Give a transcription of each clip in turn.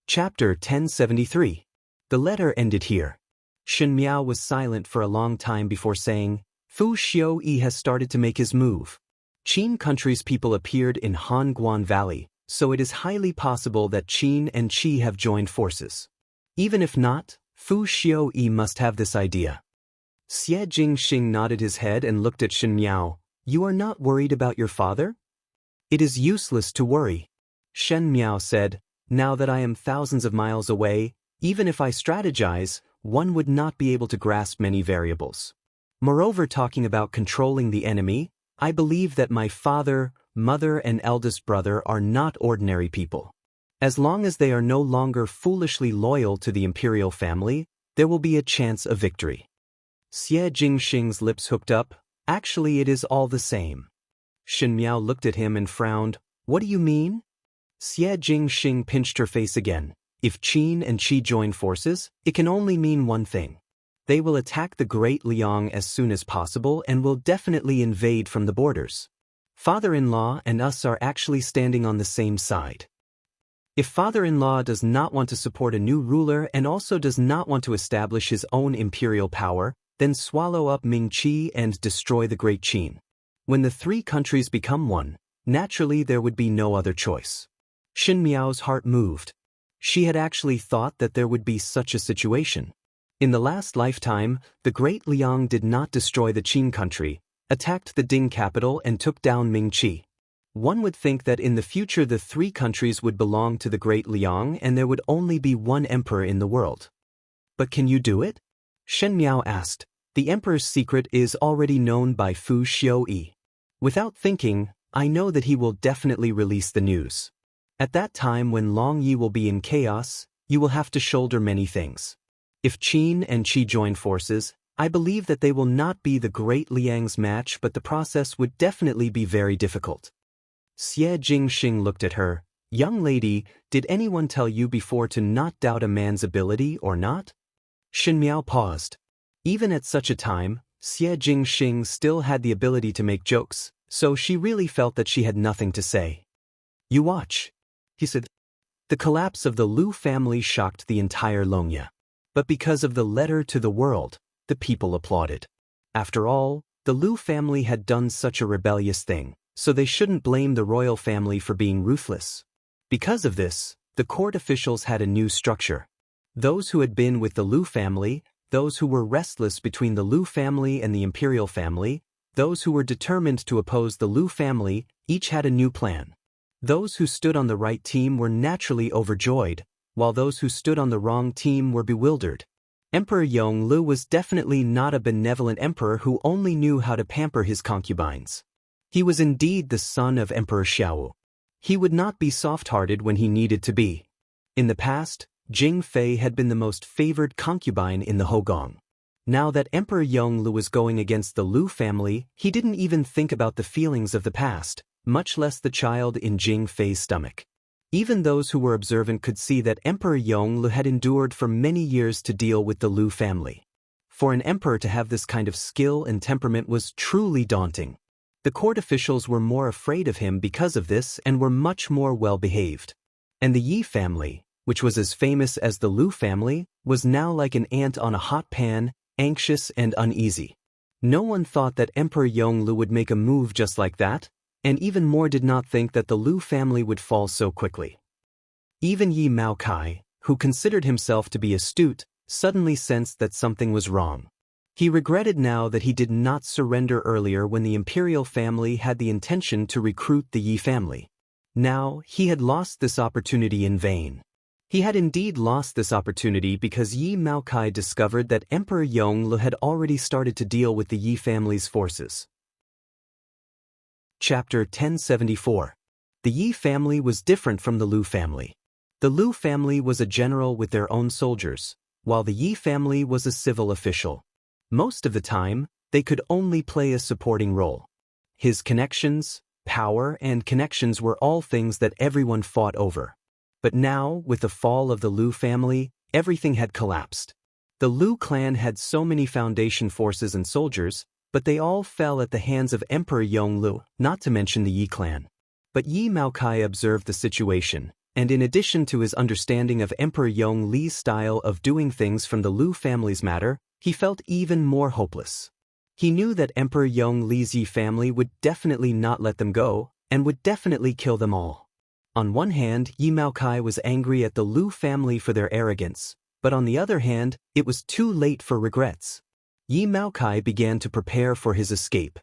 Chapter 1073. The letter ended here. Shen Miao was silent for a long time before saying, Fu Xiuyi has started to make his move. Qin country's people appeared in Hanguan Valley, so it is highly possible that Qin and Qi have joined forces. Even if not, Fu Xiuyi must have this idea. Xie Jingxing nodded his head and looked at Shen Miao. You are not worried about your father? It is useless to worry. Shen Miao said, Now that I am thousands of miles away, even if I strategize, one would not be able to grasp many variables. Moreover, talking about controlling the enemy, I believe that my father, mother, and eldest brother are not ordinary people. As long as they are no longer foolishly loyal to the imperial family, there will be a chance of victory. Xie Jingxing's lips hooked up. Actually, it is all the same. Shen Miao looked at him and frowned. What do you mean? Xie Jingxing pinched her face again. If Qin and Qi join forces, it can only mean one thing. They will attack the Great Liang as soon as possible and will definitely invade from the borders. Father-in-law and us are actually standing on the same side. If father-in-law does not want to support a new ruler and also does not want to establish his own imperial power, then swallow up Ming Qi and destroy the Great Qin. When the three countries become one, naturally there would be no other choice. Shen Miao's heart moved. She had actually thought that there would be such a situation. In the last lifetime, the Great Liang did not destroy the Qin country, attacked the Ding capital and took down Ming Qi. One would think that in the future the three countries would belong to the Great Liang and there would only be one emperor in the world. But can you do it? Shen Miao asked. The emperor's secret is already known by Fu Xiuyi. Without thinking, I know that he will definitely release the news. At that time when Long Yi will be in chaos, you will have to shoulder many things. If Qin and Qi join forces, I believe that they will not be the Great Liang's match, but the process would definitely be very difficult. Xie Jingxing looked at her. Young lady, did anyone tell you before to not doubt a man's ability or not? Shen Miao paused. Even at such a time, Xie Jingxing still had the ability to make jokes, so she really felt that she had nothing to say. You watch, he said. The collapse of the Lu family shocked the entire Longya. But because of the letter to the world, the people applauded. After all, the Lu family had done such a rebellious thing, so they shouldn't blame the royal family for being ruthless. Because of this, the court officials had a new structure. Those who had been with the Lu family, those who were restless between the Lu family and the imperial family, those who were determined to oppose the Lu family, each had a new plan. Those who stood on the right team were naturally overjoyed, while those who stood on the wrong team were bewildered. Emperor Yongle was definitely not a benevolent emperor who only knew how to pamper his concubines. He was indeed the son of Emperor Xiao. He would not be soft-hearted when he needed to be. In the past, Jing Fei had been the most favored concubine in the Hogong. Now that Emperor Yongle was going against the Lu family, he didn't even think about the feelings of the past, much less the child in Jing Fei's stomach. Even those who were observant could see that Emperor Yongle had endured for many years to deal with the Lu family. For an emperor to have this kind of skill and temperament was truly daunting. The court officials were more afraid of him because of this and were much more well-behaved. And the Yi family, which was as famous as the Lu family, was now like an ant on a hot pan, anxious and uneasy. No one thought that Emperor Yongle would make a move just like that, and even more did not think that the Lu family would fall so quickly. Even Yi Maokai, who considered himself to be astute, suddenly sensed that something was wrong. He regretted now that he did not surrender earlier when the imperial family had the intention to recruit the Yi family. Now, he had lost this opportunity in vain. He had indeed lost this opportunity because Yi Maokai discovered that Emperor Yongle had already started to deal with the Yi family's forces. Chapter 1074. The Yi family was different from the Lu family. The Lu family was a general with their own soldiers, while the Yi family was a civil official. Most of the time, they could only play a supporting role. His connections, power, and connections were all things that everyone fought over. But now, with the fall of the Lu family, everything had collapsed. The Lu clan had so many foundation forces and soldiers, but they all fell at the hands of Emperor Yongle, not to mention the Yi clan. But Yi Maokai observed the situation. And in addition to his understanding of Emperor Yong Li's style of doing things from the Liu family's matter, he felt even more hopeless. He knew that Emperor Yong Li's Yi family would definitely not let them go, and would definitely kill them all. On one hand, Yi Maokai was angry at the Liu family for their arrogance, but on the other hand, it was too late for regrets. Yi Maokai began to prepare for his escape.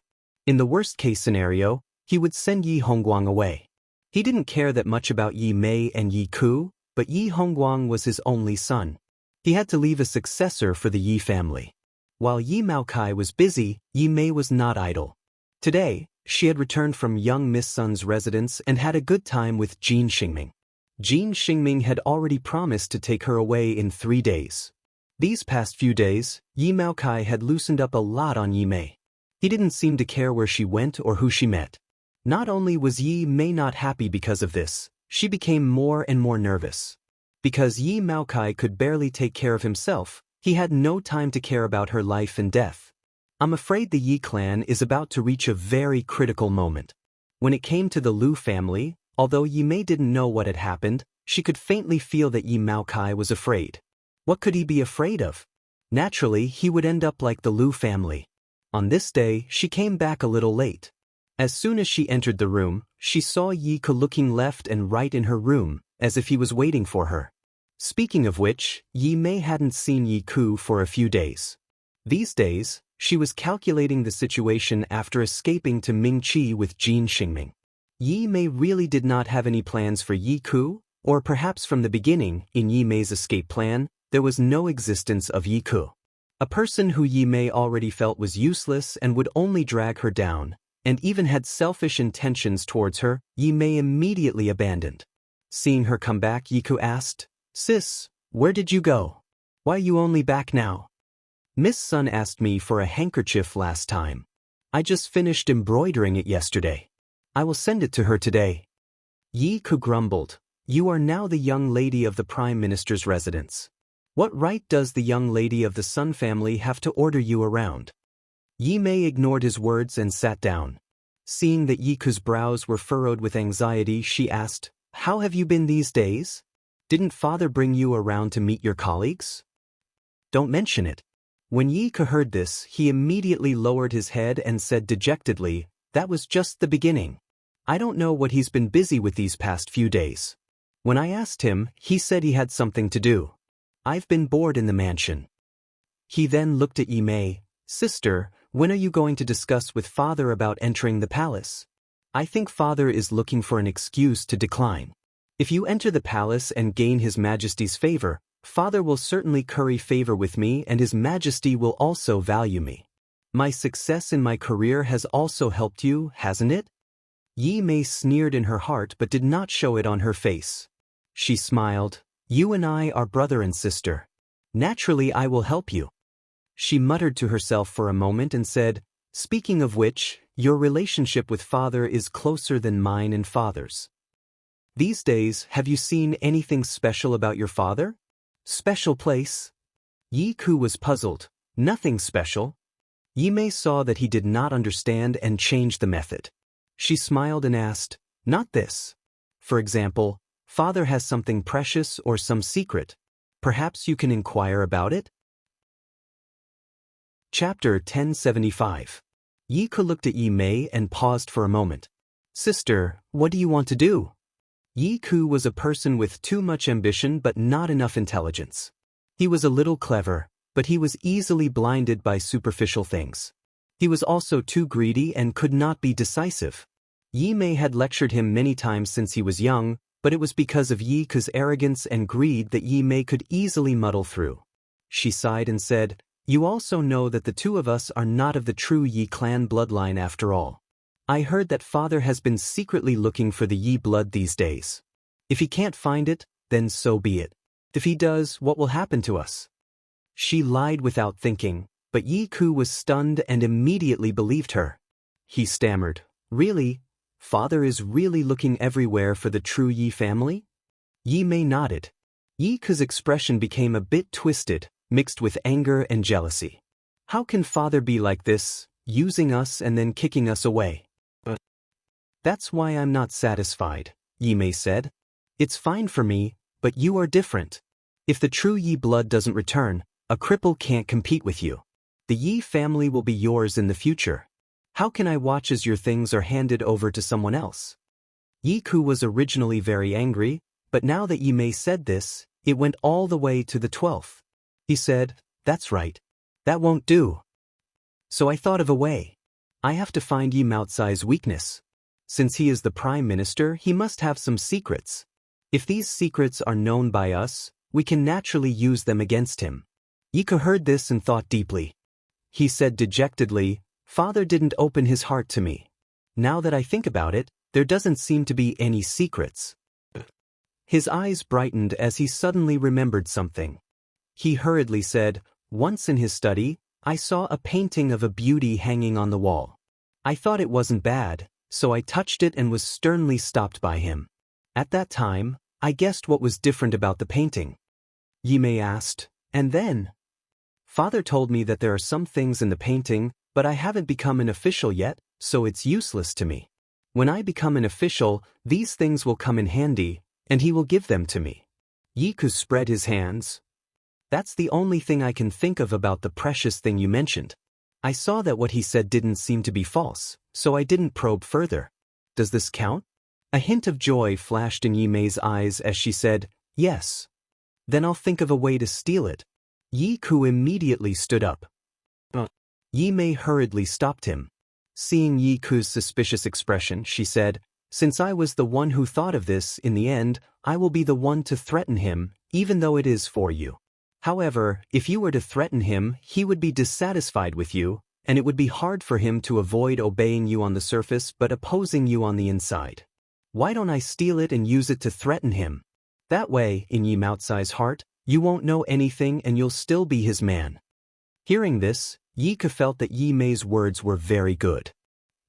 In the worst-case scenario, he would send Yi Hongguang away. He didn't care that much about Yi Mei and Yi Ku, but Yi Hongguang was his only son. He had to leave a successor for the Yi family. While Yi Maokai was busy, Yi Mei was not idle. Today, she had returned from young Miss Sun's residence and had a good time with Jin Xingming. Jin Xingming had already promised to take her away in 3 days. These past few days, Yi Maokai had loosened up a lot on Yi Mei. He didn't seem to care where she went or who she met. Not only was Yi Mei not happy because of this, she became more and more nervous. Because Yi Maokai could barely take care of himself, he had no time to care about her life and death. I'm afraid the Yi clan is about to reach a very critical moment. When it came to the Liu family, although Yi Mei didn't know what had happened, she could faintly feel that Yi Maokai was afraid. What could he be afraid of? Naturally, he would end up like the Liu family. On this day, she came back a little late. As soon as she entered the room, she saw Yi Ke looking left and right in her room, as if he was waiting for her. Speaking of which, Yi Mei hadn't seen Yi Ku for a few days. These days, she was calculating the situation after escaping to Mingqi with Jin Xingming. Yi Mei really did not have any plans for Yi Ku, or perhaps from the beginning, in Yi Mei's escape plan, there was no existence of Yi Ku. A person who Yi Mei already felt was useless and would only drag her down, and even had selfish intentions towards her, Yi Mei immediately abandoned. Seeing her come back, Yi Ku asked, "Sis, where did you go? Why are you only back now?" "Miss Sun asked me for a handkerchief last time. I just finished embroidering it yesterday. I will send it to her today." Yi Ku grumbled, "You are now the young lady of the Prime Minister's residence. What right does the young lady of the Sun family have to order you around?" Yi Mei ignored his words and sat down. Seeing that Yi Ku's brows were furrowed with anxiety, she asked, "How have you been these days? Didn't father bring you around to meet your colleagues?" "Don't mention it." When Yi Ke heard this, he immediately lowered his head and said dejectedly, "That was just the beginning. I don't know what he's been busy with these past few days. When I asked him, he said he had something to do. I've been bored in the mansion." He then looked at Yi Mei. "Sister, when are you going to discuss with father about entering the palace? I think father is looking for an excuse to decline. If you enter the palace and gain His Majesty's favor, father will certainly curry favor with me and His Majesty will also value me. My success in my career has also helped you, hasn't it?" Yi Mei sneered in her heart but did not show it on her face. She smiled. "You and I are brother and sister. Naturally I will help you." She muttered to herself for a moment and said, "Speaking of which, your relationship with father is closer than mine and father's. These days, have you seen anything special about your father? Special place?" Yi Ku was puzzled. "Nothing special." Yi Mei saw that he did not understand and changed the method. She smiled and asked, "Not this. For example, father has something precious or some secret. Perhaps you can inquire about it?" Chapter 1075. Yi Ke looked at Yi Mei and paused for a moment. "Sister, what do you want to do?" Yi Ku was a person with too much ambition but not enough intelligence. He was a little clever, but he was easily blinded by superficial things. He was also too greedy and could not be decisive. Yi Mei had lectured him many times since he was young, but it was because of Yi Ke's arrogance and greed that Yi Mei could easily muddle through. She sighed and said, "You also know that the two of us are not of the true Yi clan bloodline after all. I heard that father has been secretly looking for the Yi blood these days. If he can't find it, then so be it. If he does, what will happen to us?" She lied without thinking, but Yi Ku was stunned and immediately believed her. He stammered, "Really? Father is really looking everywhere for the true Yi family?" Yi Mei nodded. Yi Ku's expression became a bit twisted, mixed with anger and jealousy. "How can father be like this, using us and then kicking us away?" "That's why I'm not satisfied," Yi Mei said. It's fine for me, but you are different. If the true Yi blood doesn't return, a cripple can't compete with you. The Yi family will be yours in the future. How can I watch as your things are handed over to someone else? Yi Ku was originally very angry, but now that Yi Mei said this, it went all the way to the 12th. He said, "That's right. That won't do." So I thought of a way. I have to find Yi Maocai's weakness. Since he is the prime minister, he must have some secrets. If these secrets are known by us, we can naturally use them against him. Yi Ku heard this and thought deeply. He said dejectedly, "Father didn't open his heart to me. Now that I think about it, there doesn't seem to be any secrets." His eyes brightened as he suddenly remembered something. He hurriedly said, "Once in his study, I saw a painting of a beauty hanging on the wall. I thought it wasn't bad, so I touched it and was sternly stopped by him. At that time, I guessed what was different about the painting." Yi Mei asked, "And then?" "Father told me that there are some things in the painting, but I haven't become an official yet, so it's useless to me. When I become an official, these things will come in handy, and he will give them to me." Yi Ku spread his hands. "That's the only thing I can think of about the precious thing you mentioned. I saw that what he said didn't seem to be false, so I didn't probe further. Does this count?" A hint of joy flashed in Yi Mei's eyes as she said, "Yes." "Then I'll think of a way to steal it." Yi Ku immediately stood up. Yi Mei hurriedly stopped him. Seeing Yi Ku's suspicious expression, she said, "Since I was the one who thought of this, in the end, I will be the one to threaten him, even though it is for you. However, if you were to threaten him, he would be dissatisfied with you, and it would be hard for him to avoid obeying you on the surface but opposing you on the inside. Why don't I steal it and use it to threaten him? That way, in Yi Maocai's heart, you won't know anything and you'll still be his man." Hearing this, Yi Ku felt that Yi Mei's words were very good.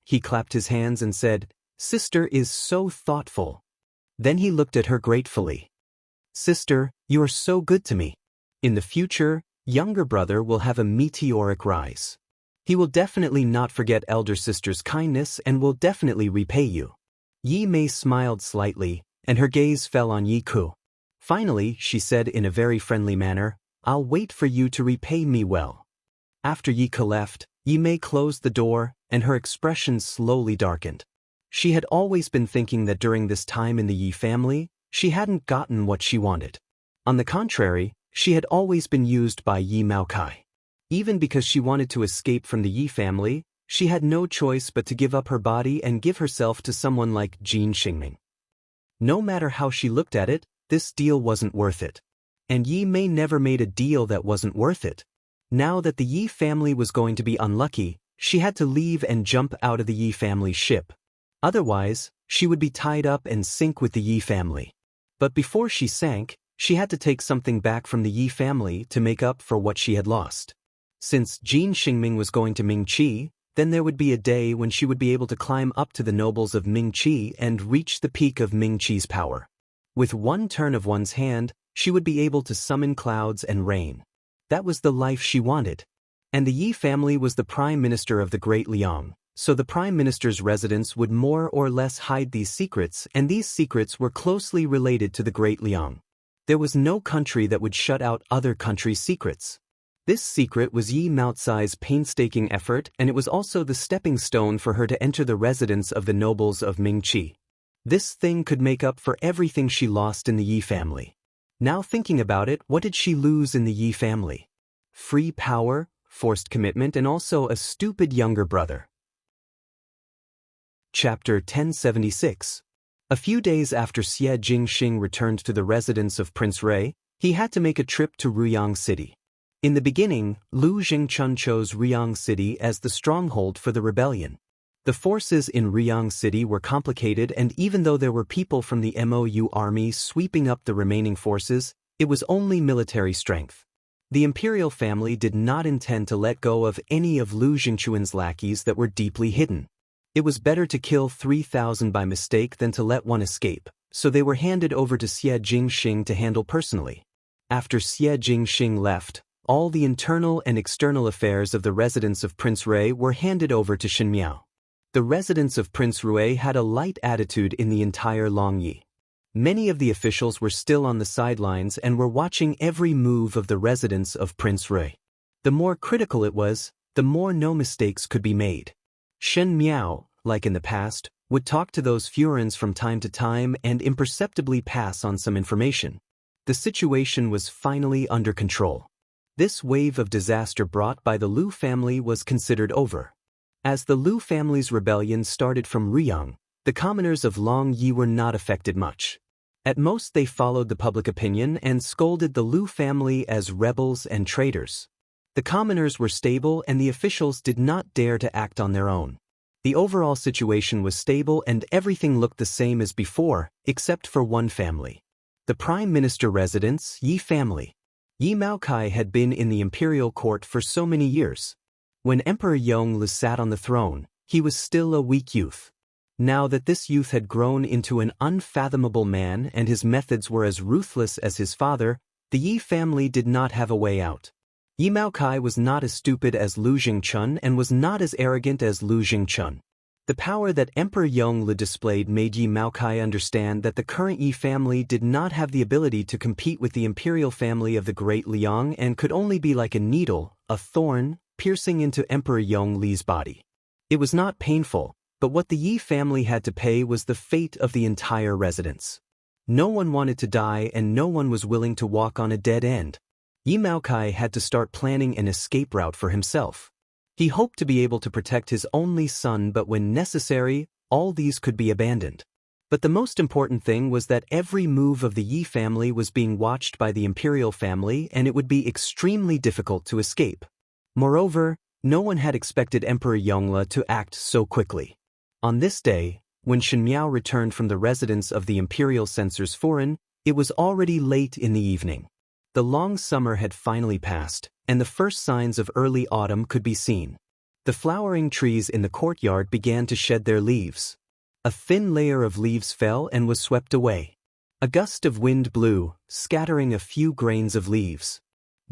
He clapped his hands and said, "Sister is so thoughtful." Then he looked at her gratefully. "Sister, you are so good to me. In the future, younger brother will have a meteoric rise. He will definitely not forget elder sister's kindness and will definitely repay you." Yi Mei smiled slightly, and her gaze fell on Yi Ku. Finally, she said in a very friendly manner, "I'll wait for you to repay me well." After Yi Ku left, Yi Mei closed the door, and her expression slowly darkened. She had always been thinking that during this time in the Yi family, she hadn't gotten what she wanted. On the contrary, she had always been used by Yi Maocai. Even because she wanted to escape from the Yi family, she had no choice but to give up her body and give herself to someone like Jin Xingming. No matter how she looked at it, this deal wasn't worth it. And Yi Mei never made a deal that wasn't worth it. Now that the Yi family was going to be unlucky, she had to leave and jump out of the Yi family ship. Otherwise, she would be tied up and sink with the Yi family. But before she sank, she had to take something back from the Yi family to make up for what she had lost. Since Jin Xingming was going to Mingqi, then there would be a day when she would be able to climb up to the nobles of Mingqi and reach the peak of Mingqi's power. With one turn of one's hand, she would be able to summon clouds and rain. That was the life she wanted. And the Yi family was the prime minister of the Great Liang, so the prime minister's residence would more or less hide these secrets, and these secrets were closely related to the Great Liang. There was no country that would shut out other countries' secrets. This secret was Yi Maocai's painstaking effort, and it was also the stepping stone for her to enter the residence of the nobles of Mingqi. This thing could make up for everything she lost in the Yi family. Now thinking about it, what did she lose in the Yi family? Free power, forced commitment, and also a stupid younger brother. Chapter 1076. A few days after Xie Jingxing returned to the residence of Prince Rui, he had to make a trip to Ruyang City. In the beginning, Lu Jingchun chose Ruyang City as the stronghold for the rebellion. The forces in Ruyang City were complicated, and even though there were people from the MOU army sweeping up the remaining forces, it was only military strength. The imperial family did not intend to let go of any of Lu Jingchuan's lackeys that were deeply hidden. It was better to kill 3,000 by mistake than to let one escape, so they were handed over to Xie Jingxing to handle personally. After Xie Jingxing left, all the internal and external affairs of the residence of Prince Rui were handed over to Shen Miao. The residence of Prince Rui had a light attitude in the entire Longyi. Many of the officials were still on the sidelines and were watching every move of the residence of Prince Rui. The more critical it was, the more no mistakes could be made. Shen Miao, like in the past, would talk to those Furins from time to time and imperceptibly pass on some information. The situation was finally under control. This wave of disaster brought by the Liu family was considered over. As the Liu family's rebellion started from Riyang, the commoners of Longyi were not affected much. At most they followed the public opinion and scolded the Liu family as rebels and traitors. The commoners were stable and the officials did not dare to act on their own. The overall situation was stable and everything looked the same as before, except for one family. The Prime Minister residence, Yi family. Yi Maokai had been in the imperial court for so many years. When Emperor Yongle sat on the throne, he was still a weak youth. Now that this youth had grown into an unfathomable man and his methods were as ruthless as his father, the Yi family did not have a way out. Yi Maokai was not as stupid as Liu Jingchun and was not as arrogant as Liu Jingchun. The power that Emperor Yongle displayed made Yi Maokai understand that the current Yi family did not have the ability to compete with the imperial family of the Great Liang and could only be like a needle, a thorn, piercing into Emperor Yongle's body. It was not painful, but what the Yi family had to pay was the fate of the entire residence. No one wanted to die and no one was willing to walk on a dead end. Yi Maokai had to start planning an escape route for himself. He hoped to be able to protect his only son, but when necessary, all these could be abandoned. But the most important thing was that every move of the Yi family was being watched by the imperial family and it would be extremely difficult to escape. Moreover, no one had expected Emperor Yongle to act so quickly. On this day, when Shen Miao returned from the residence of the imperial censors Furin, it was already late in the evening. The long summer had finally passed, and the first signs of early autumn could be seen. The flowering trees in the courtyard began to shed their leaves. A thin layer of leaves fell and was swept away. A gust of wind blew, scattering a few grains of leaves.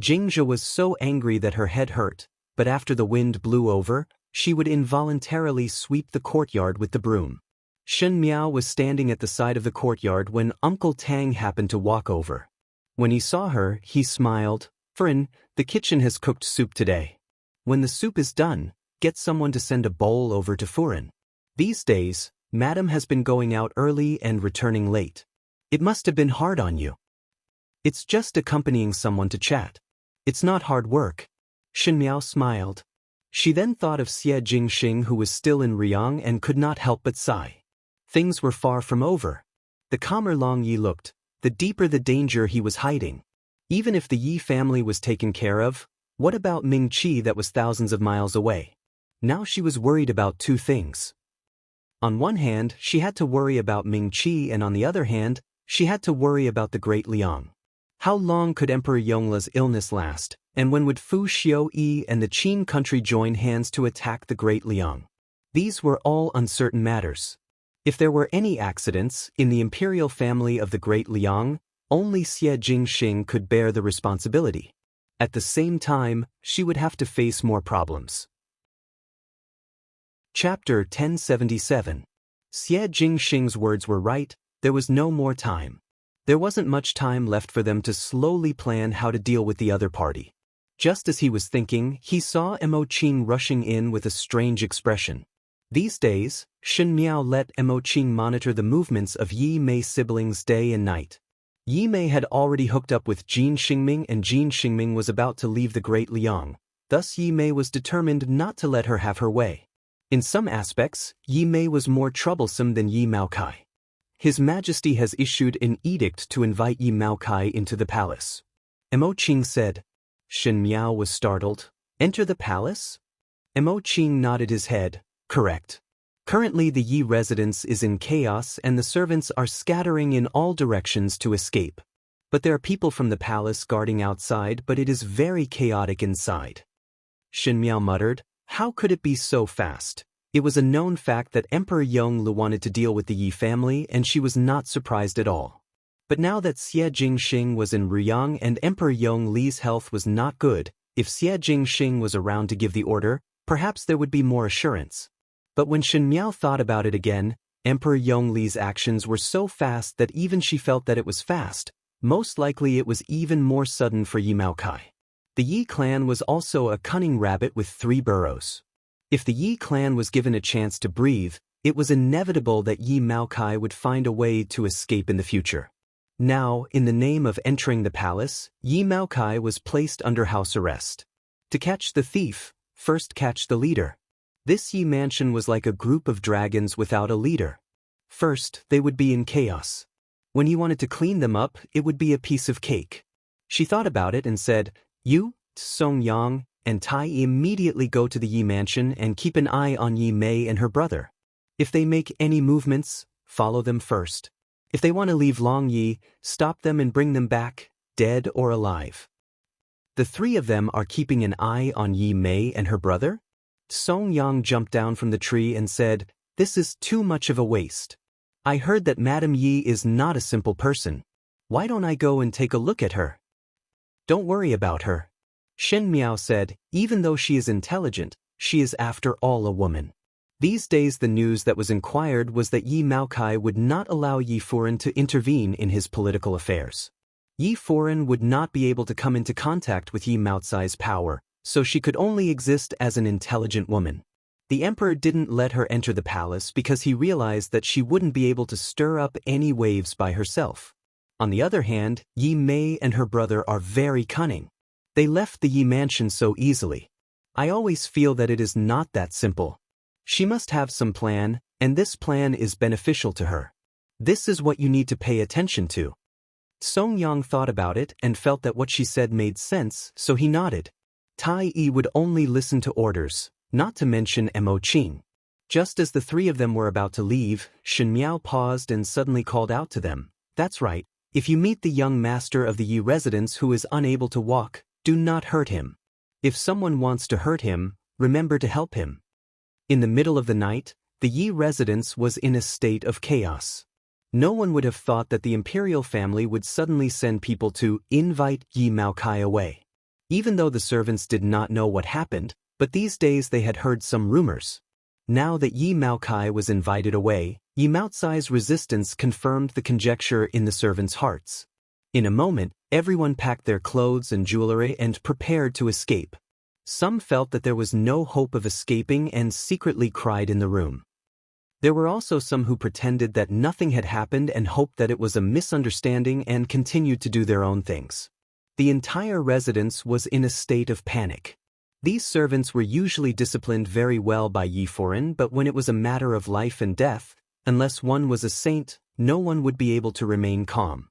Jingzhe was so angry that her head hurt, but after the wind blew over, she would involuntarily sweep the courtyard with the broom. Shen Miao was standing at the side of the courtyard when Uncle Tang happened to walk over. When he saw her, he smiled. "Furin, the kitchen has cooked soup today. When the soup is done, get someone to send a bowl over to Furin. These days, Madam has been going out early and returning late. It must have been hard on you." "It's just accompanying someone to chat. It's not hard work." Shen Miao smiled. She then thought of Xie Jingxing, who was still in Riyang and could not help but sigh. Things were far from over. The calmer Long Yi looked, the deeper the danger he was hiding. Even if the Yi family was taken care of, what about Ming Qi that was thousands of miles away? Now she was worried about two things. On one hand, she had to worry about Ming Qi and on the other hand, she had to worry about the Great Liang. How long could Emperor Yongle's illness last, and when would Fu Xiuyi and the Qin country join hands to attack the Great Liang? These were all uncertain matters. If there were any accidents in the imperial family of the Great Liang, only Xie Jingxing could bear the responsibility. At the same time, she would have to face more problems. Chapter 1077. Xie Jingxing's words were right, there was no more time. There wasn't much time left for them to slowly plan how to deal with the other party. Just as he was thinking, he saw Mo Qing rushing in with a strange expression. These days, Shen Miao let Mo Qing monitor the movements of Yi Mei siblings day and night. Yi Mei had already hooked up with Jin Xingming and Jin Xingming was about to leave the Great Liang. Thus Yi Mei was determined not to let her have her way. In some aspects, Yi Mei was more troublesome than Yi Maokai. His Majesty has issued an edict to invite Yi Maokai into the palace. Mo Qing said. Shen Miao was startled. Enter the palace? Mo Qing nodded his head. Correct. Currently the Yi residence is in chaos and the servants are scattering in all directions to escape. But there are people from the palace guarding outside, but it is very chaotic inside. Shen Miao muttered, how could it be so fast? It was a known fact that Emperor Yongle wanted to deal with the Yi family and she was not surprised at all. But now that Xie Jingxing was in Ruyang and Emperor Yongle's health was not good, if Xie Jingxing was around to give the order, perhaps there would be more assurance. But when Shen Miao thought about it again, Emperor Yongli's actions were so fast that even she felt that it was fast. Most likely it was even more sudden for Yi Maokai. The Yi clan was also a cunning rabbit with 3 burrows. If the Yi clan was given a chance to breathe, it was inevitable that Yi Maokai would find a way to escape in the future. Now, in the name of entering the palace, Yi Maokai was placed under house arrest. To catch the thief, first catch the leader. This Yi mansion was like a group of dragons without a leader. First, they would be in chaos. When he wanted to clean them up, it would be a piece of cake. She thought about it and said, "You, Song Yang, and Tai immediately go to the Yi mansion and keep an eye on Yi Mei and her brother. If they make any movements, follow them first. If they want to leave Long Yi, stop them and bring them back, dead or alive." The 3 of them are keeping an eye on Yi Mei and her brother? Song Yang jumped down from the tree and said, "This is too much of a waste. I heard that Madame Yi is not a simple person. Why don't I go and take a look at her?" "Don't worry about her." Shen Miao said, "Even though she is intelligent, she is after all a woman." These days the news that was inquired was that Yi Maokai would not allow Yi Furen to intervene in his political affairs. Yi Furen would not be able to come into contact with Yi Maocai's power, so she could only exist as an intelligent woman. The emperor didn't let her enter the palace because he realized that she wouldn't be able to stir up any waves by herself. On the other hand, Yi Mei and her brother are very cunning. They left the Yi mansion so easily. I always feel that it is not that simple. She must have some plan, and this plan is beneficial to her. This is what you need to pay attention to. Song Yang thought about it and felt that what she said made sense, so he nodded. Tai Yi would only listen to orders, not to mention Mo Qing. Just as the 3 of them were about to leave, Shen Miao paused and suddenly called out to them, "That's right, if you meet the young master of the Yi residence who is unable to walk, do not hurt him. If someone wants to hurt him, remember to help him." In the middle of the night, the Yi residence was in a state of chaos. No one would have thought that the imperial family would suddenly send people to invite Yi Maokai away. Even though the servants did not know what happened, but these days they had heard some rumors. Now that Yi Maokai was invited away, Yi Maocai's resistance confirmed the conjecture in the servants' hearts. In a moment, everyone packed their clothes and jewelry and prepared to escape. Some felt that there was no hope of escaping and secretly cried in the room. There were also some who pretended that nothing had happened and hoped that it was a misunderstanding and continued to do their own things. The entire residence was in a state of panic. These servants were usually disciplined very well by Yi Furen, but when it was a matter of life and death, unless one was a saint, no one would be able to remain calm.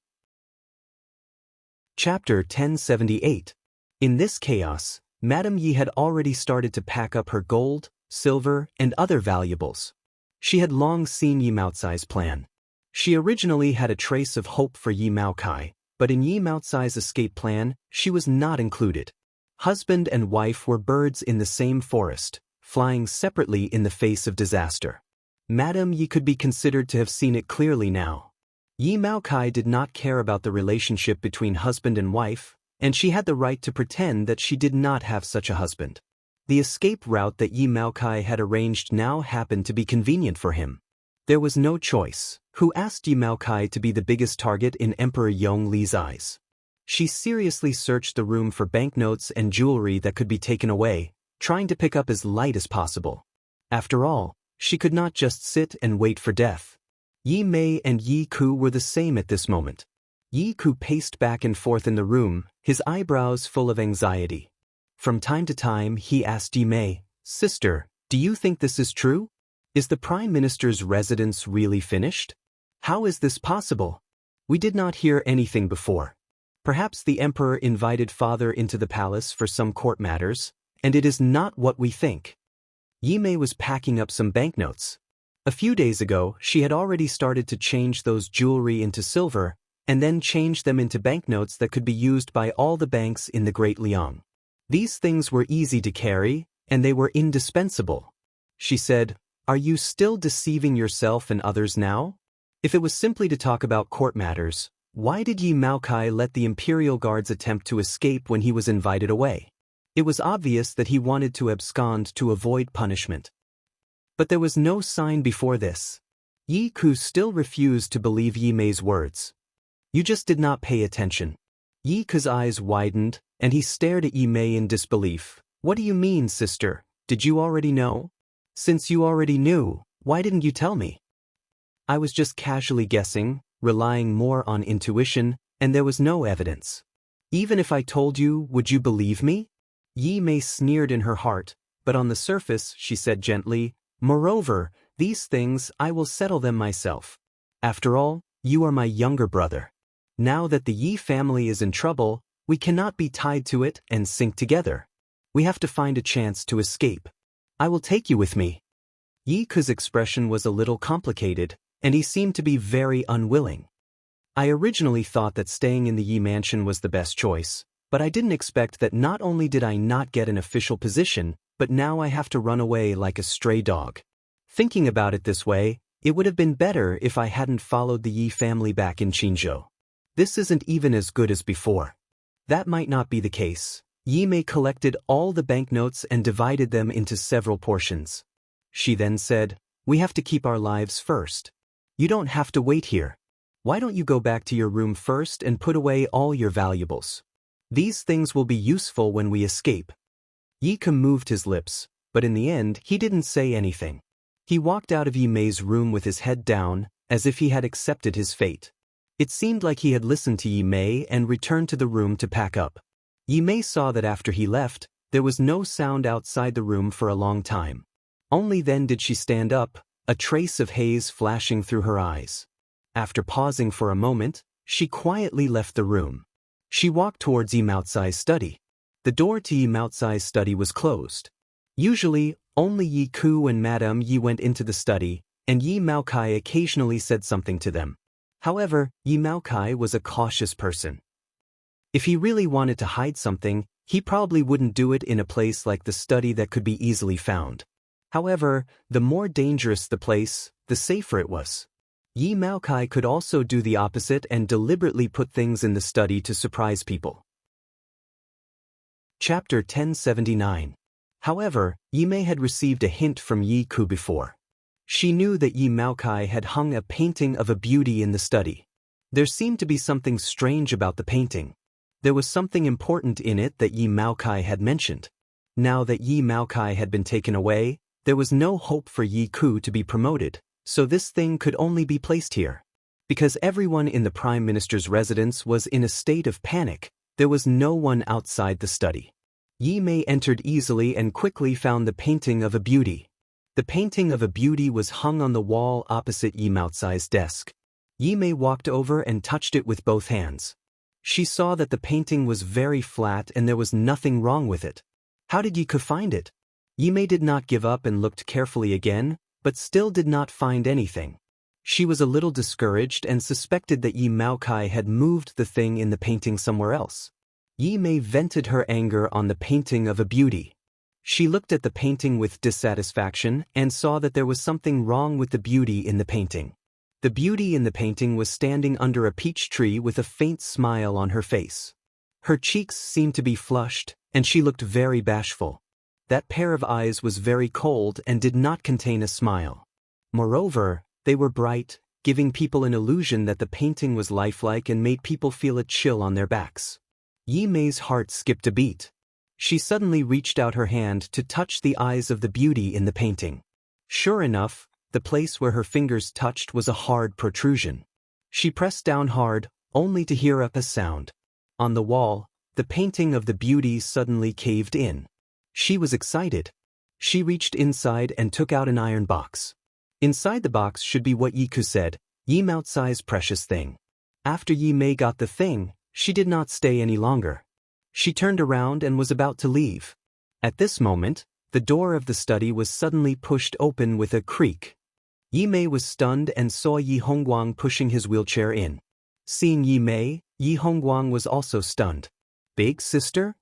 Chapter 1078. In this chaos, Madame Yi had already started to pack up her gold, silver, and other valuables. She had long seen Yi Maocai's plan. She originally had a trace of hope for Yi Maokai, but in Yi Maocai's escape plan, she was not included. Husband and wife were birds in the same forest, flying separately in the face of disaster. Madame Yi could be considered to have seen it clearly now. Yi Maokai did not care about the relationship between husband and wife, and she had the right to pretend that she did not have such a husband. The escape route that Yi Maokai had arranged now happened to be convenient for him. There was no choice. Who asked Yi Maokai to be the biggest target in Emperor Yongli's eyes? She seriously searched the room for banknotes and jewelry that could be taken away, trying to pick up as light as possible. After all, she could not just sit and wait for death. Yi Mei and Yi Ku were the same at this moment. Yi Ku paced back and forth in the room, his eyebrows full of anxiety. From time to time he asked Yi Mei, "Sister, do you think this is true? Is the Prime Minister's residence really finished? How is this possible? We did not hear anything before. Perhaps the Emperor invited Father into the palace for some court matters, and it is not what we think." Yi Mei was packing up some banknotes. A few days ago, she had already started to change those jewelry into silver, and then change them into banknotes that could be used by all the banks in the Great Liang. These things were easy to carry, and they were indispensable. She said, "Are you still deceiving yourself and others now? If it was simply to talk about court matters, why did Yi Maokai let the imperial guards attempt to escape when he was invited away? It was obvious that he wanted to abscond to avoid punishment. But there was no sign before this. Yi Ku still refused to believe Yi Mei's words. You just did not pay attention. Yi Ku's eyes widened, and he stared at Yi Mei in disbelief. What do you mean, sister? Did you already know? Since you already knew, why didn't you tell me? I was just casually guessing, relying more on intuition, and there was no evidence. Even if I told you, would you believe me? Yi Mei sneered in her heart, but on the surface she said gently, moreover, these things I will settle them myself. After all, you are my younger brother. Now that the Yi family is in trouble, we cannot be tied to it and sink together. We have to find a chance to escape. I will take you with me. Yi Ku's expression was a little complicated, and he seemed to be very unwilling. I originally thought that staying in the Yi mansion was the best choice, but I didn't expect that not only did I not get an official position, but now I have to run away like a stray dog. Thinking about it this way, it would have been better if I hadn't followed the Yi family back in Qinzhou. This isn't even as good as before. That might not be the case. Yi Mei collected all the banknotes and divided them into several portions. She then said, we have to keep our lives first. You don't have to wait here. Why don't you go back to your room first and put away all your valuables? These things will be useful when we escape. Yi Ku moved his lips, but in the end he didn't say anything. He walked out of Yi Mei's room with his head down, as if he had accepted his fate. It seemed like he had listened to Yi Mei and returned to the room to pack up. Yi Mei saw that after he left, there was no sound outside the room for a long time. Only then did she stand up, a trace of haze flashing through her eyes. After pausing for a moment, she quietly left the room. She walked towards Yi Maocai's study. The door to Yi Maocai's study was closed. Usually, only Yi Ku and Madame Yi went into the study, and Yi Maocai occasionally said something to them. However, Yi Maocai was a cautious person. If he really wanted to hide something, he probably wouldn't do it in a place like the study that could be easily found. However, the more dangerous the place, the safer it was. Yi Maocai could also do the opposite and deliberately put things in the study to surprise people. Chapter 1079. However, Yi Mei had received a hint from Yi Ku before. She knew that Yi Maocai had hung a painting of a beauty in the study. There seemed to be something strange about the painting. There was something important in it that Yi Maocai had mentioned. Now that Yi Maocai had been taken away, there was no hope for Yi Ku to be promoted, so this thing could only be placed here. Because everyone in the Prime Minister's residence was in a state of panic, there was no one outside the study. Yi Mei entered easily and quickly found the painting of a beauty. The painting of a beauty was hung on the wall opposite Yi Maocai's desk. Yi Mei walked over and touched it with both hands. She saw that the painting was very flat and there was nothing wrong with it. How did Yi Ku find it? Yi Mei did not give up and looked carefully again, but still did not find anything. She was a little discouraged and suspected that Yi Maocai had moved the thing in the painting somewhere else. Yi Mei vented her anger on the painting of a beauty. She looked at the painting with dissatisfaction and saw that there was something wrong with the beauty in the painting. The beauty in the painting was standing under a peach tree with a faint smile on her face. Her cheeks seemed to be flushed, and she looked very bashful. That pair of eyes was very cold and did not contain a smile. Moreover, they were bright, giving people an illusion that the painting was lifelike and made people feel a chill on their backs. Yi Mei's heart skipped a beat. She suddenly reached out her hand to touch the eyes of the beauty in the painting. Sure enough, the place where her fingers touched was a hard protrusion. She pressed down hard, only to hear a sound. On the wall, the painting of the beauty suddenly caved in. She was excited. She reached inside and took out an iron box. Inside the box should be what Yi Ku said, Yi Maocai's precious thing. After Yi Mei got the thing, she did not stay any longer. She turned around and was about to leave. At this moment, the door of the study was suddenly pushed open with a creak. Yi Mei was stunned and saw Yi Hongguang pushing his wheelchair in. Seeing Yi Mei, Yi Hongguang was also stunned. Big sister?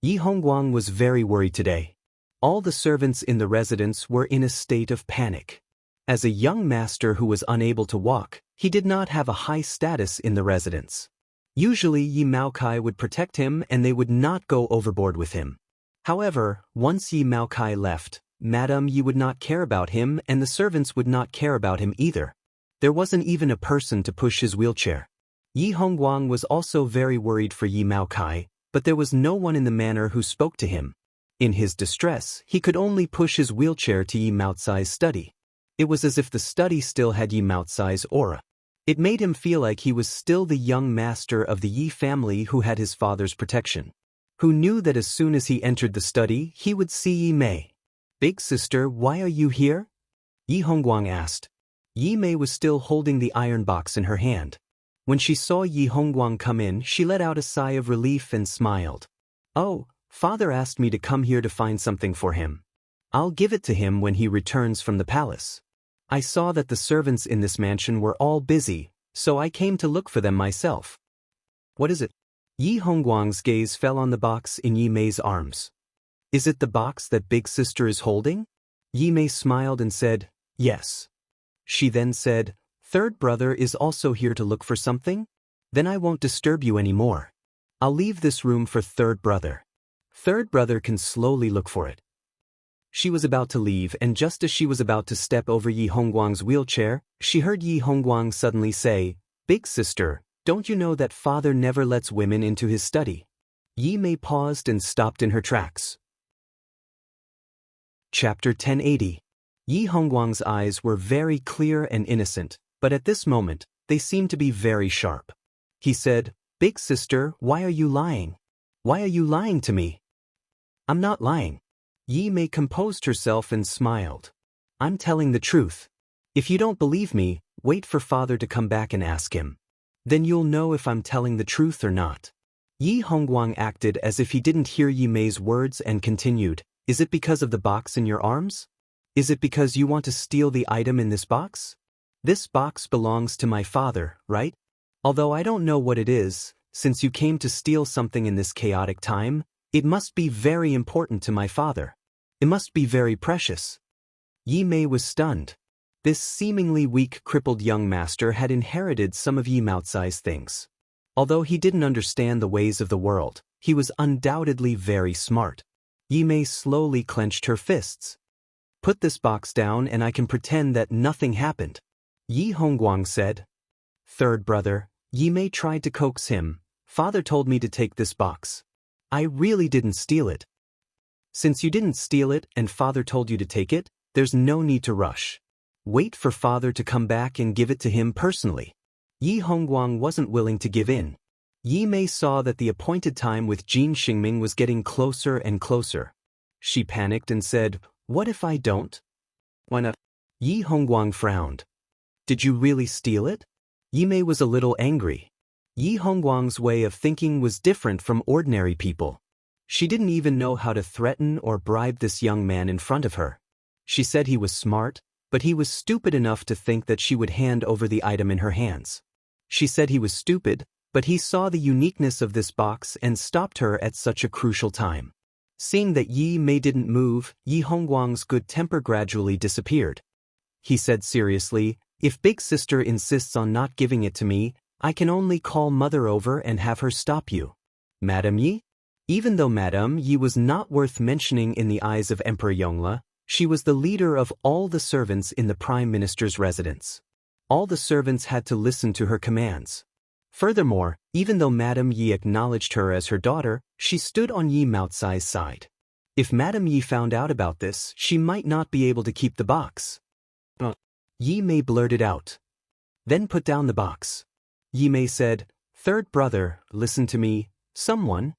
Yi Hongguang was very worried today. All the servants in the residence were in a state of panic. As a young master who was unable to walk, he did not have a high status in the residence. Usually Yi Maocai would protect him and they would not go overboard with him. However, once Yi Maocai left, Madame Yi would not care about him and the servants would not care about him either. There wasn't even a person to push his wheelchair. Yi Hongguang was also very worried for Yi Maokai, but there was no one in the manor who spoke to him. In his distress, he could only push his wheelchair to Yi Maocai's study. It was as if the study still had Yi Maocai's aura. It made him feel like he was still the young master of the Yi family who had his father's protection. Who knew that as soon as he entered the study, he would see Yi Mei. "Big sister, why are you here?" Yi Hongguang asked. Yi Mei was still holding the iron box in her hand. When she saw Yi Hongguang come in, she let out a sigh of relief and smiled. "Oh, father asked me to come here to find something for him. I'll give it to him when he returns from the palace. I saw that the servants in this mansion were all busy, so I came to look for them myself." "What is it?" Yi Hongguang's gaze fell on the box in Yi Mei's arms. "Is it the box that big sister is holding?" Yi Mei smiled and said, "Yes." She then said, "Third brother is also here to look for something? Then I won't disturb you anymore. I'll leave this room for third brother. Third brother can slowly look for it." She was about to leave, and just as she was about to step over Yi Hongguang's wheelchair, she heard Yi Hongguang suddenly say, "Big sister, don't you know that father never lets women into his study?" Yi Mei paused and stopped in her tracks. Chapter 1080. Yi Hongguang's eyes were very clear and innocent, but at this moment, they seemed to be very sharp. He said, "Big sister, why are you lying? Why are you lying to me?" "I'm not lying." Yi Mei composed herself and smiled. "I'm telling the truth. If you don't believe me, wait for father to come back and ask him. Then you'll know if I'm telling the truth or not." Yi Hongguang acted as if he didn't hear Yi Mei's words and continued, "Is it because of the box in your arms? Is it because you want to steal the item in this box? This box belongs to my father, right? Although I don't know what it is, since you came to steal something in this chaotic time, it must be very important to my father. It must be very precious." Yi Mei was stunned. This seemingly weak, crippled young master had inherited some of Yi Maocai's things. Although he didn't understand the ways of the world, he was undoubtedly very smart. Yi Mei slowly clenched her fists. "Put this box down and I can pretend that nothing happened," Yi Hongguang said. "Third brother," Yi Mei tried to coax him, "father told me to take this box. I really didn't steal it. Since you didn't steal it and father told you to take it, there's no need to rush. Wait for father to come back and give it to him personally." Yi Hongguang wasn't willing to give in. Yi Mei saw that the appointed time with Jin Xingming was getting closer and closer. She panicked and said, "What if I don't?" "Why not?" Yi Hongguang frowned. "Did you really steal it?" Yi Mei was a little angry. Yi Hongguang's way of thinking was different from ordinary people. She didn't even know how to threaten or bribe this young man in front of her. She said he was smart, but he was stupid enough to think that she would hand over the item in her hands. She said he was stupid, but he saw the uniqueness of this box and stopped her at such a crucial time. Seeing that Yi Mei didn't move, Yi Hongguang's good temper gradually disappeared. He said seriously, "If big sister insists on not giving it to me, I can only call mother over and have her stop you." "Madame Yi?" Even though Madame Yi was not worth mentioning in the eyes of Emperor Yongle, she was the leader of all the servants in the Prime Minister's residence. All the servants had to listen to her commands. Furthermore, even though Madame Yi acknowledged her as her daughter, she stood on Yi Maocai's side. If Madame Yi found out about this, she might not be able to keep the box. Yi Mei blurted out. "Then put down the box." Yi Mei said, "Third brother, listen to me, someone."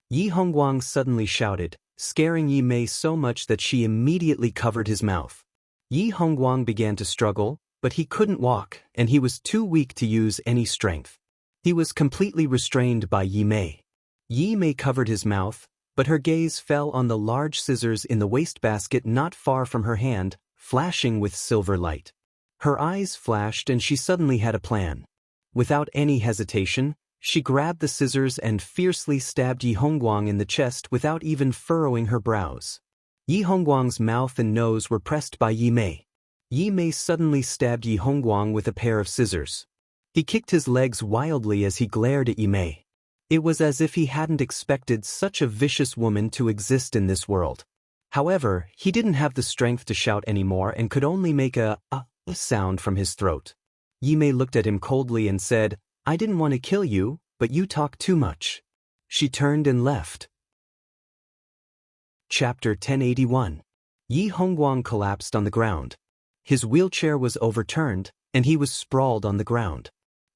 Yi Hongguang suddenly shouted, scaring Yi Mei so much that she immediately covered his mouth. Yi Hongguang began to struggle, but he couldn't walk, and he was too weak to use any strength. He was completely restrained by Yi Mei. Yi Mei covered his mouth, but her gaze fell on the large scissors in the wastebasket not far from her hand, flashing with silver light. Her eyes flashed and she suddenly had a plan. Without any hesitation, she grabbed the scissors and fiercely stabbed Yi Hongguang in the chest without even furrowing her brows. Yi Hongguang's mouth and nose were pressed by Yi Mei. Yi Mei suddenly stabbed Yi Hongguang with a pair of scissors. He kicked his legs wildly as he glared at Yi Mei. It was as if he hadn't expected such a vicious woman to exist in this world. However, he didn't have the strength to shout anymore and could only make a sound from his throat. Yi Mei looked at him coldly and said, I didn't want to kill you, but you talk too much. She turned and left. Chapter 1081. Yi Hongguang collapsed on the ground. His wheelchair was overturned, and he was sprawled on the ground.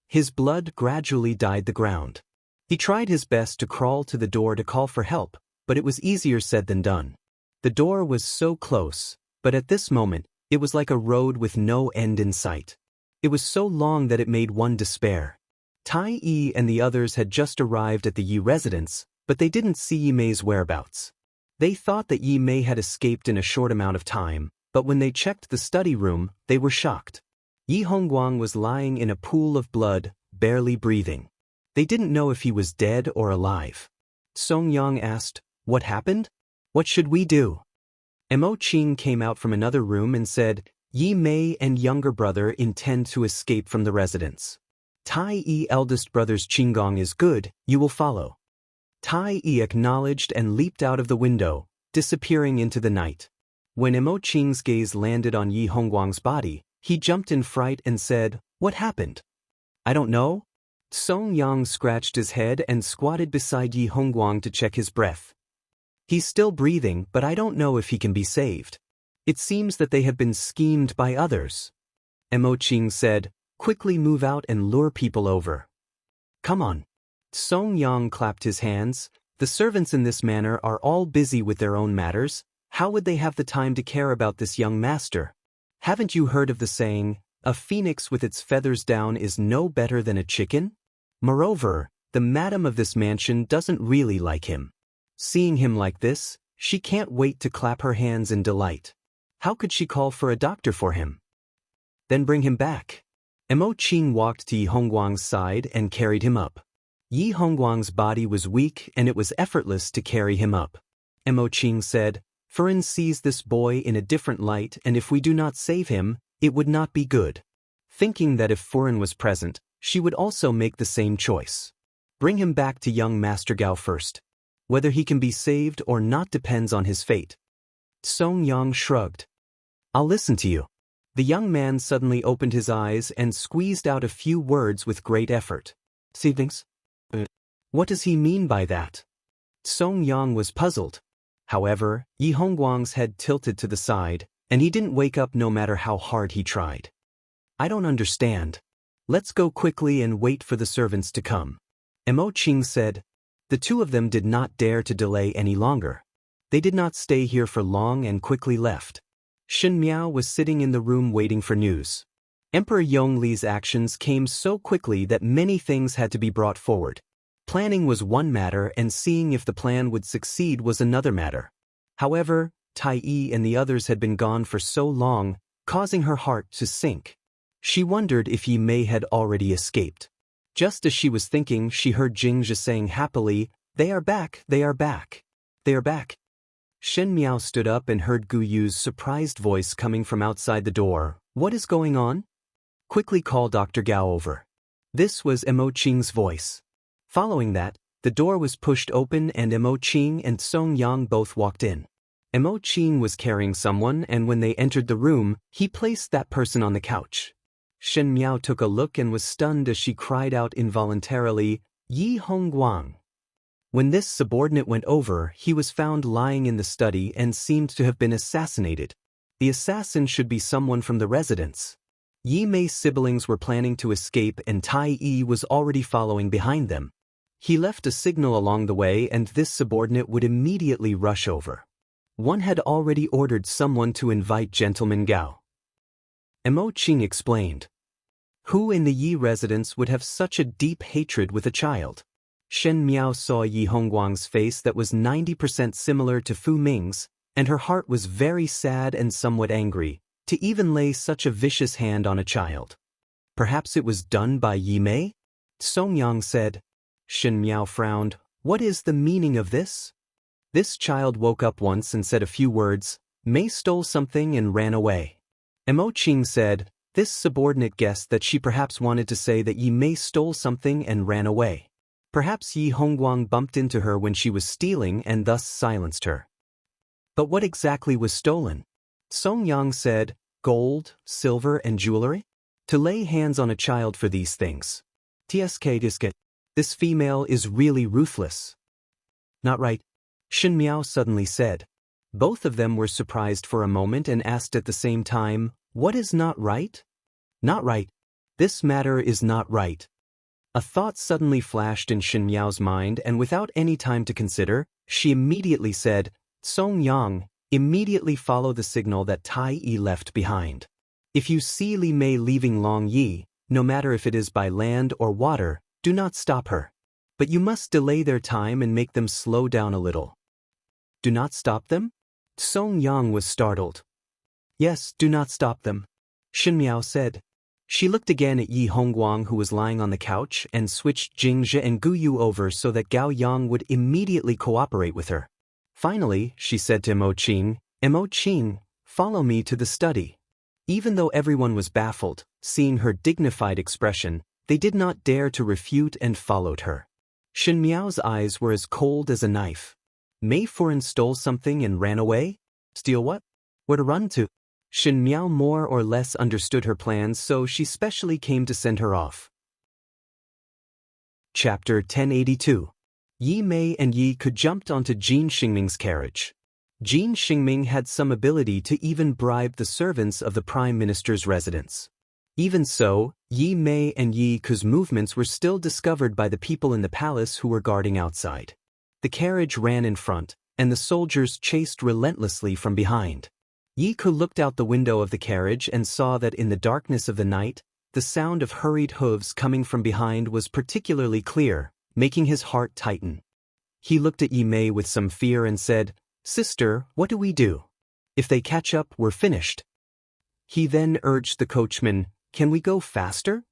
His blood gradually dyed the ground. He tried his best to crawl to the door to call for help, but it was easier said than done. The door was so close, but at this moment, it was like a road with no end in sight. It was so long that it made one despair. Tai Yi and the others had just arrived at the Yi residence, but they didn't see Yi Mei's whereabouts. They thought that Yi Mei had escaped in a short amount of time, but when they checked the study room, they were shocked. Yi Hongguang was lying in a pool of blood, barely breathing. They didn't know if he was dead or alive. Song Yang asked, What happened? What should we do? Mo Qing came out from another room and said, Yi Mei and younger brother intend to escape from the residence. Tai Yi eldest brother's Qinggong is good, you will follow. Tai Yi acknowledged and leaped out of the window, disappearing into the night. When Mo Qing's gaze landed on Yi Hongguang's body, he jumped in fright and said, What happened? I don't know. Song Yang scratched his head and squatted beside Yi Hongguang to check his breath. He's still breathing, but I don't know if he can be saved. It seems that they have been schemed by others. Mo Qing said, Quickly move out and lure people over. Come on. Song Yang clapped his hands. The servants in this manor are all busy with their own matters. How would they have the time to care about this young master? Haven't you heard of the saying, a phoenix with its feathers down is no better than a chicken? Moreover, the madam of this mansion doesn't really like him. Seeing him like this, she can't wait to clap her hands in delight. How could she call for a doctor for him? Then bring him back. Mo Qing walked to Yi Hongguang's side and carried him up. Yi Hongguang's body was weak and it was effortless to carry him up. Mo Qing said, Furin sees this boy in a different light, and if we do not save him, it would not be good. Thinking that if Furin was present, she would also make the same choice. Bring him back to young Master Gao first. Whether he can be saved or not depends on his fate. Song Yang shrugged. I'll listen to you. The young man suddenly opened his eyes and squeezed out a few words with great effort. Savings? What does he mean by that? Song Yang was puzzled. However, Yi Hongguang's head tilted to the side, and he didn't wake up no matter how hard he tried. I don't understand. Let's go quickly and wait for the servants to come. Mo Qing said. The two of them did not dare to delay any longer. They did not stay here for long and quickly left. Shen Miao was sitting in the room waiting for news. Emperor Yongli's actions came so quickly that many things had to be brought forward. Planning was one matter and seeing if the plan would succeed was another matter. However, Tai Yi and the others had been gone for so long, causing her heart to sink. She wondered if Yi Mei had already escaped. Just as she was thinking, she heard Jingzhi saying happily, They are back, they are back. They are back. Shen Miao stood up and heard Gu Yu's surprised voice coming from outside the door. What is going on? Quickly call Dr. Gao over. This was Mo Qing's voice. Following that, the door was pushed open and Mo Qing and Song Yang both walked in. Mo Qing was carrying someone, and when they entered the room, he placed that person on the couch. Shen Miao took a look and was stunned as she cried out involuntarily, Yi Hongguang. When this subordinate went over, he was found lying in the study and seemed to have been assassinated. The assassin should be someone from the residence. Yi Mei's siblings were planning to escape and Tai Yi was already following behind them. He left a signal along the way and this subordinate would immediately rush over. One had already ordered someone to invite Gentleman Gao. Mo Qing explained. Who in the Yi residence would have such a deep hatred with a child? Shen Miao saw Yi Hongguang's face that was 90% similar to Fu Ming's, and her heart was very sad and somewhat angry, to even lay such a vicious hand on a child. Perhaps it was done by Yi Mei? Song Yang said. Shen Miao frowned. What is the meaning of this? This child woke up once and said a few words. Mei stole something and ran away. Mo Qing said, this subordinate guessed that she perhaps wanted to say that Yi Mei stole something and ran away. Perhaps Yi Hongguang bumped into her when she was stealing and thus silenced her. But what exactly was stolen? Song Yang said, gold, silver and jewelry? To lay hands on a child for these things. TSK Disket. This female is really ruthless. Not right, Shen Miao suddenly said. Both of them were surprised for a moment and asked at the same time, what is not right? Not right. This matter is not right. A thought suddenly flashed in Shen Miao's mind, and without any time to consider, she immediately said, Song Yang, immediately follow the signal that Tai Yi left behind. If you see Li Mei leaving Long Yi, no matter if it is by land or water, do not stop her. But you must delay their time and make them slow down a little. Do not stop them? Song Yang was startled. Yes, do not stop them, Shen Miao said. She looked again at Yi Hongguang, who was lying on the couch, and switched Jingzhe and Gu Yu over so that Gao Yang would immediately cooperate with her. Finally, she said to Mo Qing, follow me to the study. Even though everyone was baffled, seeing her dignified expression, they did not dare to refute and followed her. Shen Miao's eyes were as cold as a knife. Mei Furan stole something and ran away? Steal what? Where to run to? Shen Miao more or less understood her plans, so she specially came to send her off. Chapter 1082. Yi Mei and Yi Ke jumped onto Jin Xingming's carriage. Jin Xingming had some ability to even bribe the servants of the Prime Minister's residence. Even so, Yi Mei and Yi Ke's movements were still discovered by the people in the palace who were guarding outside. The carriage ran in front, and the soldiers chased relentlessly from behind. Yi Ke looked out the window of the carriage and saw that in the darkness of the night, the sound of hurried hooves coming from behind was particularly clear, making his heart tighten. He looked at Yi Mei with some fear and said, Sister, what do we do? If they catch up, we're finished. He then urged the coachman, Can we go faster?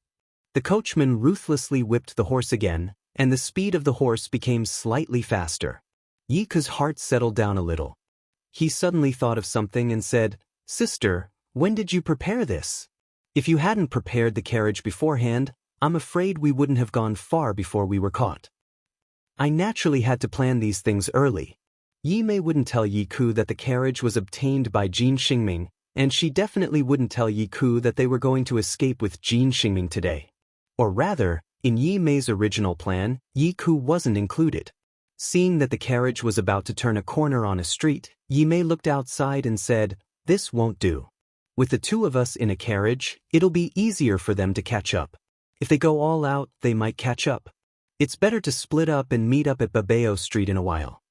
The coachman ruthlessly whipped the horse again, and the speed of the horse became slightly faster. Yi Ke's heart settled down a little. He suddenly thought of something and said, Sister, when did you prepare this? If you hadn't prepared the carriage beforehand, I'm afraid we wouldn't have gone far before we were caught. I naturally had to plan these things early. Yi Mei wouldn't tell Yi Ke that the carriage was obtained by Jin Xingming, and she definitely wouldn't tell Yi Ke that they were going to escape with Jin Xingming today. Or rather, in Yi Mei's original plan, Yi Ke wasn't included. Seeing that the carriage was about to turn a corner on a street, Yi Mei looked outside and said, This won't do. With the two of us in a carriage, it'll be easier for them to catch up. If they go all out, they might catch up. It's better to split up and meet up at Babao Street in a while.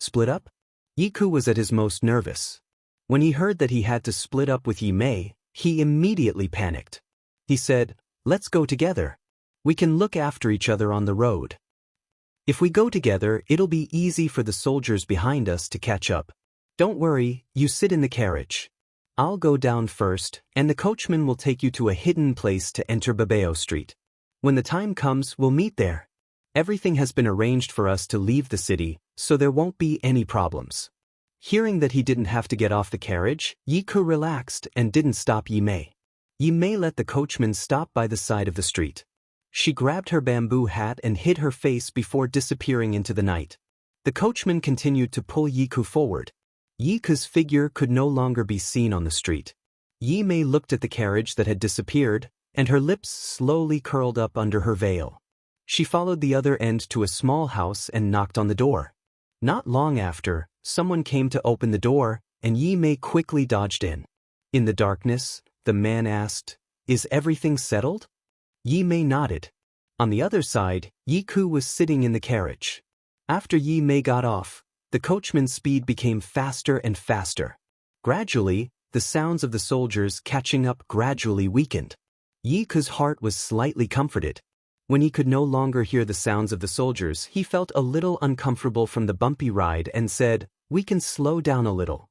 Split up? Yi Ke was at his most nervous. When he heard that he had to split up with Yi Mei, he immediately panicked. He said, Let's go together. We can look after each other on the road. If we go together, it'll be easy for the soldiers behind us to catch up. Don't worry, you sit in the carriage. I'll go down first, and the coachman will take you to a hidden place to enter Babao Street. When the time comes, we'll meet there. Everything has been arranged for us to leave the city, so there won't be any problems. Hearing that he didn't have to get off the carriage, Yi Ke relaxed and didn't stop Yi Mei. Yi Mei let the coachman stop by the side of the street. She grabbed her bamboo hat and hid her face before disappearing into the night. The coachman continued to pull Yi Ke forward. Yi Ke's figure could no longer be seen on the street. Yi Mei looked at the carriage that had disappeared, and her lips slowly curled up under her veil. She followed the other end to a small house and knocked on the door. Not long after, someone came to open the door, and Yi Mei quickly dodged in. In the darkness, the man asked, Is everything settled? Yi Mei nodded. On the other side, Yi Ke was sitting in the carriage. After Yi Mei got off, the coachman's speed became faster and faster. Gradually, the sounds of the soldiers catching up gradually weakened. Yi Ke's heart was slightly comforted. When he could no longer hear the sounds of the soldiers, he felt a little uncomfortable from the bumpy ride and said, We can slow down a little.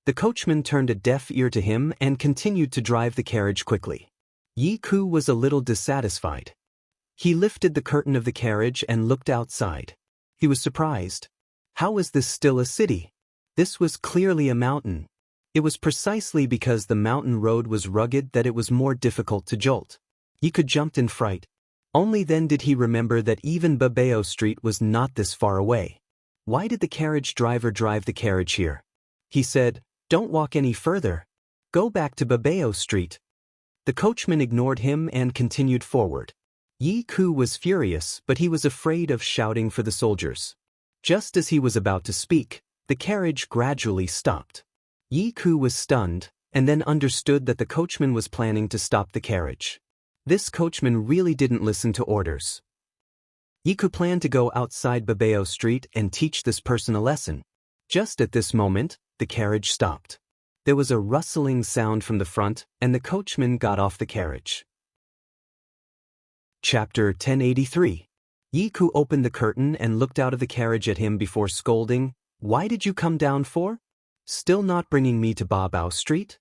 The coachman turned a deaf ear to him and continued to drive the carriage quickly. Yi Ke was a little dissatisfied. He lifted the curtain of the carriage and looked outside. He was surprised. How was this still a city? This was clearly a mountain. It was precisely because the mountain road was rugged that it was more difficult to jolt. Yi Ke jumped in fright. Only then did he remember that even Babao Street was not this far away. Why did the carriage driver drive the carriage here? He said, Don't walk any further. Go back to Babao Street. The coachman ignored him and continued forward. Yi Ku was furious, but he was afraid of shouting for the soldiers. Just as he was about to speak, the carriage gradually stopped. Yi Ku was stunned, and then understood that the coachman was planning to stop the carriage. This coachman really didn't listen to orders. Yi Ku planned to go outside Babao Street and teach this person a lesson. Just at this moment, the carriage stopped. There was a rustling sound from the front, and the coachman got off the carriage. Chapter 1083. Yi Ku opened the curtain and looked out of the carriage at him before scolding, "Why did you come down for? Still not bringing me to Babao Street?"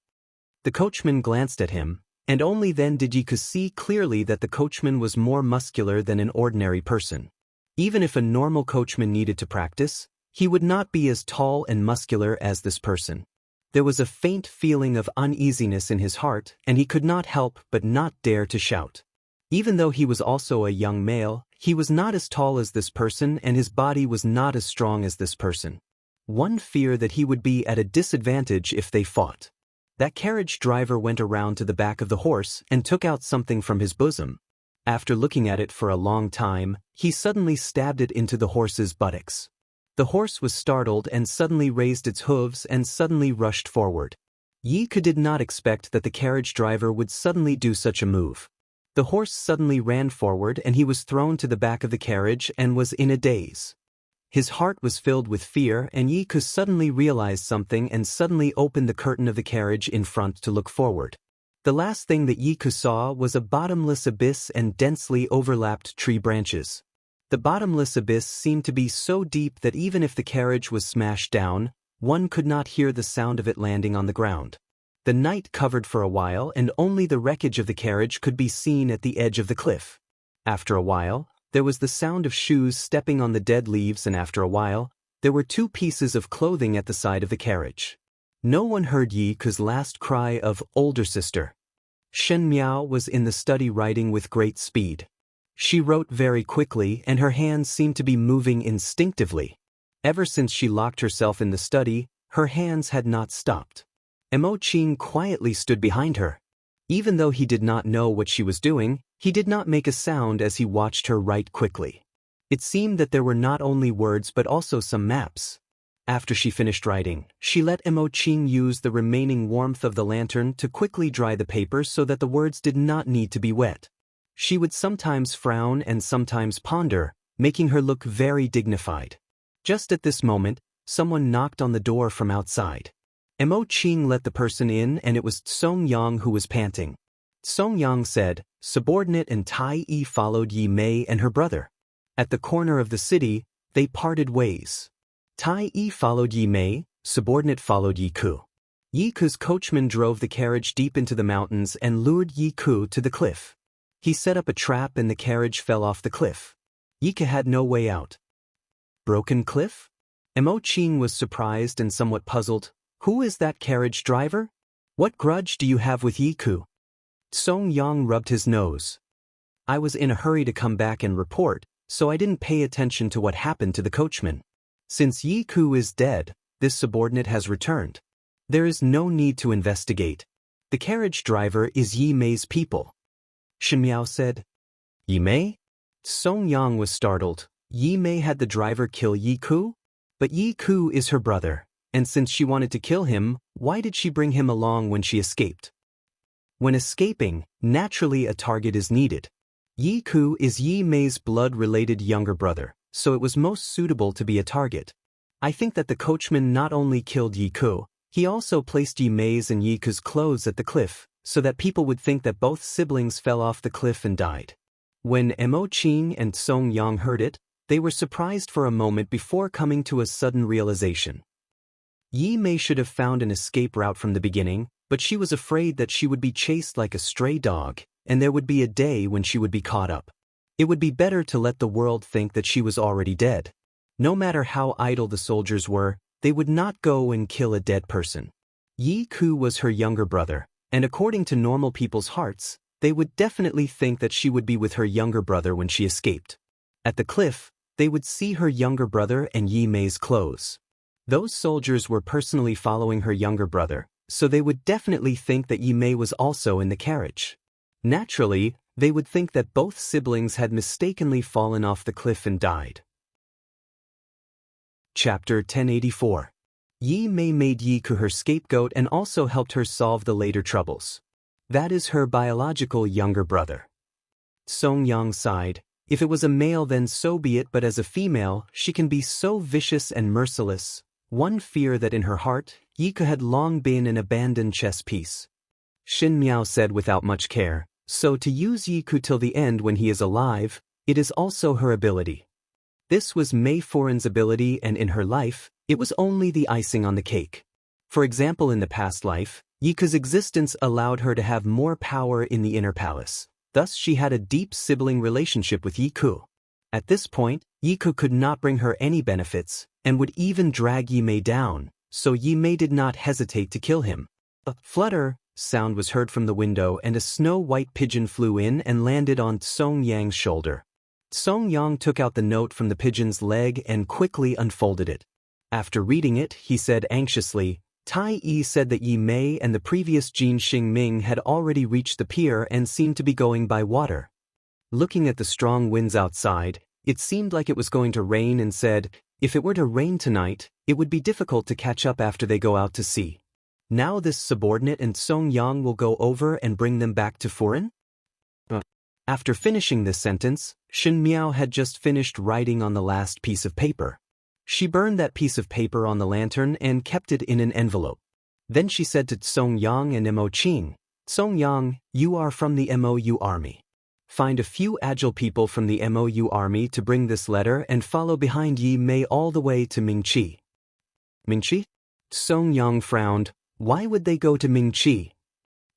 The coachman glanced at him, and only then did Yi Ku see clearly that the coachman was more muscular than an ordinary person. Even if a normal coachman needed to practice, he would not be as tall and muscular as this person. There was a faint feeling of uneasiness in his heart, and he could not help but not dare to shout. Even though he was also a young male, he was not as tall as this person and his body was not as strong as this person. One feared that he would be at a disadvantage if they fought. That carriage driver went around to the back of the horse and took out something from his bosom. After looking at it for a long time, he suddenly stabbed it into the horse's buttocks. The horse was startled and suddenly raised its hooves and suddenly rushed forward. Yi Ku did not expect that the carriage driver would suddenly do such a move. The horse suddenly ran forward and he was thrown to the back of the carriage and was in a daze. His heart was filled with fear and Yi Ku suddenly realized something and suddenly opened the curtain of the carriage in front to look forward. The last thing that Yi Ku saw was a bottomless abyss and densely overlapped tree branches. The bottomless abyss seemed to be so deep that even if the carriage was smashed down, one could not hear the sound of it landing on the ground. The night covered for a while and only the wreckage of the carriage could be seen at the edge of the cliff. After a while, there was the sound of shoes stepping on the dead leaves and after a while, there were two pieces of clothing at the side of the carriage. No one heard Yi Ku's last cry of "older sister." Shen Miao was in the study writing with great speed. She wrote very quickly and her hands seemed to be moving instinctively. Ever since she locked herself in the study, her hands had not stopped. Mo Qing quietly stood behind her. Even though he did not know what she was doing, he did not make a sound as he watched her write quickly. It seemed that there were not only words but also some maps. After she finished writing, she let Mo Qing use the remaining warmth of the lantern to quickly dry the paper so that the words did not need to be wet. She would sometimes frown and sometimes ponder, making her look very dignified. Just at this moment, someone knocked on the door from outside. Mo Qing let the person in and it was Song Yang who was panting. Song Yang said, "Subordinate and Tai Yi followed Yi Mei and her brother. At the corner of the city, they parted ways. Tai Yi followed Yi Mei, subordinate followed Yi Ku. Yi Ku's coachman drove the carriage deep into the mountains and lured Yi Ku to the cliff. He set up a trap and the carriage fell off the cliff. Yi Ku had no way out." Broken cliff? Mo Qing was surprised and somewhat puzzled. Who is that carriage driver? What grudge do you have with Yi Ku? Song Yang rubbed his nose. I was in a hurry to come back and report, so I didn't pay attention to what happened to the coachman. Since Yi Ku is dead, this subordinate has returned. There is no need to investigate. The carriage driver is Yi Mei's people. Shen Miao said. Yi Mei? Song Yang was startled. Yi Mei had the driver kill Yi Ku? But Yi Ku is her brother, and since she wanted to kill him, why did she bring him along when she escaped? When escaping, naturally a target is needed. Yi Ku is Yi Mei's blood-related younger brother, so it was most suitable to be a target. I think that the coachman not only killed Yi Ku, he also placed Yi Mei's and Yi Ku's clothes at the cliff, so that people would think that both siblings fell off the cliff and died. When Mo Qing and Song Yang heard it, they were surprised for a moment before coming to a sudden realization. Yi Mei should have found an escape route from the beginning, but she was afraid that she would be chased like a stray dog, and there would be a day when she would be caught up. It would be better to let the world think that she was already dead. No matter how idle the soldiers were, they would not go and kill a dead person. Yi Ku was her younger brother, and according to normal people's hearts, they would definitely think that she would be with her younger brother when she escaped. At the cliff, they would see her younger brother and Yi Mei's clothes. Those soldiers were personally following her younger brother, so they would definitely think that Yi Mei was also in the carriage. Naturally, they would think that both siblings had mistakenly fallen off the cliff and died. Chapter 1084. Yi Mei made Yi Ku her scapegoat and also helped her solve the later troubles. That is her biological younger brother. Song Yang sighed. If it was a male then so be it, but as a female, she can be so vicious and merciless. One fear that in her heart, Yi Ku had long been an abandoned chess piece. Xin Miao said without much care, so to use Yi Ku till the end when he is alive, it is also her ability. This was Mei Foran's ability, and in her life, it was only the icing on the cake. For example, in the past life, Yi Ku's existence allowed her to have more power in the inner palace. Thus she had a deep sibling relationship with Yi Ku. At this point, Yi Ku could not bring her any benefits, and would even drag Yi Mei down, so Yi Mei did not hesitate to kill him. A flutter sound was heard from the window, and a snow-white pigeon flew in and landed on Song Yang's shoulder. Song Yang took out the note from the pigeon's leg and quickly unfolded it. After reading it, he said anxiously, Tai Yi said that Yi Mei and the previous Jin Xingming had already reached the pier and seemed to be going by water. Looking at the strong winds outside, it seemed like it was going to rain, and said, if it were to rain tonight, it would be difficult to catch up after they go out to sea. Now this subordinate and Song Yang will go over and bring them back to Foran? After finishing this sentence, Xin Miao had just finished writing on the last piece of paper. She burned that piece of paper on the lantern and kept it in an envelope. Then she said to Song Yang and Mo Qing, Song Yang, you are from the MOU army. Find a few agile people from the MOU army to bring this letter and follow behind Yi Mei all the way to Mingqi. Mingqi? Song Yang frowned. Why would they go to Mingqi?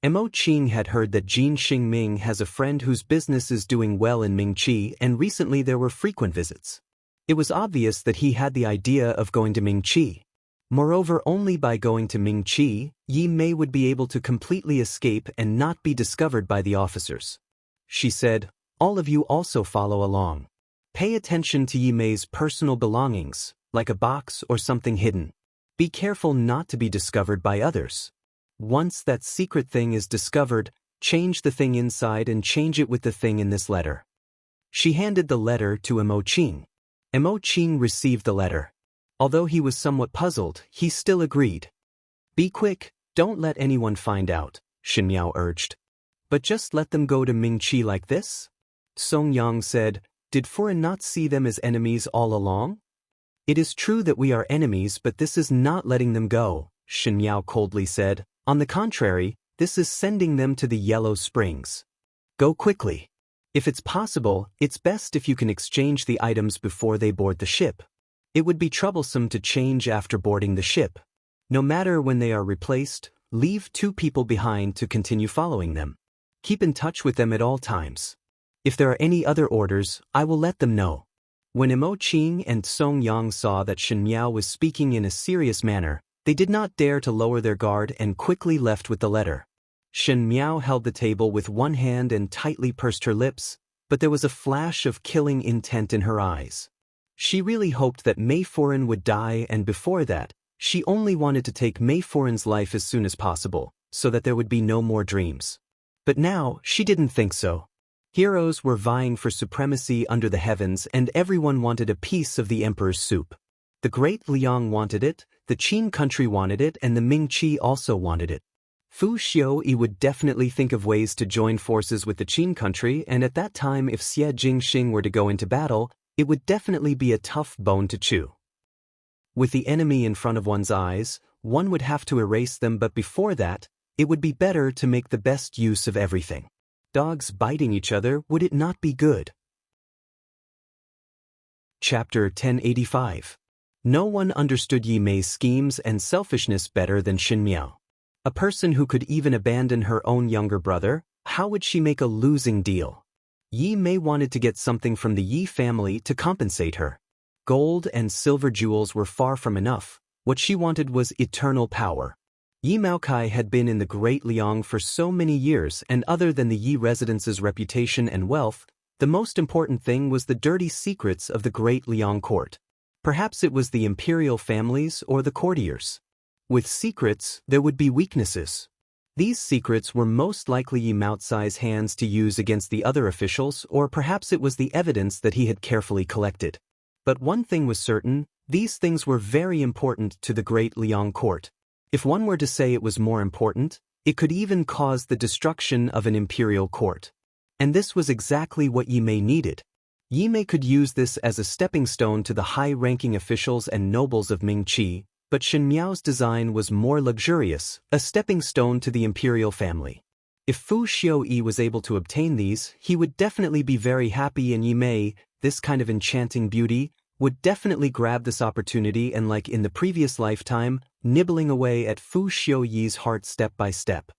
Mo Qing had heard that Jin Xingming has a friend whose business is doing well in Mingqi, and recently there were frequent visits. It was obvious that he had the idea of going to Mingqi. Moreover, only by going to Mingqi, Yi Mei would be able to completely escape and not be discovered by the officers. She said, all of you also follow along. Pay attention to Yi Mei's personal belongings, like a box or something hidden. Be careful not to be discovered by others. Once that secret thing is discovered, change the thing inside and change it with the thing in this letter. She handed the letter to Mo Qing. Mo Qing received the letter. Although he was somewhat puzzled, he still agreed. Be quick, don't let anyone find out, Xin Miao urged. But just let them go to Mingqi like this? Song Yang said, did Foran not see them as enemies all along? It is true that we are enemies, but this is not letting them go, Xin Miao coldly said. On the contrary, this is sending them to the Yellow Springs. Go quickly. If it's possible, it's best if you can exchange the items before they board the ship. It would be troublesome to change after boarding the ship. No matter when they are replaced, leave 2 people behind to continue following them. Keep in touch with them at all times. If there are any other orders, I will let them know. When Mo Qing and Song Yang saw that Xin Miao was speaking in a serious manner, they did not dare to lower their guard and quickly left with the letter. Xin Miao held the table with one hand and tightly pursed her lips, but there was a flash of killing intent in her eyes. She really hoped that Mei Foran would die, and before that, she only wanted to take Mei Foran's life as soon as possible, so that there would be no more dreams. But now, she didn't think so. Heroes were vying for supremacy under the heavens, and everyone wanted a piece of the emperor's soup. The Great Liang wanted it, the Qin country wanted it, and the Mingqi also wanted it. Fu Xiaoyi would definitely think of ways to join forces with the Qin country, and at that time if Xie Jingxing were to go into battle, it would definitely be a tough bone to chew. With the enemy in front of one's eyes, one would have to erase them, but before that, it would be better to make the best use of everything. Dogs biting each other, would it not be good? Chapter 1085. No one understood Yi Mei's schemes and selfishness better than Xin Miao. A person who could even abandon her own younger brother, how would she make a losing deal? Yi Mei wanted to get something from the Yi family to compensate her. Gold and silver jewels were far from enough. What she wanted was eternal power. Yi Maokai had been in the Great Liang for so many years, and other than the Yi residence's reputation and wealth, the most important thing was the dirty secrets of the Great Liang court. Perhaps it was the imperial families or the courtiers. With secrets, there would be weaknesses. These secrets were most likely Yi Maocai's hands to use against the other officials, or perhaps it was the evidence that he had carefully collected. But one thing was certain, these things were very important to the Great Liang court. If one were to say it was more important, it could even cause the destruction of an imperial court. And this was exactly what Yi Mei needed. Yi Mei could use this as a stepping stone to the high-ranking officials and nobles of Mingqi, but Shen Miao's design was more luxurious, a stepping stone to the imperial family. If Fu Xiuyi was able to obtain these, he would definitely be very happy, and Yi Mei, this kind of enchanting beauty, would definitely grab this opportunity and, like in the previous lifetime, nibbling away at Fu Xiuyi's heart step by step.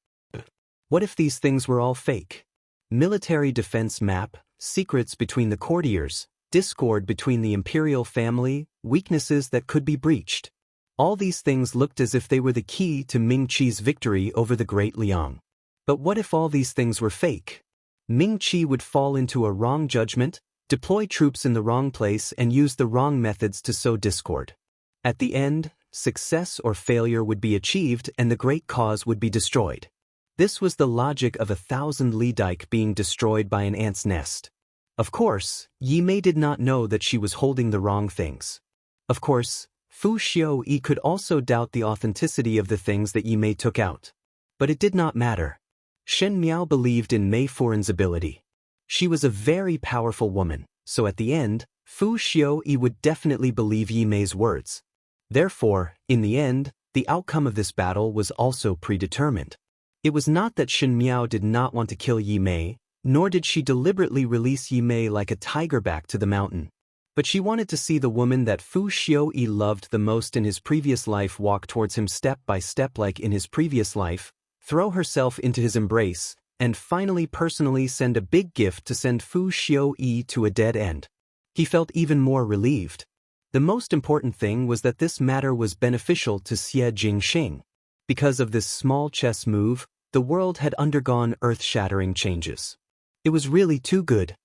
What if these things were all fake? Military defense map, secrets between the courtiers, discord between the imperial family, weaknesses that could be breached. All these things looked as if they were the key to Mingqi's victory over the Great Liang. But what if all these things were fake? Mingqi would fall into a wrong judgment, deploy troops in the wrong place, and use the wrong methods to sow discord. At the end, success or failure would be achieved and the great cause would be destroyed. This was the logic of 1,000 li dike being destroyed by an ant's nest. Of course, Yi Mei did not know that she was holding the wrong things. Of course, Fu Xiuyi could also doubt the authenticity of the things that Yi Mei took out. But it did not matter. Shen Miao believed in Mei Furin's ability. She was a very powerful woman, so at the end, Fu Xiuyi would definitely believe Yi Mei's words. Therefore, in the end, the outcome of this battle was also predetermined. It was not that Shen Miao did not want to kill Yi Mei, nor did she deliberately release Yi Mei like a tiger back to the mountain. But she wanted to see the woman that Fu Xiuyi loved the most in his previous life walk towards him step by step like in his previous life, throw herself into his embrace, and finally personally send a big gift to send Fu Xiuyi to a dead end. He felt even more relieved. The most important thing was that this matter was beneficial to Xie Jingxing. Because of this small chess move, the world had undergone earth-shattering changes. It was really too good.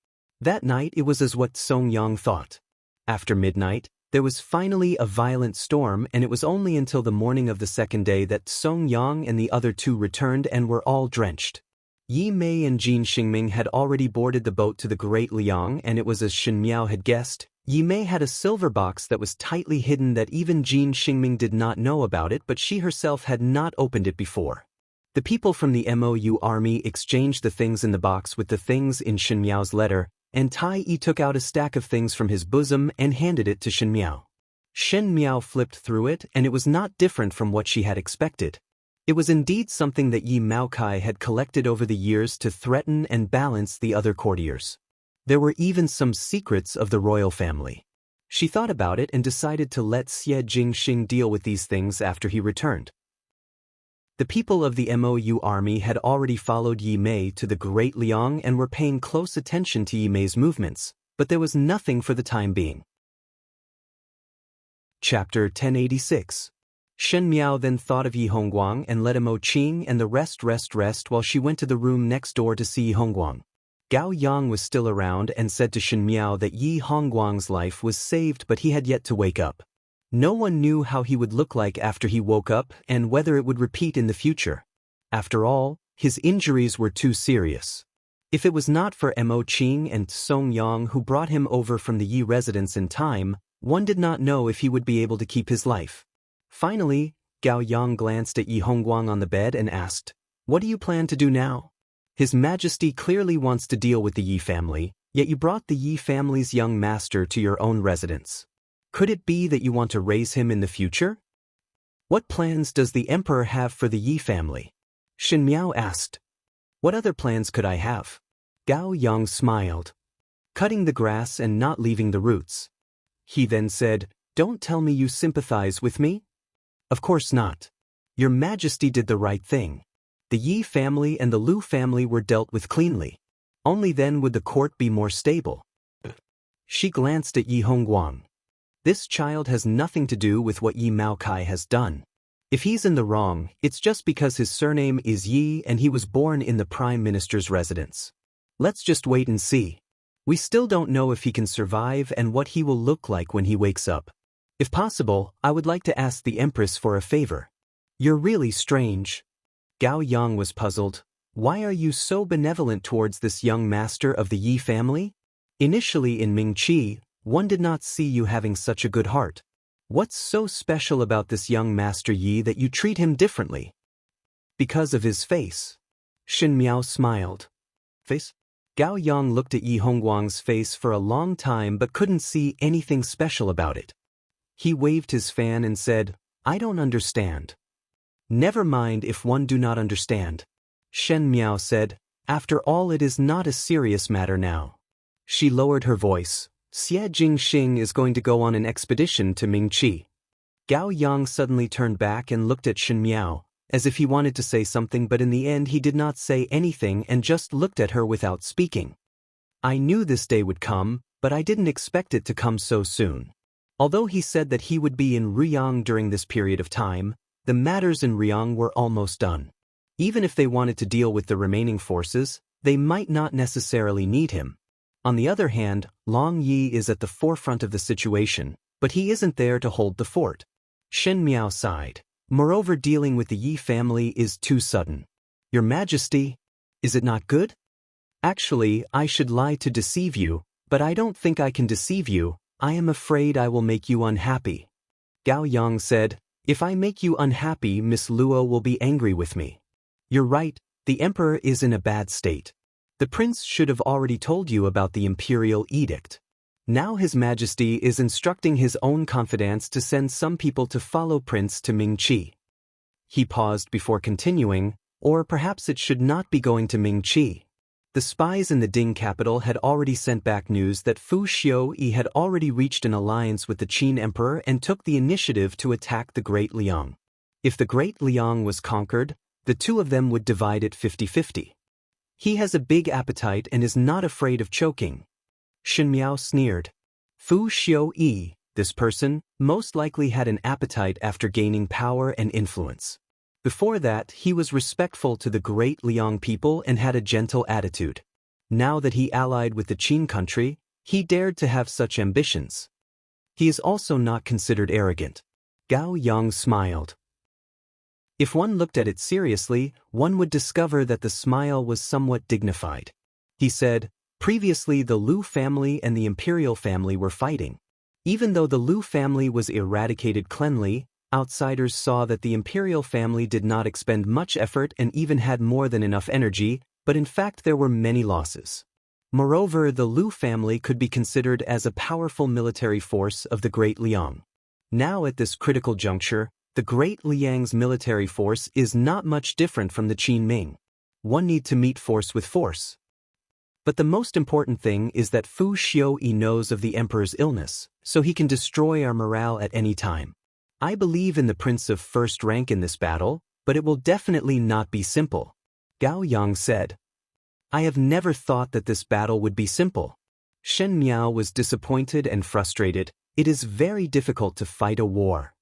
That night it was as what Song Yang thought. After midnight, there was finally a violent storm, and it was only until the morning of the second day that Song Yang and the other two returned and were all drenched. Yi Mei and Jin Xingming had already boarded the boat to the Great Liang, and it was as Shen Miao had guessed. Yi Mei had a silver box that was tightly hidden that even Jin Xingming did not know about it, but she herself had not opened it before. The people from the MOU army exchanged the things in the box with the things in Shen Miao's letter, and Tai Yi took out a stack of things from his bosom and handed it to Shen Miao. Shen Miao flipped through it, and it was not different from what she had expected. It was indeed something that Yi Maocai had collected over the years to threaten and balance the other courtiers. There were even some secrets of the royal family. She thought about it and decided to let Xie Jingxing deal with these things after he returned. The people of the MOU army had already followed Yi Mei to the Great Liang and were paying close attention to Yi Mei's movements, but there was nothing for the time being. Chapter 1086. Shen Miao then thought of Yi Hongguang and let Mo Qing and the rest while she went to the room next door to see Yi Hongguang. Gao Yang was still around and said to Shen Miao that Yi Hongguang's life was saved, but he had yet to wake up. No one knew how he would look like after he woke up and whether it would repeat in the future. After all, his injuries were too serious. If it was not for Mo Qing and Song Yang who brought him over from the Yi residence in time, one did not know if he would be able to keep his life. Finally, Gao Yang glanced at Yi Hongguang on the bed and asked, "What do you plan to do now? His Majesty clearly wants to deal with the Yi family, yet you brought the Yi family's young master to your own residence. Could it be that you want to raise him in the future? What plans does the emperor have for the Yi family?" Shen Miao asked. "What other plans could I have?" Gao Yang smiled. "Cutting the grass and not leaving the roots." He then said, "Don't tell me you sympathize with me?" "Of course not. Your Majesty did the right thing. The Yi family and the Lu family were dealt with cleanly. Only then would the court be more stable." She glanced at Yi Hongguang. "This child has nothing to do with what Yi Maocai has done. If he's in the wrong, it's just because his surname is Yi and he was born in the Prime Minister's residence. Let's just wait and see. We still don't know if he can survive and what he will look like when he wakes up. If possible, I would like to ask the Empress for a favor. You're really strange. Gao Yang was puzzled. Why are you so benevolent towards this young master of the Yi family? Initially in Mingqi, one did not see you having such a good heart. What's so special about this young master Yi that you treat him differently? Because of his face. Shen Miao smiled. Face? Gao Yang looked at Yi Hongguang's face for a long time but couldn't see anything special about it. He waved his fan and said, I don't understand. Never mind if one do not understand. Shen Miao said, after all it is not a serious matter now. She lowered her voice. Xie Jingxing is going to go on an expedition to Mingqi. Gao Yang suddenly turned back and looked at Shen Miao, as if he wanted to say something, but in the end he did not say anything and just looked at her without speaking. I knew this day would come, but I didn't expect it to come so soon. Although he said that he would be in Riyang during this period of time, the matters in Riyang were almost done. Even if they wanted to deal with the remaining forces, they might not necessarily need him. On the other hand, Long Yi is at the forefront of the situation, but he isn't there to hold the fort. Shen Miao sighed. Moreover, dealing with the Yi family is too sudden. Your Majesty, is it not good? Actually, I should lie to deceive you, but I don't think I can deceive you. I am afraid I will make you unhappy. Gao Yang said, if I make you unhappy, Miss Luo will be angry with me. You're right, the emperor is in a bad state. The prince should have already told you about the imperial edict. Now His Majesty is instructing his own confidants to send some people to follow Prince to Mingqi. He paused before continuing, or perhaps it should not be going to Mingqi. The spies in the Ding capital had already sent back news that Fu Xiuyi had already reached an alliance with the Qin Emperor and took the initiative to attack the Great Liang. If the Great Liang was conquered, the two of them would divide it 50-50. He has a big appetite and is not afraid of choking. Shen Miao sneered. Fu Xiuyi, this person, most likely had an appetite after gaining power and influence. Before that, he was respectful to the Great Liang people and had a gentle attitude. Now that he allied with the Qin country, he dared to have such ambitions. He is also not considered arrogant. Gao Yang smiled. If one looked at it seriously, one would discover that the smile was somewhat dignified. He said, previously the Lu family and the imperial family were fighting. Even though the Lu family was eradicated cleanly, outsiders saw that the imperial family did not expend much effort and even had more than enough energy, but in fact there were many losses. Moreover, the Lu family could be considered as a powerful military force of the Great Liang. Now at this critical juncture, the Great Liang's military force is not much different from the Qin Ming. One need to meet force with force. But the most important thing is that Fu Xiuyi knows of the emperor's illness, so he can destroy our morale at any time. I believe in the prince of first rank in this battle, but it will definitely not be simple. Gao Yang said. I have never thought that this battle would be simple. Shen Miao was disappointed and frustrated. It is very difficult to fight a war.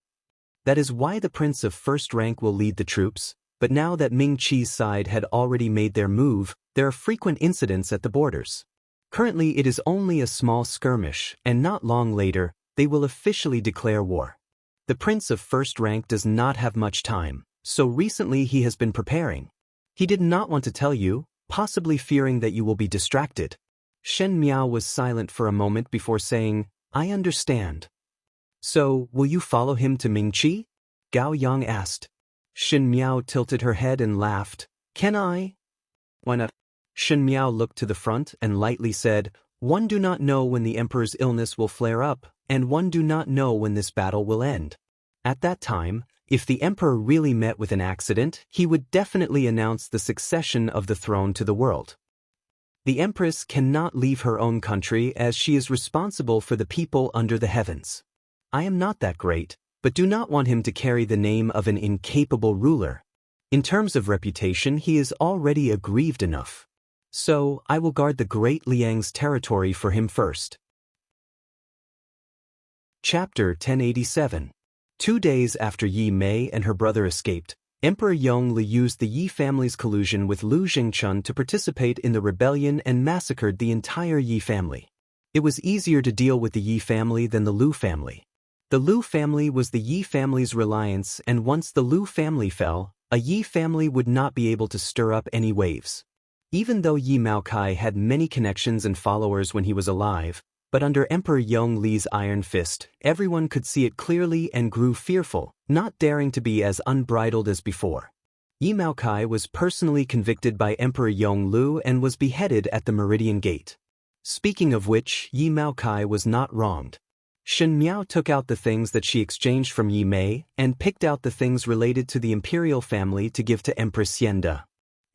That is why the prince of first rank will lead the troops, but now that Mingqi's side had already made their move, there are frequent incidents at the borders. Currently it is only a small skirmish, and not long later, they will officially declare war. The prince of first rank does not have much time, so recently he has been preparing. He did not want to tell you, possibly fearing that you will be distracted. Shen Miao was silent for a moment before saying, I understand. So, will you follow him to Mingqi? Gao Yang asked. Shen Miao tilted her head and laughed. Can I? Why not? Shen Miao looked to the front and lightly said, one do not know when the emperor's illness will flare up, and one do not know when this battle will end. At that time, if the emperor really met with an accident, he would definitely announce the succession of the throne to the world. The Empress cannot leave her own country as she is responsible for the people under the heavens. I am not that great, but do not want him to carry the name of an incapable ruler. In terms of reputation, he is already aggrieved enough. So, I will guard the Great Liang's territory for him first. Chapter 1087. 2 days after Yi Mei and her brother escaped, Emperor Yongle used the Yi family's collusion with Lu Jingchun to participate in the rebellion and massacred the entire Yi family. It was easier to deal with the Yi family than the Lu family. The Liu family was the Yi family's reliance, and once the Liu family fell, a Yi family would not be able to stir up any waves. Even though Yi Maokai had many connections and followers when he was alive, but under Emperor Yong Li's iron fist, everyone could see it clearly and grew fearful, not daring to be as unbridled as before. Yi Maokai was personally convicted by Emperor Yong Lu and was beheaded at the Meridian Gate. Speaking of which, Yi Maokai was not wronged. Shen Miao took out the things that she exchanged from Yi Mei and picked out the things related to the imperial family to give to Empress Xianda.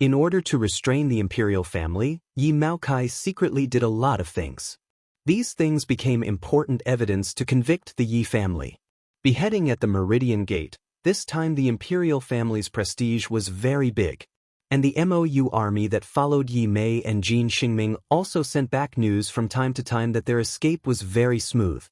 In order to restrain the imperial family, Yi Maokai secretly did a lot of things. These things became important evidence to convict the Yi family. Beheading at the Meridian Gate, this time the imperial family's prestige was very big. And the MOU army that followed Yi Mei and Jin Xingming also sent back news from time to time that their escape was very smooth.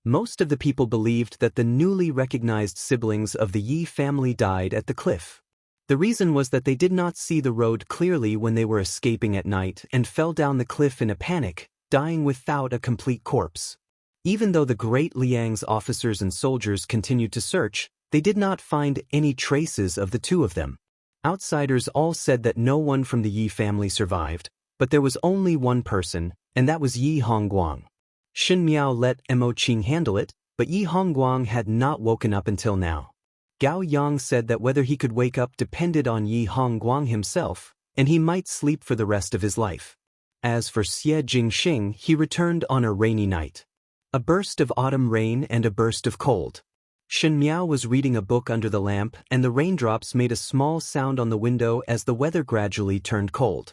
Most of the people believed that the newly recognized siblings of the Yi family died at the cliff. The reason was that they did not see the road clearly when they were escaping at night and fell down the cliff in a panic, dying without a complete corpse. Even though the Great Liang's officers and soldiers continued to search, they did not find any traces of the two of them. Outsiders all said that no one from the Yi family survived, but there was only one person, and that was Yi Hongguang. Shen Miao let Mo Qing handle it, but Yi Hongguang had not woken up until now. Gao Yang said that whether he could wake up depended on Yi Hongguang himself, and he might sleep for the rest of his life. As for Xie Jingxing, he returned on a rainy night. A burst of autumn rain and a burst of cold. Shen Miao was reading a book under the lamp, and the raindrops made a small sound on the window as the weather gradually turned cold.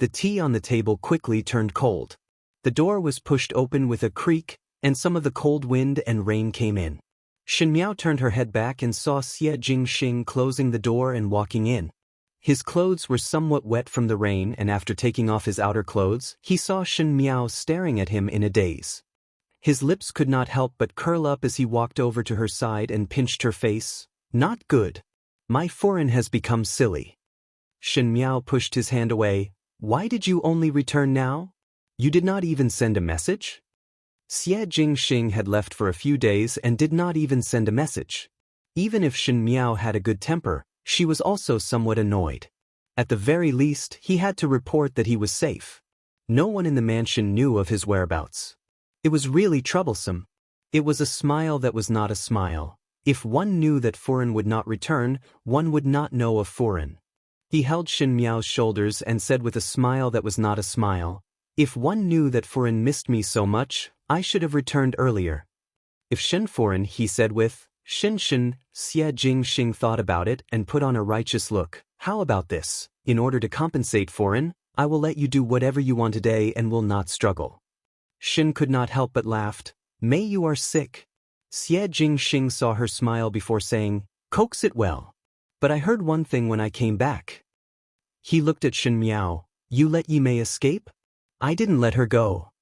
The tea on the table quickly turned cold. The door was pushed open with a creak, and some of the cold wind and rain came in. Shen Miao turned her head back and saw Xie Jingxing closing the door and walking in. His clothes were somewhat wet from the rain, and after taking off his outer clothes, he saw Shen Miao staring at him in a daze. His lips could not help but curl up as he walked over to her side and pinched her face. "Not good. My foreign has become silly." Shen Miao pushed his hand away. "Why did you only return now? You did not even send a message?" Xie Jingxing had left for a few days and did not even send a message. Even if Shen Miao had a good temper, she was also somewhat annoyed. At the very least, he had to report that he was safe. No one in the mansion knew of his whereabouts. It was really troublesome. It was a smile that was not a smile. If one knew that Furen would not return, one would not know of Furen. He held Shen Miao's shoulders and said with a smile that was not a smile, "If one knew that Furen missed me so much, I should have returned earlier." "If Shen Furen," he said with Shen. Xie Jingxing thought about it and put on a righteous look. "How about this? In order to compensate Furen, I will let you do whatever you want today and will not struggle." Shen could not help but laughed. "May you are sick." Xie Jingxing saw her smile before saying, "Coax it well. But I heard one thing when I came back." He looked at Shen Miao. "You let Yi Mei escape?" "I didn't let her go."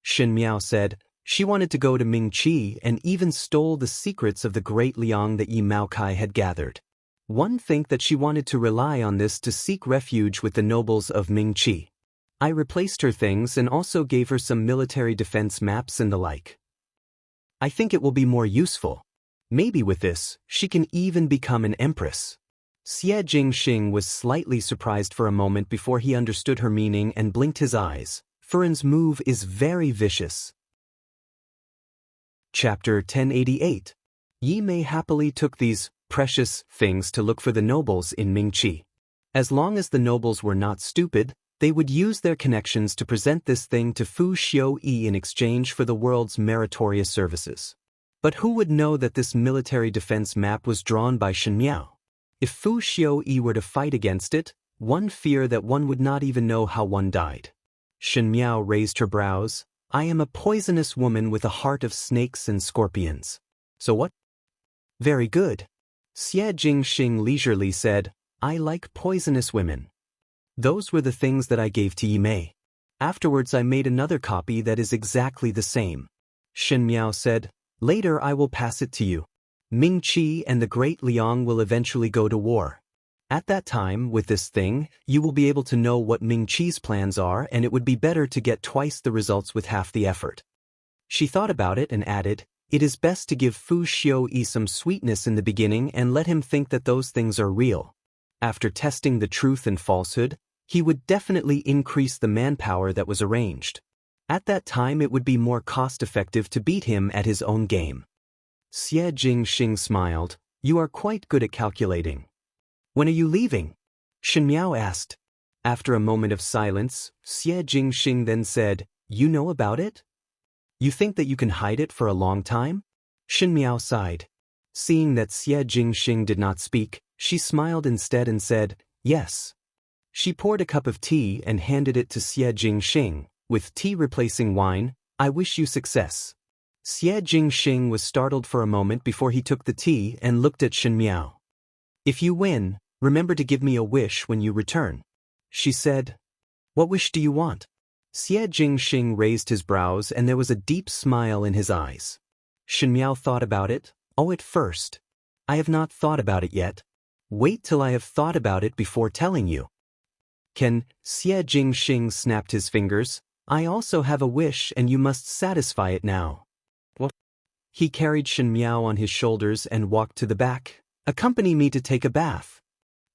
Shen Miao said, "She wanted to go to Mingqi and even stole the secrets of the Great Liang that Yi Maokai had gathered. One think that she wanted to rely on this to seek refuge with the nobles of Mingqi. I replaced her things and also gave her some military defense maps and the like. I think it will be more useful. Maybe with this, she can even become an empress." Xie Jingxing was slightly surprised for a moment before he understood her meaning and blinked his eyes. Furen's move is very vicious. Chapter 1088. Yi Mei happily took these precious things to look for the nobles in Mingqi. As long as the nobles were not stupid, they would use their connections to present this thing to Fu Xiu-yi in exchange for the world's meritorious services. But who would know that this military defense map was drawn by Shen Miao? If Fu Xiu-yi were to fight against it, one fear that one would not even know how one died. Shen Miao raised her brows. "I am a poisonous woman with a heart of snakes and scorpions." "So what?" "Very good." Xie Jingxing leisurely said, "I like poisonous women. Those were the things that I gave to Yi Mei. Afterwards I made another copy that is exactly the same." Shen Miao said, "Later I will pass it to you. Mingqi and the Great Liang will eventually go to war. At that time, with this thing, you will be able to know what Mingqi's plans are, and it would be better to get twice the results with half the effort." She thought about it and added, It is best to give Fu Xiuyi some sweetness in the beginning and let him think that those things are real. After testing the truth and falsehood, he would definitely increase the manpower that was arranged. At that time it would be more cost-effective to beat him at his own game. Xie Jingxing smiled. You are quite good at calculating. When are you leaving? Shen Miao asked. After a moment of silence, Xie Jingxing then said, You know about it? You think that you can hide it for a long time? Shen Miao sighed. Seeing that Xie Jingxing did not speak, she smiled instead and said, Yes. She poured a cup of tea and handed it to Xie Jingxing. With tea replacing wine, I wish you success. Xie Jingxing was startled for a moment before he took the tea and looked at Shen Miao. If you win, remember to give me a wish when you return. She said. What wish do you want? Xie Jingxing raised his brows and there was a deep smile in his eyes. Shen Miao thought about it. Oh, at first. I have not thought about it yet. Wait till I have thought about it before telling you. Xie Jingxing snapped his fingers. I also have a wish and you must satisfy it now. What? He carried Shen Miao on his shoulders and walked to the back. Accompany me to take a bath.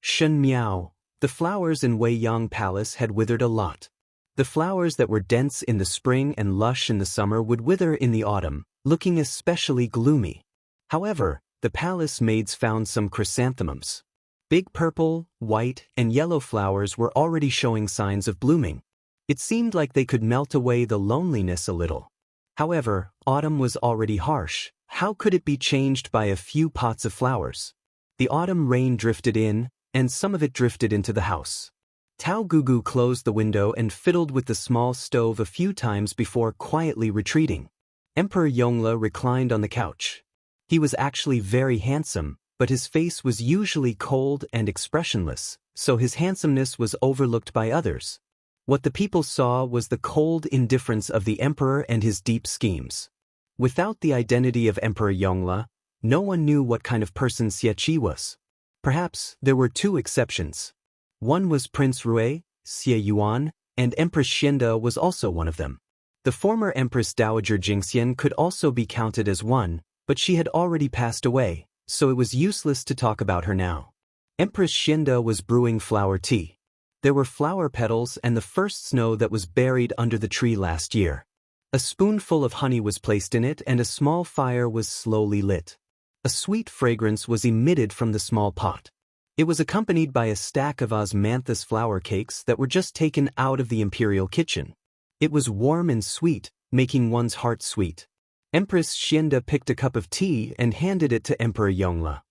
Shen Miao, the flowers in Wei Yang Palace had withered a lot. The flowers that were dense in the spring and lush in the summer would wither in the autumn, looking especially gloomy. However, the palace maids found some chrysanthemums. Big purple, white, and yellow flowers were already showing signs of blooming. It seemed like they could melt away the loneliness a little. However, autumn was already harsh. How could it be changed by a few pots of flowers? The autumn rain drifted in, and some of it drifted into the house. Tao Gugu closed the window and fiddled with the small stove a few times before quietly retreating. Emperor Yongle reclined on the couch. He was actually very handsome, but his face was usually cold and expressionless, so his handsomeness was overlooked by others. What the people saw was the cold indifference of the emperor and his deep schemes. Without the identity of Emperor Yongle, no one knew what kind of person Xie Qi was. Perhaps there were two exceptions. One was Prince Rui, Xie Yuan, and Empress Xianda was also one of them. The former Empress Dowager Jingxian could also be counted as one, but she had already passed away, so it was useless to talk about her now. Empress Xianda was brewing flower tea. There were flower petals and the first snow that was buried under the tree last year. A spoonful of honey was placed in it and a small fire was slowly lit. A sweet fragrance was emitted from the small pot. It was accompanied by a stack of osmanthus flour cakes that were just taken out of the imperial kitchen. It was warm and sweet, making one's heart sweet. Empress Xianda picked a cup of tea and handed it to Emperor Yongle.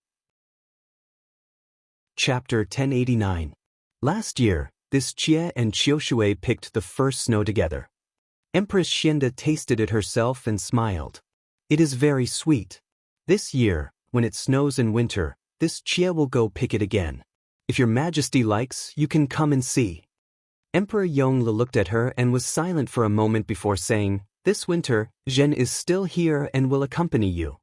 Chapter 1089. Last year, this Jie and Qiushui picked the first snow together. Empress Xianda tasted it herself and smiled. It is very sweet. This year, when it snows in winter, this Jie will go pick it again. If your majesty likes, you can come and see. Emperor Yongle looked at her and was silent for a moment before saying, This winter, Zhen is still here and will accompany you.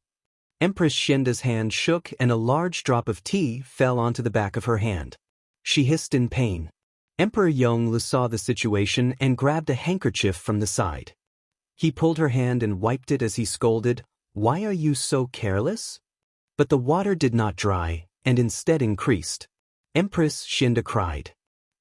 Empress Xianda's hand shook and a large drop of tea fell onto the back of her hand. She hissed in pain. Emperor Yongle saw the situation and grabbed a handkerchief from the side. He pulled her hand and wiped it as he scolded, Why are you so careless? But the water did not dry, and instead increased. Empress Xianda cried.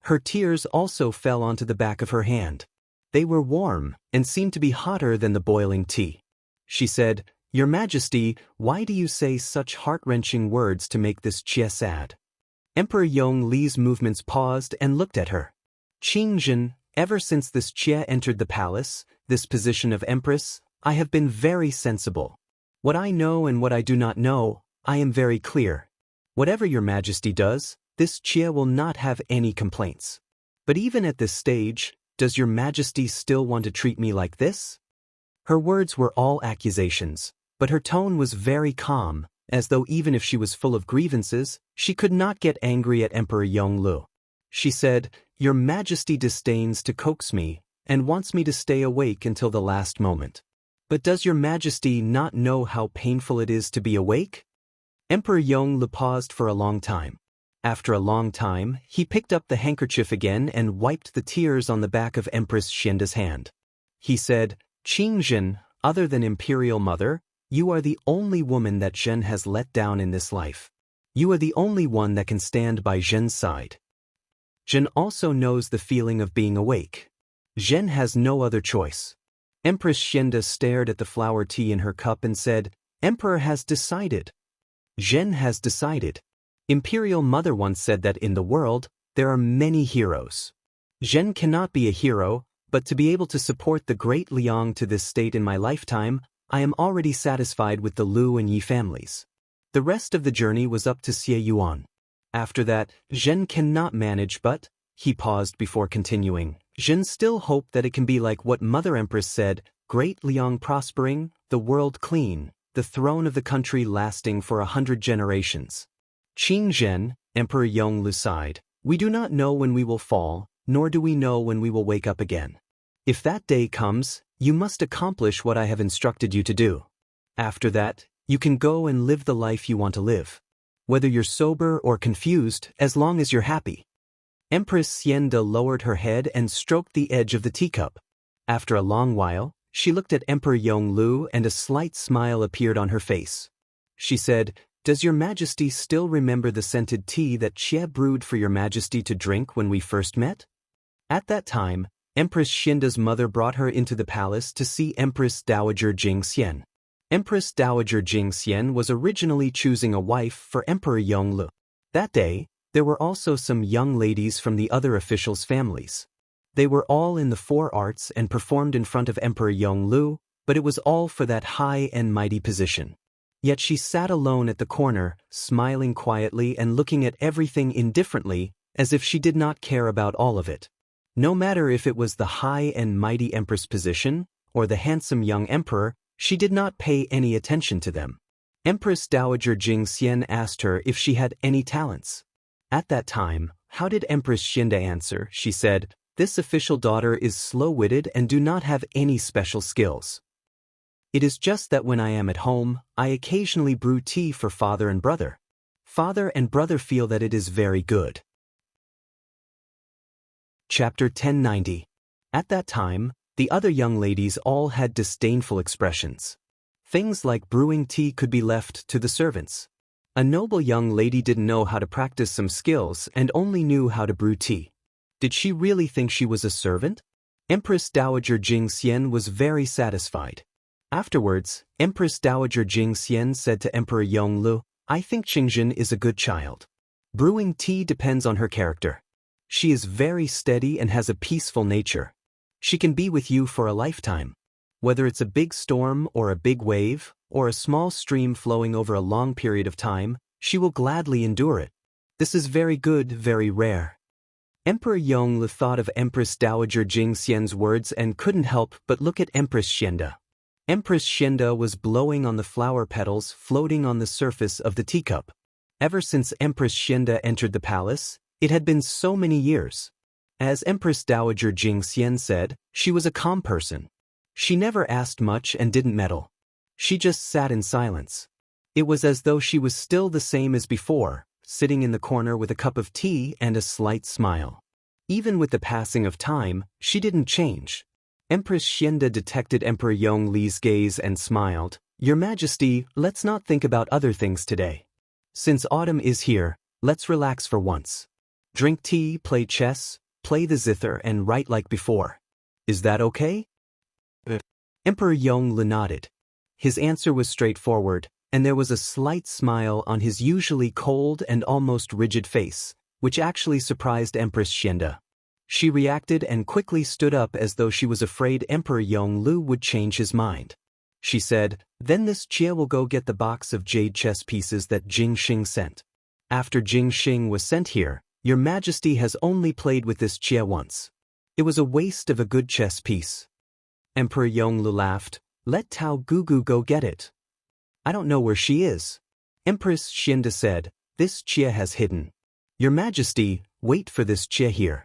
Her tears also fell onto the back of her hand. They were warm, and seemed to be hotter than the boiling tea. She said, Your Majesty, why do you say such heart-wrenching words to make this Jie sad? Emperor Yongli's movements paused and looked at her. Qingzhen, ever since this Jie entered the palace, this position of Empress, I have been very sensible. What I know and what I do not know, I am very clear. Whatever your Majesty does, this Jie will not have any complaints. But even at this stage, does your Majesty still want to treat me like this? Her words were all accusations, but her tone was very calm, as though even if she was full of grievances, she could not get angry at Emperor Yongle. She said, Your Majesty disdains to coax me, and wants me to stay awake until the last moment. But does your Majesty not know how painful it is to be awake? Emperor Yongle paused for a long time. After a long time, he picked up the handkerchief again and wiped the tears on the back of Empress Xianda's hand. He said, Qingzhen, other than Imperial Mother, You are the only woman that Zhen has let down in this life. You are the only one that can stand by Zhen's side. Zhen also knows the feeling of being awake. Zhen has no other choice. Empress Xianda stared at the flower tea in her cup and said, "Emperor has decided." Zhen has decided. Imperial Mother once said that in the world, there are many heroes. Zhen cannot be a hero, but to be able to support the great Liang to this state in my lifetime, I am already satisfied with the Lu and Yi families. The rest of the journey was up to Xie Yuan. After that, Zhen cannot manage but, he paused before continuing, Zhen still hoped that it can be like what Mother Empress said, great Liang prospering, the world clean, the throne of the country lasting for 100 generations. Qing Zhen, Emperor Yonglu sighed, we do not know when we will fall, nor do we know when we will wake up again. If that day comes, you must accomplish what I have instructed you to do. After that, you can go and live the life you want to live. Whether you're sober or confused, as long as you're happy. Empress Xianda lowered her head and stroked the edge of the teacup. After a long while, she looked at Emperor Yonglu and a slight smile appeared on her face. She said, "Does your Majesty still remember the scented tea that Xie brewed for your Majesty to drink when we first met?" At that time, Empress Xianda's mother brought her into the palace to see Empress Dowager Jingxian. Empress Dowager Jingxian was originally choosing a wife for Emperor Yonglu. That day, there were also some young ladies from the other officials' families. They were all in the 4 arts and performed in front of Emperor Yonglu, but it was all for that high and mighty position. Yet she sat alone at the corner, smiling quietly and looking at everything indifferently, as if she did not care about all of it. No matter if it was the high and mighty Empress position, or the handsome young emperor, she did not pay any attention to them. Empress Dowager Jingxian asked her if she had any talents. At that time, how did Empress Xianda answer? She said, "This official daughter is slow-witted and do not have any special skills. It is just that when I am at home, I occasionally brew tea for father and brother. Father and brother feel that it is very good." Chapter 1090. At that time, the other young ladies all had disdainful expressions. Things like brewing tea could be left to the servants. A noble young lady didn't know how to practice some skills and only knew how to brew tea. Did she really think she was a servant? Empress Dowager Jingxian was very satisfied. Afterwards, Empress Dowager Jingxian said to Emperor Yonglu, "I think Qingzhen is a good child. Brewing tea depends on her character. She is very steady and has a peaceful nature. She can be with you for a lifetime. Whether it's a big storm or a big wave, or a small stream flowing over a long period of time, she will gladly endure it. This is very good, very rare." Emperor Yonglu thought of Empress Dowager Jingxian's words and couldn't help but look at Empress Xianda. Empress Xianda was blowing on the flower petals floating on the surface of the teacup. Ever since Empress Xianda entered the palace, it had been so many years. As Empress Dowager Jingxian said, she was a calm person. She never asked much and didn't meddle. She just sat in silence. It was as though she was still the same as before, sitting in the corner with a cup of tea and a slight smile. Even with the passing of time, she didn't change. Empress Xianda detected Emperor Yongli's gaze and smiled. "Your Majesty, let's not think about other things today. Since autumn is here, let's relax for once. Drink tea, play chess, play the zither and write like before. Is that okay?" Emperor Yongli nodded. His answer was straightforward, and there was a slight smile on his usually cold and almost rigid face, which actually surprised Empress Xianda. She reacted and quickly stood up as though she was afraid Emperor Yonglu would change his mind. She said, "Then this Jie will go get the box of jade chess pieces that Jing Xing sent. After Jing Xing was sent here, Your Majesty has only played with this Jie once. It was a waste of a good chess piece." Emperor Yonglu laughed. "Let Tao Gugu go get it." "I don't know where she is." Empress Xianda said, "This Jie has hidden. Your Majesty, wait for this Jie here."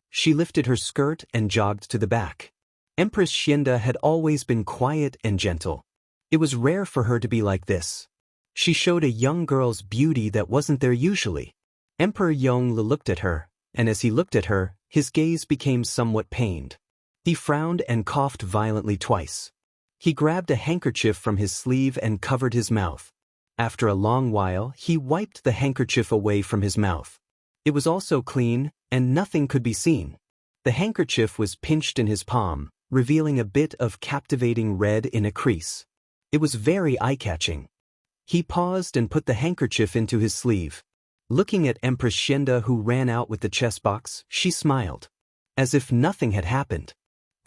She lifted her skirt and jogged to the back. Empress Xianda had always been quiet and gentle. It was rare for her to be like this. She showed a young girl's beauty that wasn't there usually. Emperor Yonglu looked at her, and as he looked at her, his gaze became somewhat pained. He frowned and coughed violently twice. He grabbed a handkerchief from his sleeve and covered his mouth. After a long while, he wiped the handkerchief away from his mouth. It was also clean, and nothing could be seen. The handkerchief was pinched in his palm, revealing a bit of captivating red in a crease. It was very eye-catching. He paused and put the handkerchief into his sleeve. Looking at Empress Xianda, who ran out with the chess box, she smiled, as if nothing had happened.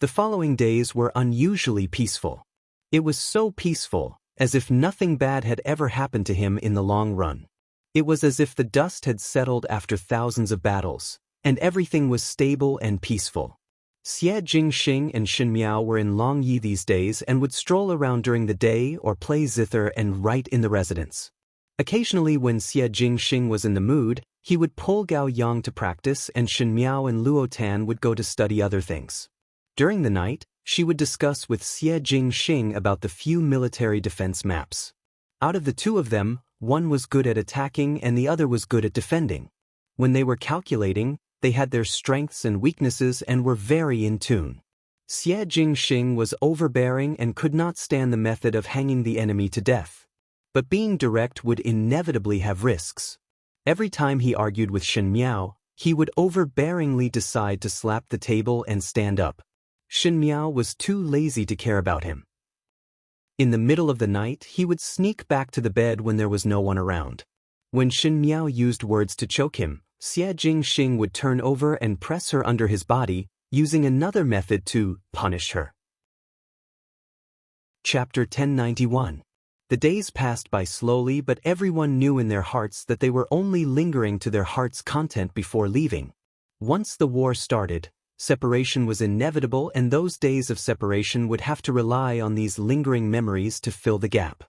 The following days were unusually peaceful. It was so peaceful, as if nothing bad had ever happened to him in the long run. It was as if the dust had settled after thousands of battles, and everything was stable and peaceful. Xie Jingxing and Shen Miao were in Longyi these days and would stroll around during the day or play zither and write in the residence. Occasionally when Xie Jingxing was in the mood, he would pull Gao Yang to practice, and Shen Miao and Luo Tan would go to study other things. During the night, she would discuss with Xie Jingxing about the few military defense maps. Out of the two of them, one was good at attacking and the other was good at defending. When they were calculating, they had their strengths and weaknesses and were very in tune. Xie Jingxing was overbearing and could not stand the method of hanging the enemy to death. But being direct would inevitably have risks. Every time he argued with Shen Miao, he would overbearingly decide to slap the table and stand up. Shen Miao was too lazy to care about him. In the middle of the night, he would sneak back to the bed when there was no one around. When Shen Miao used words to choke him, Xie Jingxing would turn over and press her under his body, using another method to punish her. Chapter 1091. The days passed by slowly, but everyone knew in their hearts that they were only lingering to their heart's content before leaving. Once the war started, separation was inevitable, and those days of separation would have to rely on these lingering memories to fill the gap.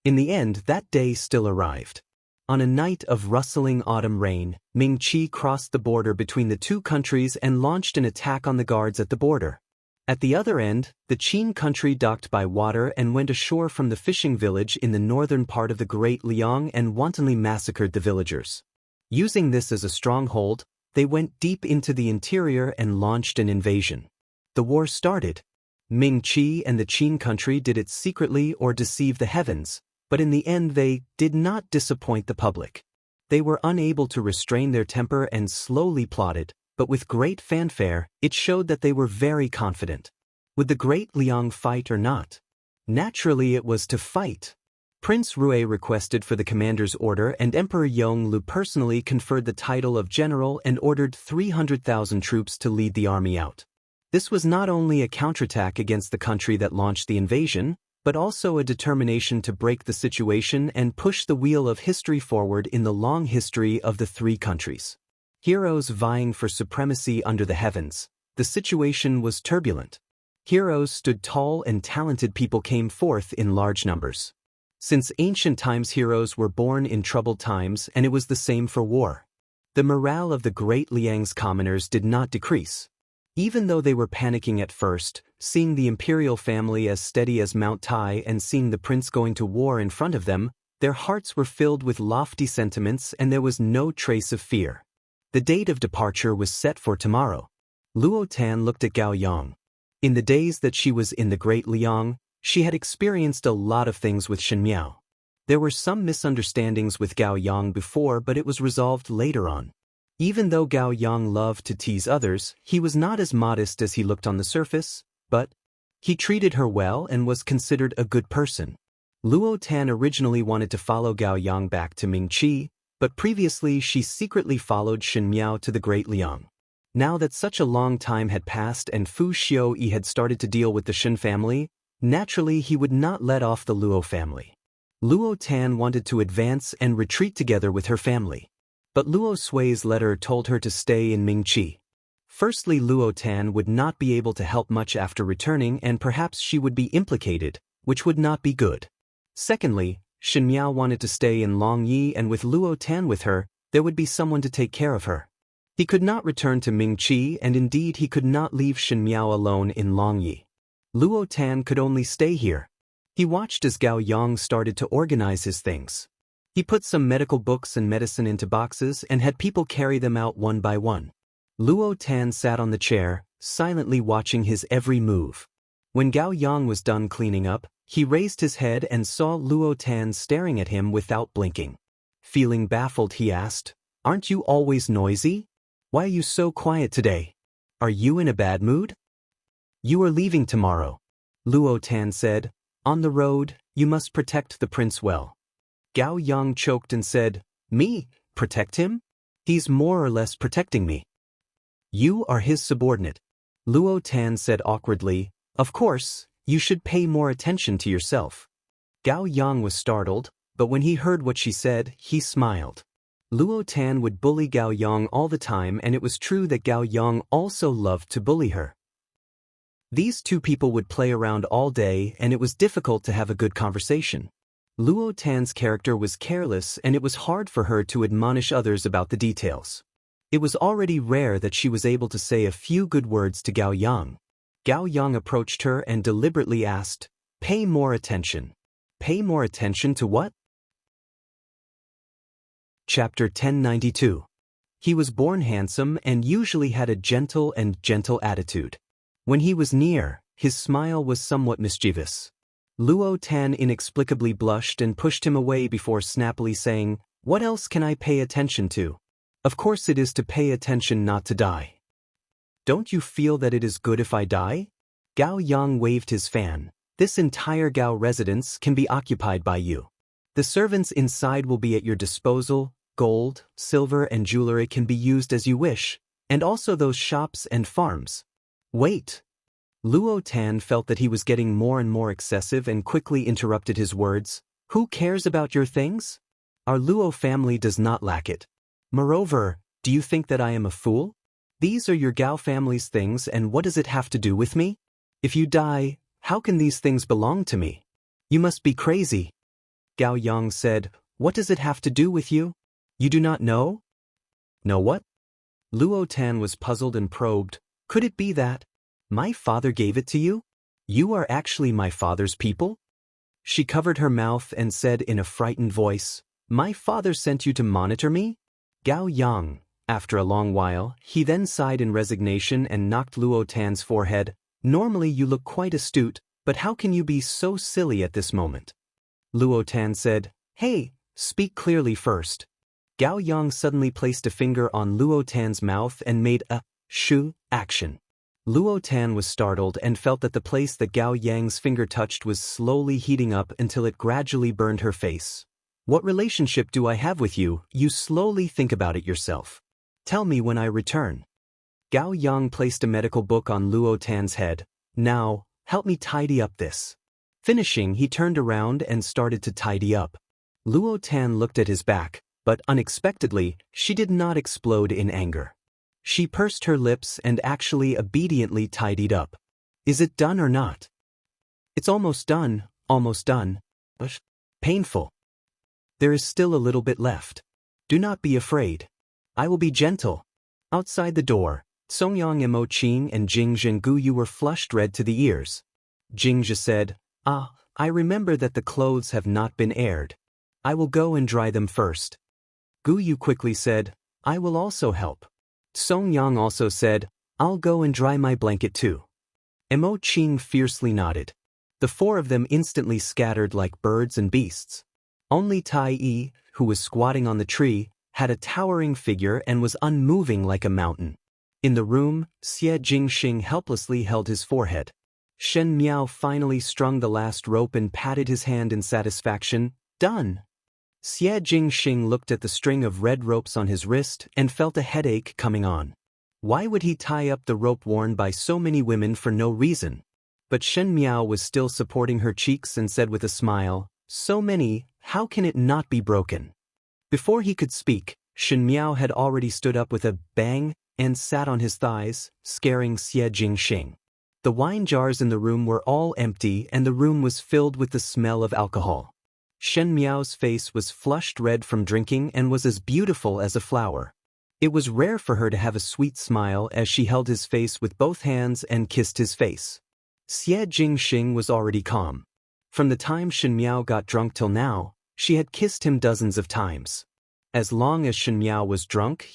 In the end, that day still arrived. On a night of rustling autumn rain, Ming-Chi crossed the border between the two countries and launched an attack on the guards at the border. At the other end, the Qin country docked by water and went ashore from the fishing village in the northern part of the Great Liang and wantonly massacred the villagers. Using this as a stronghold, they went deep into the interior and launched an invasion. The war started. Ming-Chi and the Qin country did it secretly or deceive the heavens, but in the end they did not disappoint the public. They were unable to restrain their temper and slowly plotted, but with great fanfare, it showed that they were very confident. Would the Great Liang fight or not? Naturally it was to fight. Prince Rui requested for the commander's order, and Emperor Yonglu personally conferred the title of general and ordered 300,000 troops to lead the army out. This was not only a counterattack against the country that launched the invasion, but also a determination to break the situation and push the wheel of history forward in the long history of the three countries. Heroes vying for supremacy under the heavens, the situation was turbulent. Heroes stood tall and talented people came forth in large numbers. Since ancient times, heroes were born in troubled times, and it was the same for war. The morale of the Great Liang's commoners did not decrease. Even though they were panicking at first, seeing the imperial family as steady as Mount Tai and seeing the prince going to war in front of them, their hearts were filled with lofty sentiments and there was no trace of fear. The date of departure was set for tomorrow. Luo Tan looked at Gao Yang. In the days that she was in the Great Liang, she had experienced a lot of things with Shen Miao. There were some misunderstandings with Gao Yang before, but it was resolved later on. Even though Gao Yang loved to tease others, he was not as modest as he looked on the surface, but he treated her well and was considered a good person. Luo Tan originally wanted to follow Gao Yang back to Ming-Chi, but previously she secretly followed Shen Miao to the Great Liang. Now that such a long time had passed and Fu Xiaoyi had started to deal with the Shen family, naturally he would not let off the Luo family. Luo Tan wanted to advance and retreat together with her family. But Luo Sui's letter told her to stay in Ming-Chi. Firstly, Luo Tan would not be able to help much after returning, and perhaps she would be implicated, which would not be good. Secondly, Shen Miao wanted to stay in Longyi, and with Luo Tan with her, there would be someone to take care of her. He could not return to Ming-Chi, and indeed he could not leave Shen Miao alone in Longyi. Luo Tan could only stay here. He watched as Gao Yang started to organize his things. He put some medical books and medicine into boxes and had people carry them out one by one. Luo Tan sat on the chair, silently watching his every move. When Gao Yang was done cleaning up, he raised his head and saw Luo Tan staring at him without blinking. Feeling baffled, he asked, "Aren't you always noisy? Why are you so quiet today? Are you in a bad mood?" "You are leaving tomorrow," Luo Tan said. "On the road, you must protect the prince well." Gao Yang choked and said, "Me? Protect him? He's more or less protecting me." "You are his subordinate," Luo Tan said awkwardly. "Of course, you should pay more attention to yourself." Gao Yang was startled, but when he heard what she said, he smiled. Luo Tan would bully Gao Yang all the time, and it was true that Gao Yang also loved to bully her. These two people would play around all day, and it was difficult to have a good conversation. Luo Tan's character was careless, and it was hard for her to admonish others about the details. It was already rare that she was able to say a few good words to Gao Yang. Gao Yang approached her and deliberately asked, "Pay more attention." "Pay more attention to what?" Chapter 1092. He was born handsome and usually had a gentle attitude. When he was near, his smile was somewhat mischievous. Luo Tan inexplicably blushed and pushed him away before snappily saying, "What else can I pay attention to? Of course it is to pay attention not to die." "Don't you feel that it is good if I die?" Gao Yang waved his fan. "This entire Gao residence can be occupied by you. The servants inside will be at your disposal. Gold, silver and jewelry can be used as you wish, and also those shops and farms." "Wait." Luo Tan felt that he was getting more and more excessive and quickly interrupted his words. "Who cares about your things? Our Luo family does not lack it. Moreover, do you think that I am a fool? These are your Gao family's things, and what does it have to do with me? If you die, how can these things belong to me? You must be crazy." Gao Yang said, "What does it have to do with you? You do not know?" "Know what?" Luo Tan was puzzled and probed. "Could it be that my father gave it to you? You are actually my father's people?" She covered her mouth and said in a frightened voice, "My father sent you to monitor me?" Gao Yang. After a long while, he then sighed in resignation and knocked Luo Tan's forehead. "Normally you look quite astute, but how can you be so silly at this moment?" Luo Tan said, "Hey, speak clearly first." Gao Yang suddenly placed a finger on Luo Tan's mouth and made a shu action. Luo Tan was startled and felt that the place that Gao Yang's finger touched was slowly heating up until it gradually burned her face. "What relationship do I have with you? You slowly think about it yourself. Tell me when I return." Gao Yang placed a medical book on Luo Tan's head. "Now, help me tidy up this." Finishing, he turned around and started to tidy up. Luo Tan looked at his back, but unexpectedly, she did not explode in anger. She pursed her lips and actually obediently tidied up. "Is it done or not?" "It's almost done, but painful. There is still a little bit left. Do not be afraid. I will be gentle." Outside the door, Songyang and Mo Qing and Jing Zhenguyu were flushed red to the ears. Jingzhe said, I remember that the clothes have not been aired. I will go and dry them first." Guyu quickly said, "I will also help." Songyang also said, "I'll go and dry my blanket too." And Mo Qing fiercely nodded. The four of them instantly scattered like birds and beasts. Only Tai Yi, who was squatting on the tree, had a towering figure and was unmoving like a mountain. In the room, Xie Jingxing helplessly held his forehead. Shen Miao finally strung the last rope and patted his hand in satisfaction. "Done." Xie Jingxing looked at the string of red ropes on his wrist and felt a headache coming on. Why would he tie up the rope worn by so many women for no reason? But Shen Miao was still supporting her cheeks and said with a smile, "So many, how can it not be broken?" Before he could speak, Shen Miao had already stood up with a bang and sat on his thighs, scaring Xie Jingxing. The wine jars in the room were all empty and the room was filled with the smell of alcohol. Shen Miao's face was flushed red from drinking and was as beautiful as a flower. It was rare for her to have a sweet smile as she held his face with both hands and kissed his face. Xie Jingxing was already calm. From the time Shen Miao got drunk till now, she had kissed him dozens of times. As long as Shen Miao was drunk,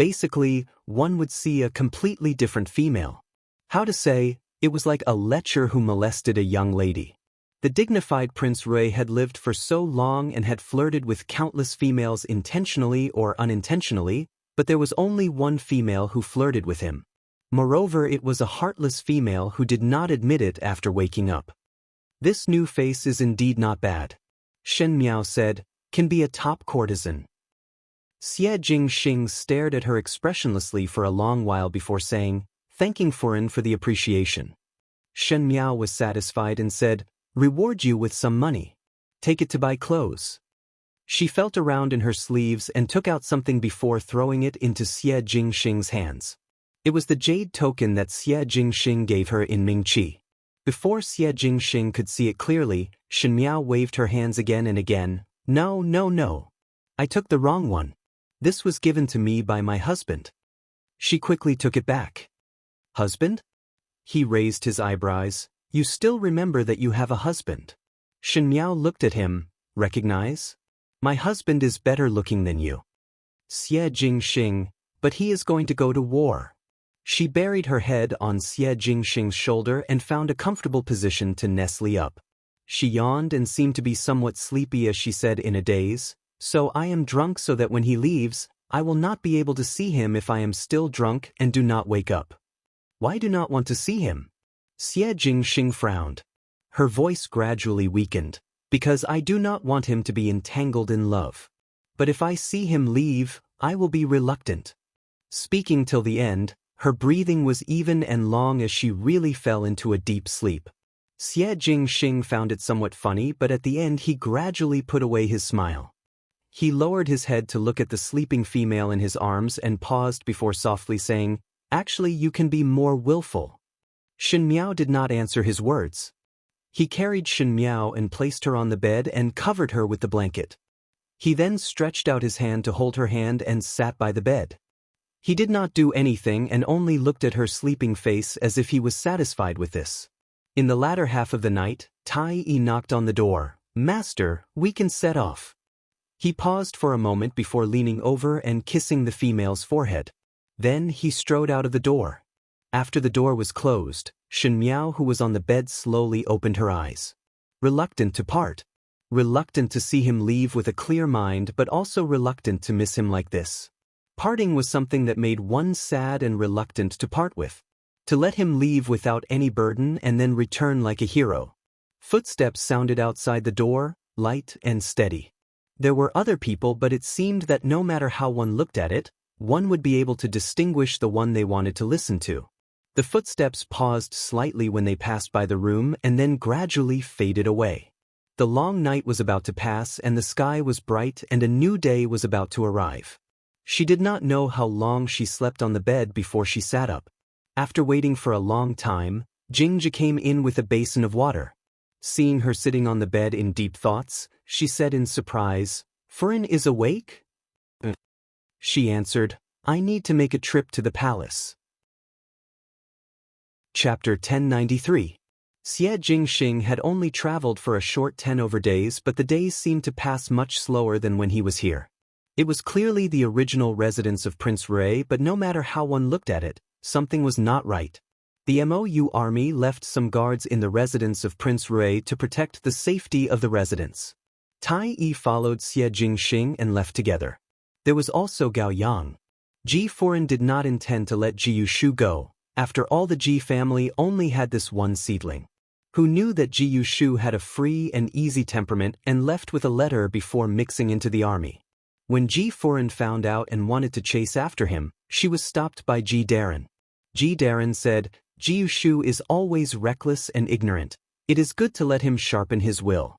basically, one would see a completely different female. How to say, It was like a lecher who molested a young lady. The dignified Prince Rui had lived for so long and had flirted with countless females intentionally or unintentionally, but there was only one female who flirted with him. Moreover, it was a heartless female who did not admit it after waking up. This new face is indeed not bad. Shen Miao said, can be a top courtesan. Xie Jingxing stared at her expressionlessly for a long while before saying, thanking Furen for the appreciation. Shen Miao was satisfied and said, reward you with some money. Take it to buy clothes. She felt around in her sleeves and took out something before throwing it into Xie Jingxing's hands. It was the jade token that Xie Jingxing gave her in Mingqi. Before Xie Jingxing could see it clearly, Shen Miao waved her hands again and again. No, no, no. I took the wrong one. This was given to me by my husband. She quickly took it back. Husband? He raised his eyebrows. You still remember that you have a husband? Shen Miao looked at him. Recognize? My husband is better looking than you. Xie Jingxing, but he is going to go to war. She buried her head on Xie Jingxing's shoulder and found a comfortable position to nestle up. She yawned and seemed to be somewhat sleepy as she said in a daze, so I am drunk so that when he leaves, I will not be able to see him if I am still drunk and do not wake up. Why do not want to see him? Xie Jingxing frowned. Her voice gradually weakened. Because I do not want him to be entangled in love. But if I see him leave, I will be reluctant. Speaking till the end, her breathing was even and long as she really fell into a deep sleep. Xie Jingxing found it somewhat funny, but at the end he gradually put away his smile. He lowered his head to look at the sleeping female in his arms and paused before softly saying, actually you can be more willful. Shen Miao did not answer his words. He carried Shen Miao and placed her on the bed and covered her with the blanket. He then stretched out his hand to hold her hand and sat by the bed. He did not do anything and only looked at her sleeping face as if he was satisfied with this. In the latter half of the night, Tai Yi knocked on the door. Master, we can set off. He paused for a moment before leaning over and kissing the female's forehead. Then he strode out of the door. After the door was closed, Shen Miao, who was on the bed, slowly opened her eyes. Reluctant to part. Reluctant to see him leave with a clear mind, but also reluctant to miss him like this. Parting was something that made one sad and reluctant to part with. To let him leave without any burden and then return like a hero. Footsteps sounded outside the door, light and steady. There were other people, but it seemed that no matter how one looked at it, one would be able to distinguish the one they wanted to listen to. The footsteps paused slightly when they passed by the room and then gradually faded away. The long night was about to pass and the sky was bright and a new day was about to arrive. She did not know how long she slept on the bed before she sat up. After waiting for a long time, Jingja came in with a basin of water. Seeing her sitting on the bed in deep thoughts, she said in surprise, Furen is awake? She answered, I need to make a trip to the palace. Chapter 1093. Xie Jingxing had only traveled for a short 10 days, but the days seemed to pass much slower than when he was here. It was clearly the original residence of Prince Rui, but no matter how one looked at it, something was not right. The MOU army left some guards in the residence of Prince Rui to protect the safety of the residence. Tai Yi followed Xie Jingxing and left together. There was also Gao Yang. Ji Furen did not intend to let Ji Yushu go. After all, the Ji family only had this one seedling, who knew that Ji Yushu had a free and easy temperament and left with a letter before mixing into the army. When Ji Furen found out and wanted to chase after him, she was stopped by Ji Darren. Ji Darren said, Ji Yushu is always reckless and ignorant. It is good to let him sharpen his will.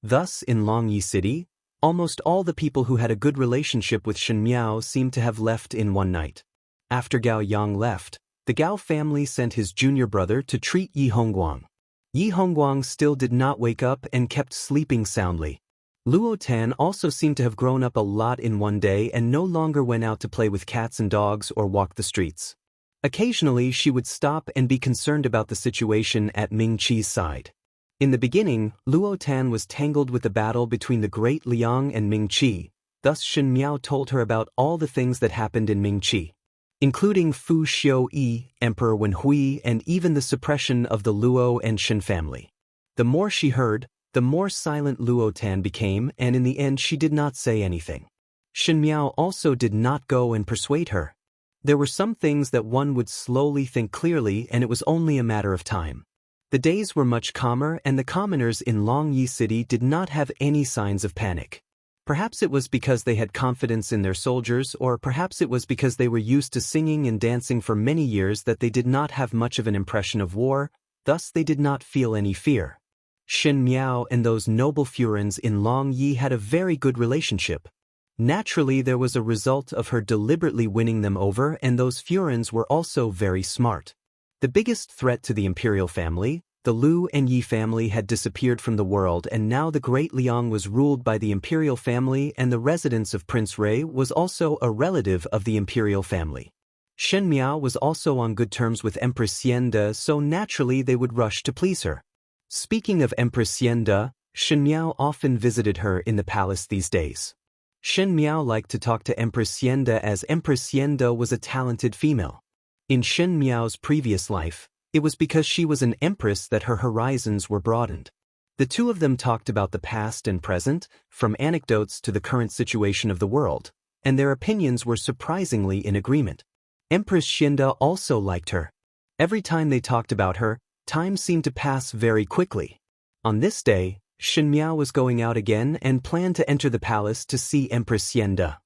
Thus, in Longyi City, almost all the people who had a good relationship with Shen Miao seemed to have left in one night. After Gao Yang left, the Gao family sent his junior brother to treat Yi Hongguang. Yi Hongguang still did not wake up and kept sleeping soundly. Luo Tan also seemed to have grown up a lot in one day and no longer went out to play with cats and dogs or walk the streets. Occasionally she would stop and be concerned about the situation at Ming Qi's side. In the beginning, Luo Tan was tangled with the battle between the great Liang and Ming Qi, thus Shen Miao told her about all the things that happened in Ming Qi. including Fu Xiu-yi, Emperor Wenhui, and even the suppression of the Luo and Shen family. The more she heard, the more silent Luo Tan became, and in the end she did not say anything. Shen Miao also did not go and persuade her. There were some things that one would slowly think clearly, and it was only a matter of time. The days were much calmer, and the commoners in Longyi City did not have any signs of panic. Perhaps it was because they had confidence in their soldiers, or perhaps it was because they were used to singing and dancing for many years that they did not have much of an impression of war, thus they did not feel any fear. Shen Miao and those noble Furins in Longyi had a very good relationship. Naturally, there was a result of her deliberately winning them over, and those Furins were also very smart. The biggest threat to the imperial family, the Lu and Yi family, had disappeared from the world, and now the Great Liang was ruled by the imperial family, and the residence of Prince Rui was also a relative of the imperial family. Shen Miao was also on good terms with Empress Xianda, so naturally they would rush to please her. Speaking of Empress Xianda, Shen Miao often visited her in the palace these days. Shen Miao liked to talk to Empress Xianda as Empress Xianda was a talented female. In Shen Miao's previous life, it was because she was an empress that her horizons were broadened. The two of them talked about the past and present, from anecdotes to the current situation of the world, and their opinions were surprisingly in agreement. Empress Xianda also liked her. Every time they talked about her, time seemed to pass very quickly. On this day, Shen Miao was going out again and planned to enter the palace to see Empress Xianda.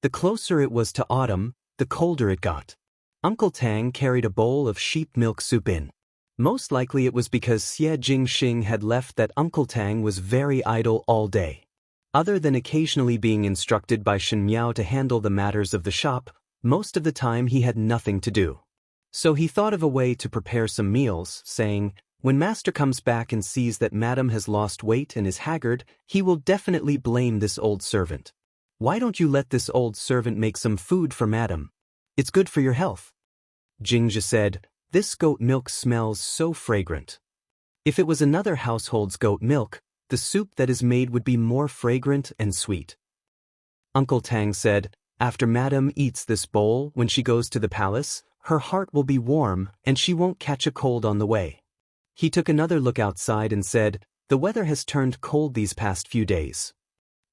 The closer it was to autumn, the colder it got. Uncle Tang carried a bowl of sheep milk soup in. Most likely it was because Xie Jingxing had left that Uncle Tang was very idle all day. Other than occasionally being instructed by Shen Miao to handle the matters of the shop, most of the time he had nothing to do. So he thought of a way to prepare some meals, saying, "When Master comes back and sees that Madam has lost weight and is haggard, he will definitely blame this old servant. Why don't you let this old servant make some food for Madam? It's good for your health." Jingzhi said, "This goat milk smells so fragrant. If it was another household's goat milk, the soup that is made would be more fragrant and sweet." Uncle Tang said, "After Madam eats this bowl, when she goes to the palace, her heart will be warm and she won't catch a cold on the way." He took another look outside and said, "The weather has turned cold these past few days."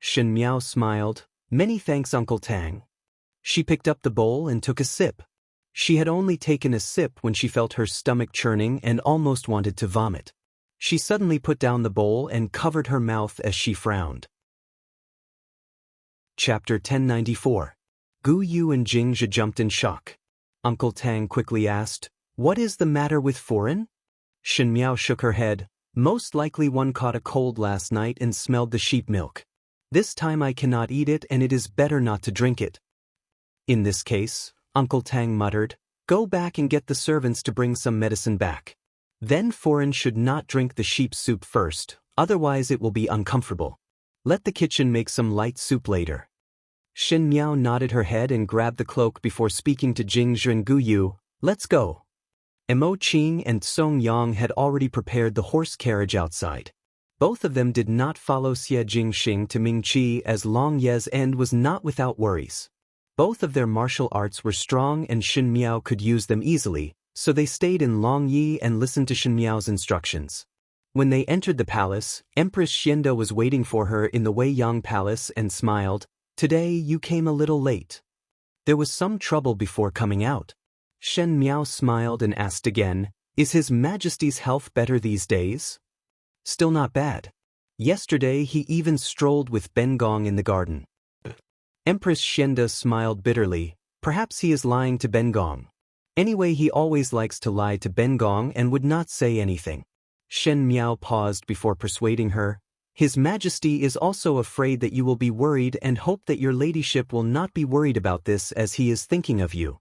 Shen Miao smiled, "Many thanks, Uncle Tang." She picked up the bowl and took a sip. She had only taken a sip when she felt her stomach churning and almost wanted to vomit. She suddenly put down the bowl and covered her mouth as she frowned. Chapter 1094. Gu Yu and Jingzhi jumped in shock. Uncle Tang quickly asked, "What is the matter with Foreign?" Shen Miao shook her head. "Most likely one caught a cold last night and smelled the sheep milk. This time I cannot eat it, and it is better not to drink it." "In this case," Uncle Tang muttered, "go back and get the servants to bring some medicine back. Then Foreign should not drink the sheep soup first, otherwise it will be uncomfortable. Let the kitchen make some light soup later." Shen Miao nodded her head and grabbed the cloak before speaking to Jingzhi and Gu Yu. "Let's go." Mo Qing and Song Yang had already prepared the horse carriage outside. Both of them did not follow Xie Jingxing to Mingqi, as Long Ye's end was not without worries. Both of their martial arts were strong and Shen Miao could use them easily, so they stayed in Longyi and listened to Shen Miao's instructions. When they entered the palace, Empress Xianda was waiting for her in the Weiyang Palace and smiled. "Today you came a little late. There was some trouble before coming out." Shen Miao smiled and asked again, "Is His Majesty's health better these days?" "Still not bad. Yesterday he even strolled with Bengong in the garden." Empress Xianda smiled bitterly. "Perhaps he is lying to Bengong. Anyway, he always likes to lie to Bengong and would not say anything." Shen Miao paused before persuading her. "His Majesty is also afraid that you will be worried and hope that your ladyship will not be worried about this, as he is thinking of you."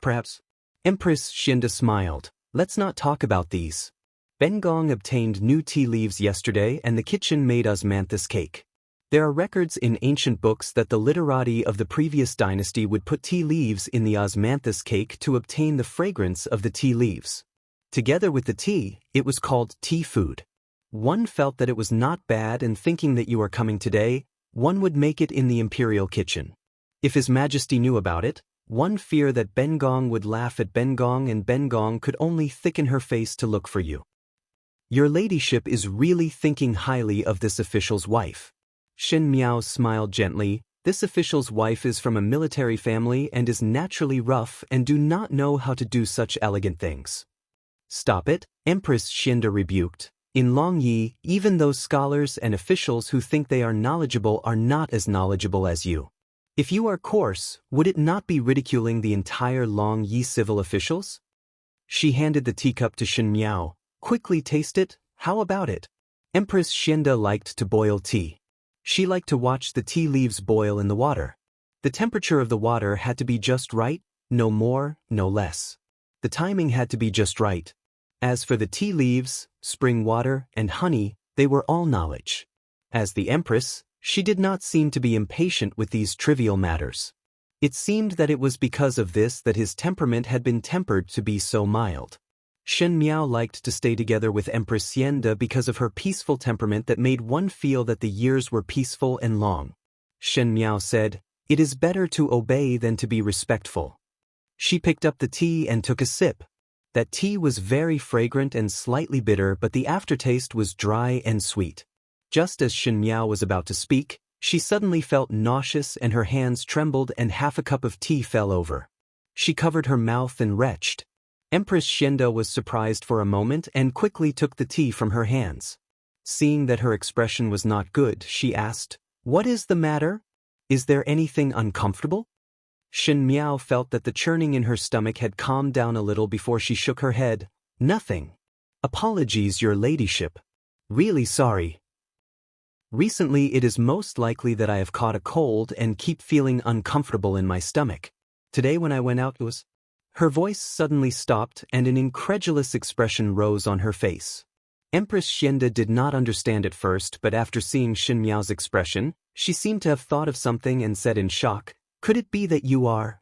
"Perhaps." Empress Xianda smiled. "Let's not talk about these. Bengong obtained new tea leaves yesterday and the kitchen made osmanthus cake. There are records in ancient books that the literati of the previous dynasty would put tea leaves in the osmanthus cake to obtain the fragrance of the tea leaves. Together with the tea, it was called tea food. One felt that it was not bad, and thinking that you are coming today, one would make it in the imperial kitchen. If His Majesty knew about it, One fear that Bengong would laugh at Bengong and Bengong could only thicken her face to look for you. Your ladyship is really thinking highly of this official's wife. Shen Miao smiled gently. This official's wife is from a military family and is naturally rough and do not know how to do such elegant things. Stop it, Empress Xianda rebuked. In Longyi, even those scholars and officials who think they are knowledgeable are not as knowledgeable as you. If you are coarse, would it not be ridiculing the entire Longyi civil officials? She handed the teacup to Shen Miao. Quickly taste it, how about it? Empress Xianda liked to boil tea. She liked to watch the tea leaves boil in the water. The temperature of the water had to be just right, no more, no less. The timing had to be just right. As for the tea leaves, spring water, and honey, they were all knowledge. As the Empress, she did not seem to be impatient with these trivial matters. It seemed that it was because of this that his temperament had been tempered to be so mild. Shen Miao liked to stay together with Empress Xianda because of her peaceful temperament that made one feel that the years were peaceful and long. Shen Miao said, "It is better to obey than to be respectful." She picked up the tea and took a sip. That tea was very fragrant and slightly bitter, but the aftertaste was dry and sweet. Just as Shen Miao was about to speak, she suddenly felt nauseous and her hands trembled and half a cup of tea fell over. She covered her mouth and retched. Empress Xianda was surprised for a moment and quickly took the tea from her hands. Seeing that her expression was not good, she asked, "What is the matter? Is there anything uncomfortable?" Shen Miao felt that the churning in her stomach had calmed down a little before she shook her head. "Nothing. Apologies, your ladyship. Really sorry. Recently it is most likely that I have caught a cold and keep feeling uncomfortable in my stomach. Today when I went out it was..." Her voice suddenly stopped and an incredulous expression rose on her face. Empress Xianda did not understand at first, but after seeing Shen Miao's expression, she seemed to have thought of something and said in shock, "Could it be that you are?"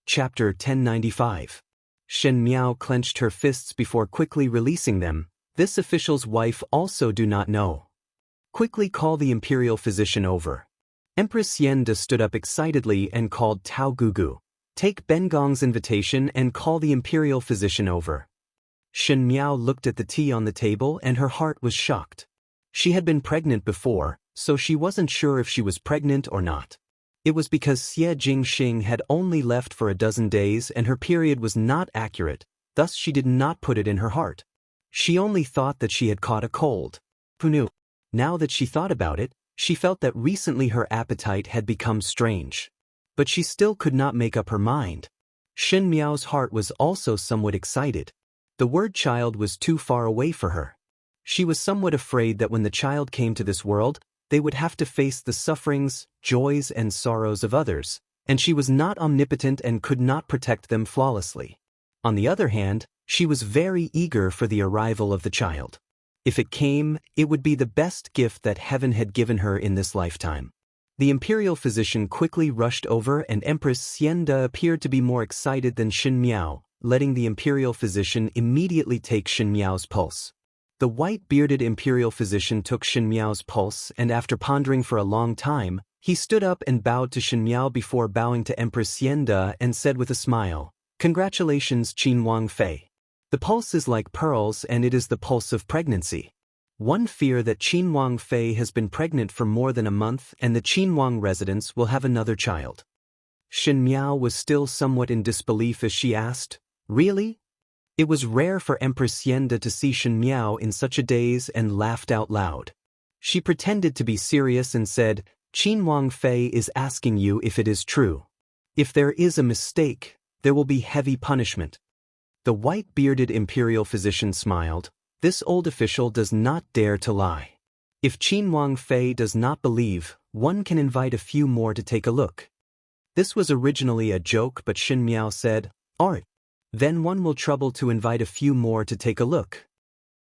Chapter 1095. Shen Miao clenched her fists before quickly releasing them. "This official's wife also do not know. Quickly call the imperial physician over." Empress Xianda stood up excitedly and called Tao Gugu. "Take Bengong's invitation and call the imperial physician over." Shen Miao looked at the tea on the table and her heart was shocked. She had been pregnant before, so she wasn't sure if she was pregnant or not. It was because Xie Jingxing had only left for a dozen days and her period was not accurate, thus she did not put it in her heart. She only thought that she had caught a cold. Who knew? Now that she thought about it, she felt that recently her appetite had become strange. But she still could not make up her mind. Shen Miao's heart was also somewhat excited. The word child was too far away for her. She was somewhat afraid that when the child came to this world, they would have to face the sufferings, joys, and sorrows of others, and she was not omnipotent and could not protect them flawlessly. On the other hand, she was very eager for the arrival of the child. If it came, it would be the best gift that heaven had given her in this lifetime. The imperial physician quickly rushed over and Empress Xianda appeared to be more excited than Shen Miao, letting the imperial physician immediately take Shen Miao's pulse. The white-bearded imperial physician took Shen Miao's pulse and after pondering for a long time, he stood up and bowed to Shen Miao before bowing to Empress Xianda and said with a smile, "Congratulations, Qin Wang Fei. The pulse is like pearls and it is the pulse of pregnancy. One fear that Qin Wang Fei has been pregnant for more than a month and the Qin Wang residence will have another child." Shen Miao was still somewhat in disbelief as she asked, "Really?" It was rare for Empress Xianda to see Shen Miao in such a daze and laughed out loud. She pretended to be serious and said, "Qin Wang Fei is asking you if it is true. If there is a mistake, there will be heavy punishment." The white-bearded imperial physician smiled. This old official does not dare to lie. If Qin Wang Fei does not believe, one can invite a few more to take a look. This was originally a joke, but Shen Miao said, "Alright. Then one will trouble to invite a few more to take a look."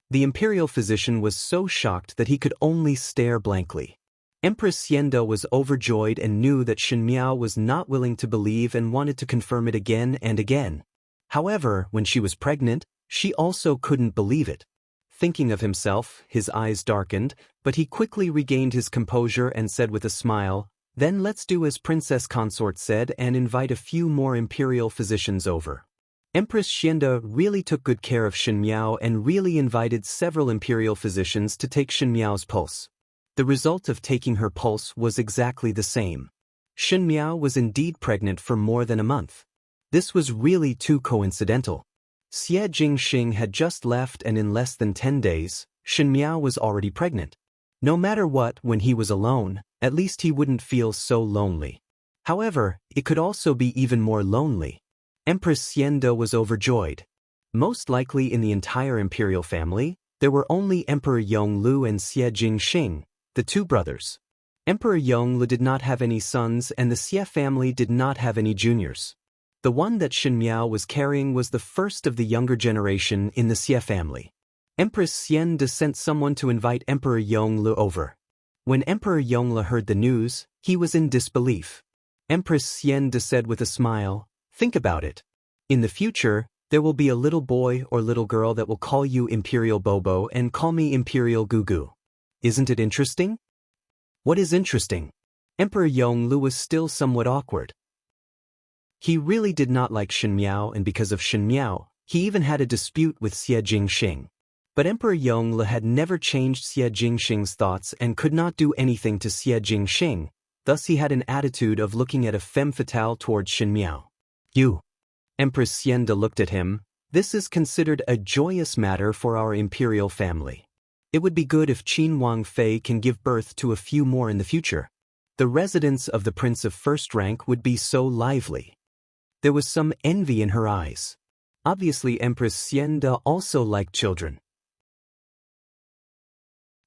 The imperial physician was so shocked that he could only stare blankly. Empress Xianda was overjoyed and knew that Shen Miao was not willing to believe and wanted to confirm it again and again. However, when she was pregnant, she also couldn't believe it. Thinking of himself, his eyes darkened, but he quickly regained his composure and said with a smile, Then let's do as Princess Consort said and invite a few more imperial physicians over. Empress Xianda really took good care of Shen Miao and really invited several imperial physicians to take Shen Miao's pulse. The result of taking her pulse was exactly the same. Shen Miao was indeed pregnant for more than a month. This was really too coincidental. Xie Jingxing had just left and in less than 10 days, Shen Miao was already pregnant. No matter what, when he was alone, at least he wouldn't feel so lonely. However, it could also be even more lonely. Empress Xianda was overjoyed. Most likely in the entire imperial family, there were only Emperor Yonglu and Xie Jingxing, the two brothers. Emperor Yonglu did not have any sons and the Xie family did not have any juniors. The one that Shen Miao was carrying was the first of the younger generation in the Xie family. Empress Xianda sent someone to invite Emperor Yonglu over. When Emperor Yonglu heard the news, he was in disbelief. Empress Xianda said with a smile, "Think about it. In the future, there will be a little boy or little girl that will call you Imperial Bobo and call me Imperial Gugu. Isn't it interesting?" "What is interesting?" Emperor Yonglu was still somewhat awkward. He really did not like Shen Miao, and because of Shen Miao, he even had a dispute with Xie Jingxing. But Emperor Yonglu had never changed Xie Jingxing's thoughts and could not do anything to Xie Jingxing, thus he had an attitude of looking at a femme fatale towards Shen Miao. "You." Empress Xianda looked at him. "This is considered a joyous matter for our imperial family. It would be good if Qin Wangfei can give birth to a few more in the future. The residence of the prince of first rank would be so lively." There was some envy in her eyes. Obviously Empress Xianda also liked children.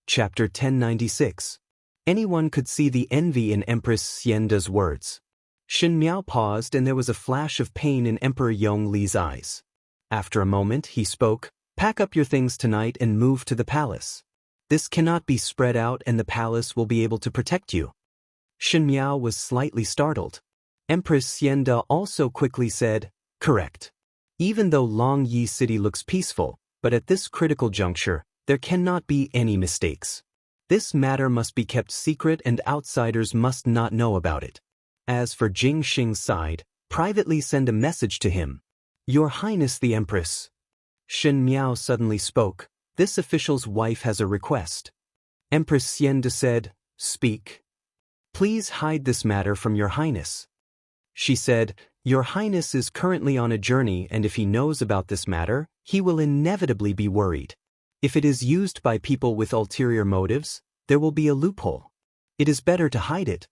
Chapter 1096. Anyone could see the envy in Empress Xianda's words. Shen Miao paused and there was a flash of pain in Emperor Yongli's eyes. After a moment he spoke, "Pack up your things tonight and move to the palace. This cannot be spread out and the palace will be able to protect you." Shen Miao was slightly startled. Empress Xianda also quickly said, "Correct. Even though Long Yi City looks peaceful, but at this critical juncture, there cannot be any mistakes. This matter must be kept secret and outsiders must not know about it. As for Jingxing's side, privately send a message to him. Your Highness the Empress." Shen Miao suddenly spoke, "This official's wife has a request." Empress Xianda said, "Speak. Please hide this matter from your Highness." She said, "Your Highness is currently on a journey and if he knows about this matter, he will inevitably be worried. If it is used by people with ulterior motives, there will be a loophole. It is better to hide it."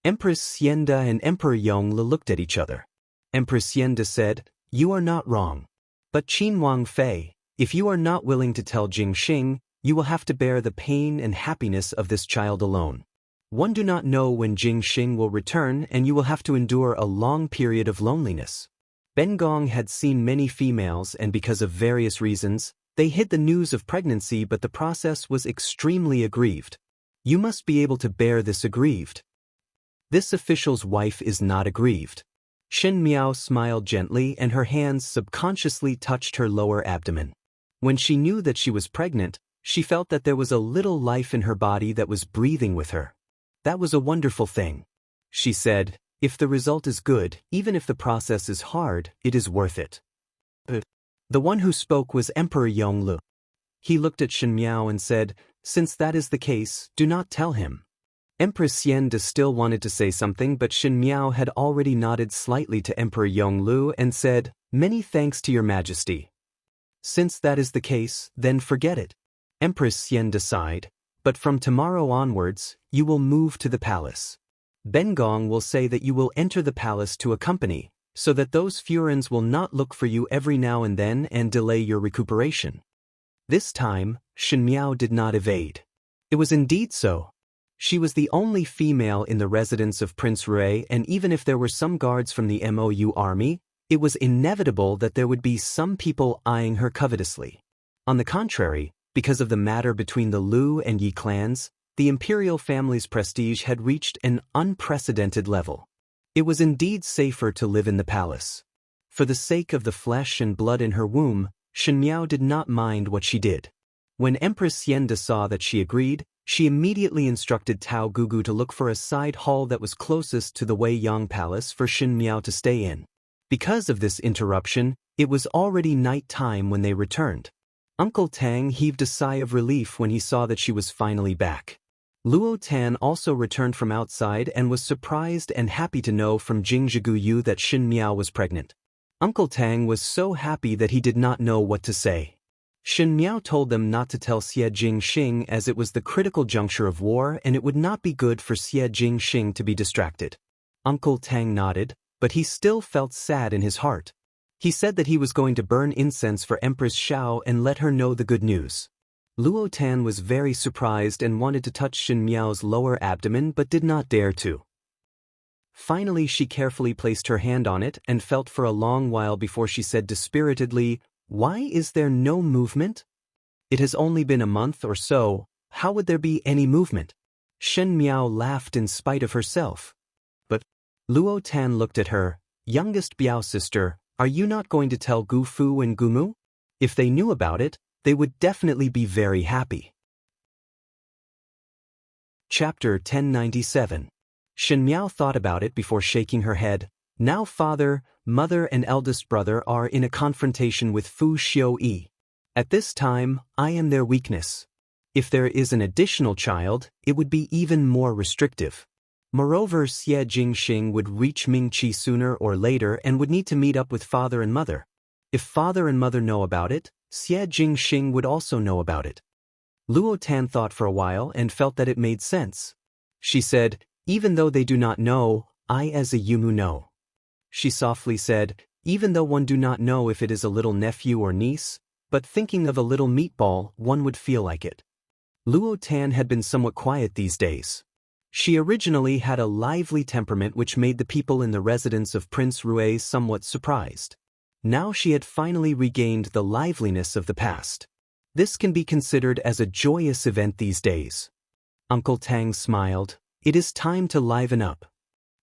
Empress Xianda and Emperor Yongli looked at each other. Empress Xianda said, "You are not wrong. But Qin Wangfei, if you are not willing to tell Jingxing, you will have to bear the pain and happiness of this child alone. One do not know when Jingxing will return and you will have to endure a long period of loneliness." Ben Gong had seen many females and because of various reasons, they hid the news of pregnancy but the process was extremely aggrieved. You must be able to bear this aggrieved. This official's wife is not aggrieved. Shen Miao smiled gently and her hands subconsciously touched her lower abdomen. When she knew that she was pregnant, she felt that there was a little life in her body that was breathing with her. That was a wonderful thing. She said, "If the result is good, even if the process is hard, it is worth it." The one who spoke was Emperor Yonglu. He looked at Shen Miao and said, "Since that is the case, do not tell him." Empress Xianda still wanted to say something but Shen Miao had already nodded slightly to Emperor Yonglu and said, "Many thanks to your majesty. Since that is the case, then forget it." Empress Xianda sighed, "But from tomorrow onwards, you will move to the palace. Ben Gong will say that you will enter the palace to accompany, so that those Furins will not look for you every now and then and delay your recuperation." This time, Shen Miao did not evade. It was indeed so. She was the only female in the residence of Prince Rui and even if there were some guards from the MOU army, it was inevitable that there would be some people eyeing her covetously. On the contrary, because of the matter between the Lu and Yi clans, the imperial family's prestige had reached an unprecedented level. It was indeed safer to live in the palace. For the sake of the flesh and blood in her womb, Shen Miao did not mind what she did. When Empress Xianda saw that she agreed, She immediately instructed Tao Gugu to look for a side hall that was closest to the Wei Yang Palace for Shen Miao to stay in. Because of this interruption, it was already night time when they returned. Uncle Tang heaved a sigh of relief when he saw that she was finally back. Luo Tan also returned from outside and was surprised and happy to know from Jing Zhiguyu that Shen Miao was pregnant. Uncle Tang was so happy that he did not know what to say. Shen Miao told them not to tell Xie Jingxing as it was the critical juncture of war and it would not be good for Xie Jingxing to be distracted. Uncle Tang nodded, but he still felt sad in his heart. He said that he was going to burn incense for Empress Xiao and let her know the good news. Luo Tan was very surprised and wanted to touch Shen Miao's lower abdomen but did not dare to. Finally she carefully placed her hand on it and felt for a long while before she said dispiritedly, "Why is there no movement? It has only been a month or so, how would there be any movement?" Shen Miao laughed in spite of herself. But Luo Tan looked at her, "Youngest Biao sister, are you not going to tell Gu Fu and Gumu? If they knew about it, they would definitely be very happy." Chapter 1097. Shen Miao thought about it before shaking her head. Now father, mother and eldest brother are in a confrontation with Fu Xiuyi. At this time, I am their weakness. If there is an additional child, it would be even more restrictive. Moreover, Xie Jingxing would reach Mingqi sooner or later and would need to meet up with father and mother. If father and mother know about it, Xie Jingxing would also know about it. Luo Tan thought for a while and felt that it made sense. She said, "Even though they do not know, I as a Yumu know." She softly said, "Even though one do not know if it is a little nephew or niece, but thinking of a little meatball, one would feel like it." Luo Tan had been somewhat quiet these days. She originally had a lively temperament which made the people in the residence of Prince Rui somewhat surprised. Now she had finally regained the liveliness of the past. This can be considered as a joyous event these days. Uncle Tang smiled. "It is time to liven up."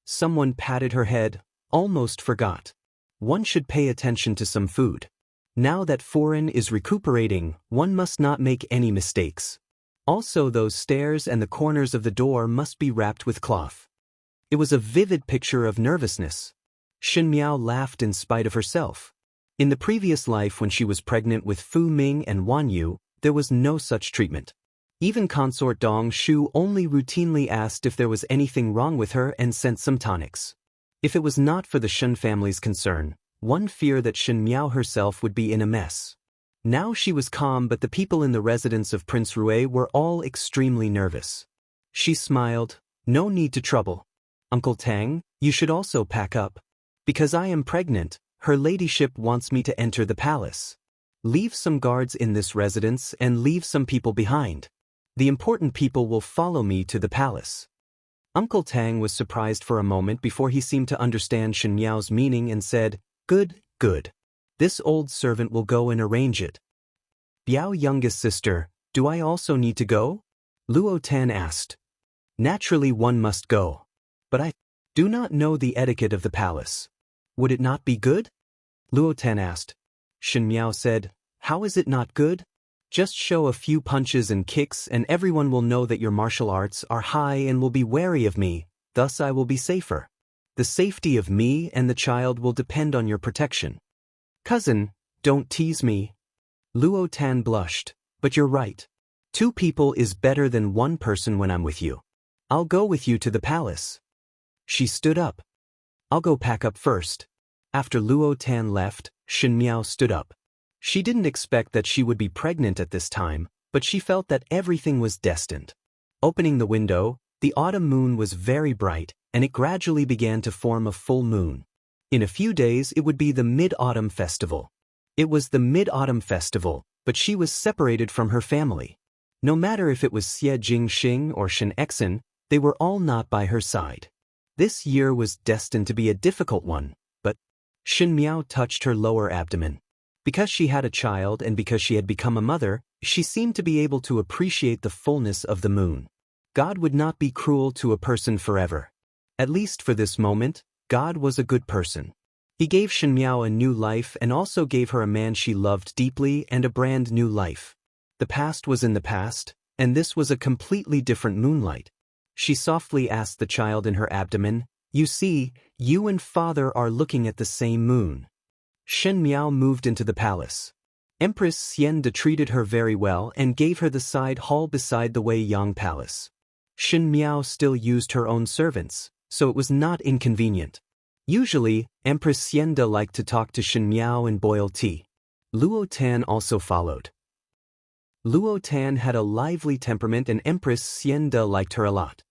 Someone patted her head. "Almost forgot. One should pay attention to some food. Now that Foreign is recuperating, one must not make any mistakes. Also those stairs and the corners of the door must be wrapped with cloth." It was a vivid picture of nervousness. Shen Miao laughed in spite of herself. In the previous life when she was pregnant with Fu Ming and Wan Yu, there was no such treatment. Even consort Dong Shu only routinely asked if there was anything wrong with her and sent some tonics. If it was not for the Shen family's concern, one feared that Shen Miao herself would be in a mess. Now she was calm, but the people in the residence of Prince Rui were all extremely nervous. She smiled. "No need to trouble. Uncle Tang, you should also pack up. Because I am pregnant, her ladyship wants me to enter the palace. Leave some guards in this residence and leave some people behind. The important people will follow me to the palace." Uncle Tang was surprised for a moment before he seemed to understand Shen Miao's meaning and said, "Good, good. This old servant will go and arrange it." "Biao youngest sister, do I also need to go?" Luo Tan asked. "Naturally one must go. But I do not know the etiquette of the palace. Would it not be good?" Luo Tan asked. Shen Miao said, "How is it not good? Just show a few punches and kicks and everyone will know that your martial arts are high and will be wary of me, thus I will be safer. The safety of me and the child will depend on your protection." "Cousin, don't tease me." Luo Tan blushed, "But you're right. 2 people is better than 1 person when I'm with you. I'll go with you to the palace." She stood up. "I'll go pack up first." After Luo Tan left, Shen Miao stood up. She didn't expect that she would be pregnant at this time, but she felt that everything was destined. Opening the window, the autumn moon was very bright, and it gradually began to form a full moon. In a few days it would be the Mid-Autumn Festival. It was the Mid-Autumn Festival, but she was separated from her family. No matter if it was Xie Jingxing or Shen Exin, they were all not by her side. This year was destined to be a difficult one, but Shen Miao touched her lower abdomen. Because she had a child and because she had become a mother, she seemed to be able to appreciate the fullness of the moon. God would not be cruel to a person forever. At least for this moment, God was a good person. He gave Shen Miao a new life and also gave her a man she loved deeply and a brand new life. The past was in the past, and this was a completely different moonlight. She softly asked the child in her abdomen, "You see, you and father are looking at the same moon." Shen Miao moved into the palace. Empress Xianda treated her very well and gave her the side hall beside the Wei Yang Palace. Shen Miao still used her own servants, so it was not inconvenient. Usually, Empress Xianda liked to talk to Shen Miao and boil tea. Luo Tan also followed. Luo Tan had a lively temperament and Empress Xianda liked her a lot.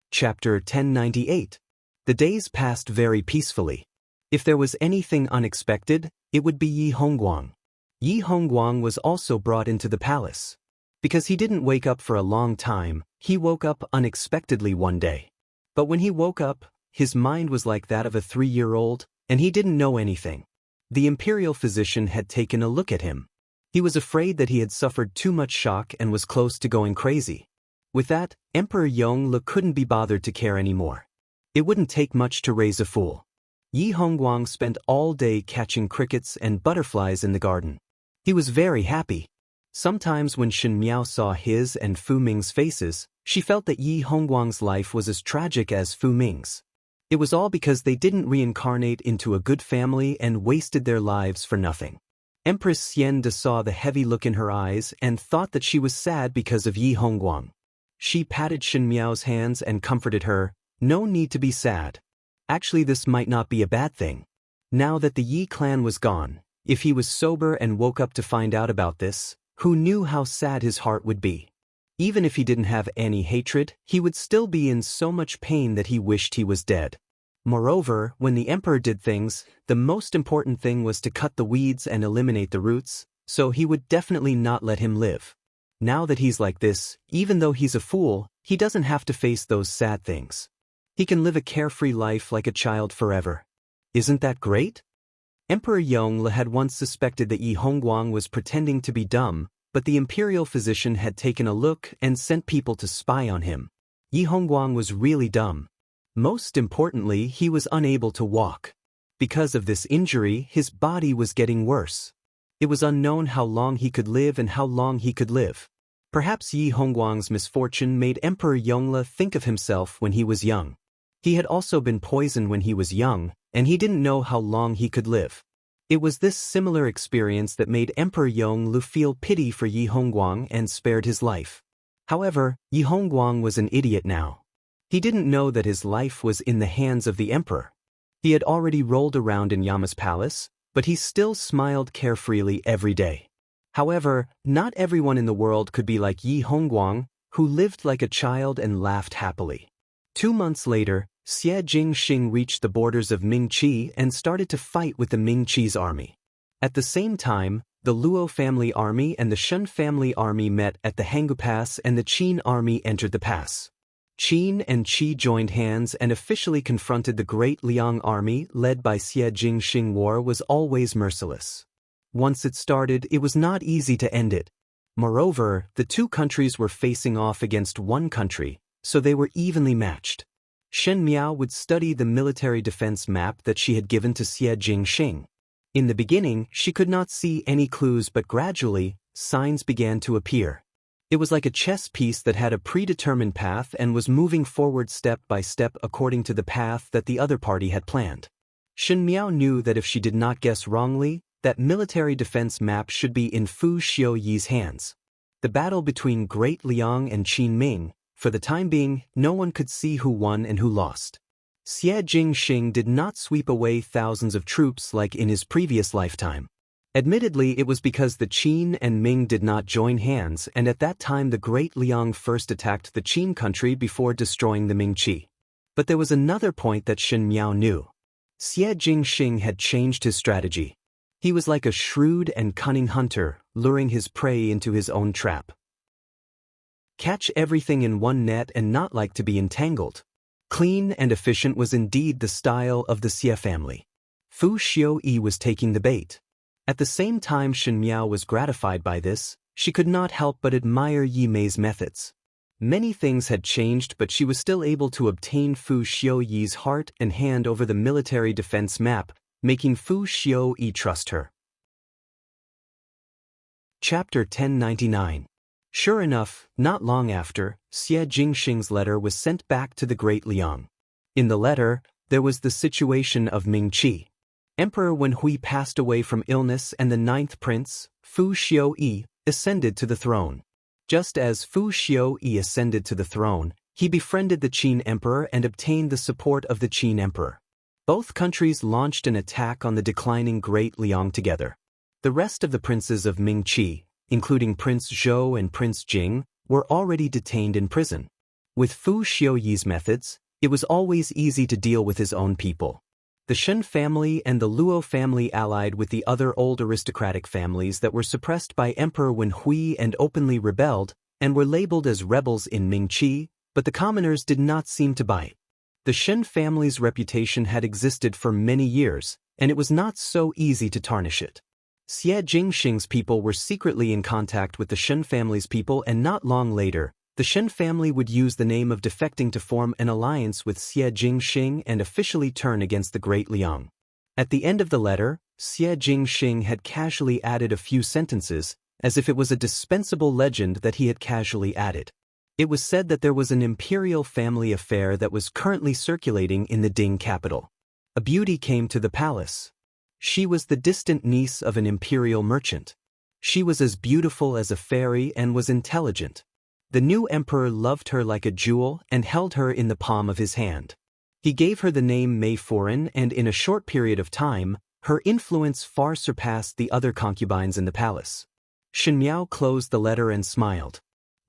Chapter 1098. The days passed very peacefully. If there was anything unexpected, it would be Yi Hongguang. Yi Hongguang was also brought into the palace. Because he didn't wake up for a long time, he woke up unexpectedly one day. But when he woke up, his mind was like that of a 3-year-old, and he didn't know anything. The imperial physician had taken a look at him. He was afraid that he had suffered too much shock and was close to going crazy. With that, Emperor Yongle couldn't be bothered to care anymore. It wouldn't take much to raise a fool. Yi Hongguang spent all day catching crickets and butterflies in the garden. He was very happy. Sometimes when Shen Miao saw his and Fu Ming's faces, she felt that Yi Hongguang's life was as tragic as Fu Ming's. It was all because they didn't reincarnate into a good family and wasted their lives for nothing. Empress Xianda saw the heavy look in her eyes and thought that she was sad because of Yi Hongguang. She patted Shen Miao's hands and comforted her, "No need to be sad. Actually, this might not be a bad thing." Now that the Yi clan was gone, if he was sober and woke up to find out about this, who knew how sad his heart would be? Even if he didn't have any hatred, he would still be in so much pain that he wished he was dead. Moreover, when the emperor did things, the most important thing was to cut the weeds and eliminate the roots, so he would definitely not let him live. Now that he's like this, even though he's a fool, he doesn't have to face those sad things. He can live a carefree life like a child forever. Isn't that great? Emperor Yongle had once suspected that Yi Hongguang was pretending to be dumb, but the imperial physician had taken a look and sent people to spy on him. Yi Hongguang was really dumb. Most importantly, he was unable to walk. Because of this injury, his body was getting worse. It was unknown how long he could live and how long he could live. Perhaps Yi Hongguang's misfortune made Emperor Yongle think of himself when he was young. He had also been poisoned when he was young, and he didn't know how long he could live. It was this similar experience that made Emperor Yongle feel pity for Yi Hongguang and spared his life. However, Yi Hongguang was an idiot now. He didn't know that his life was in the hands of the emperor. He had already rolled around in Yama's palace, but he still smiled carefreely every day. However, not everyone in the world could be like Yi Hongguang, who lived like a child and laughed happily. 2 months later, Xie Jingxing reached the borders of Mingqi and started to fight with the Mingqi's army. At the same time, the Luo family army and the Shun family army met at the Hangu Pass and the Qin army entered the pass. Qin and Qi joined hands and officially confronted the Great Liang army led by Xie Jingxing. War was always merciless. Once it started, it was not easy to end it. Moreover, the two countries were facing off against one country, so they were evenly matched. Shen Miao would study the military defense map that she had given to Xie Jingxing. In the beginning, she could not see any clues, but gradually, signs began to appear. It was like a chess piece that had a predetermined path and was moving forward step by step according to the path that the other party had planned. Shen Miao knew that if she did not guess wrongly, that military defense map should be in Fu Xiuyi's hands. The battle between Great Liang and Qin Ming, for the time being, no one could see who won and who lost. Xie Jingxing did not sweep away thousands of troops like in his previous lifetime. Admittedly, it was because the Qin and Ming did not join hands, and at that time the Great Liang first attacked the Qin country before destroying the Mingqi. But there was another point that Shen Miao knew. Xie Jingxing had changed his strategy. He was like a shrewd and cunning hunter, luring his prey into his own trap. Catch everything in one net and not like to be entangled. Clean and efficient was indeed the style of the Xie family. Fu Xiuyi was taking the bait. At the same time Shen Miao was gratified by this, she could not help but admire Yi Mei's methods. Many things had changed, but she was still able to obtain Fu Xiuyi's heart and hand over the military defense map, making Fu Xiuyi trust her. Chapter 1099. Sure enough, not long after, Xie Jingxing's letter was sent back to the Great Liang. In the letter, there was the situation of Mingqi. Emperor Wenhui passed away from illness and the 9th prince, Fu Xiuyi, ascended to the throne. Just as Fu Xiuyi ascended to the throne, he befriended the Qin emperor and obtained the support of the Qin emperor. Both countries launched an attack on the declining Great Liang together. The rest of the princes of Mingqi, including Prince Zhou and Prince Jing, were already detained in prison. With Fu Xiuyi's methods, it was always easy to deal with his own people. The Shen family and the Luo family allied with the other old aristocratic families that were suppressed by Emperor Wenhui and openly rebelled, and were labeled as rebels in Mingqi, but the commoners did not seem to bite. The Shen family's reputation had existed for many years, and it was not so easy to tarnish it. Xie Jingxing's people were secretly in contact with the Shen family's people, and not long later, the Shen family would use the name of defecting to form an alliance with Xie Jingxing and officially turn against the Great Liang. At the end of the letter, Xie Jingxing had casually added a few sentences, as if it was a dispensable legend that he had casually added. It was said that there was an imperial family affair that was currently circulating in the Ding capital. A beauty came to the palace. She was the distant niece of an imperial merchant. She was as beautiful as a fairy and was intelligent. The new emperor loved her like a jewel and held her in the palm of his hand. He gave her the name Mei Foren, and in a short period of time, her influence far surpassed the other concubines in the palace. Shen Miao closed the letter and smiled.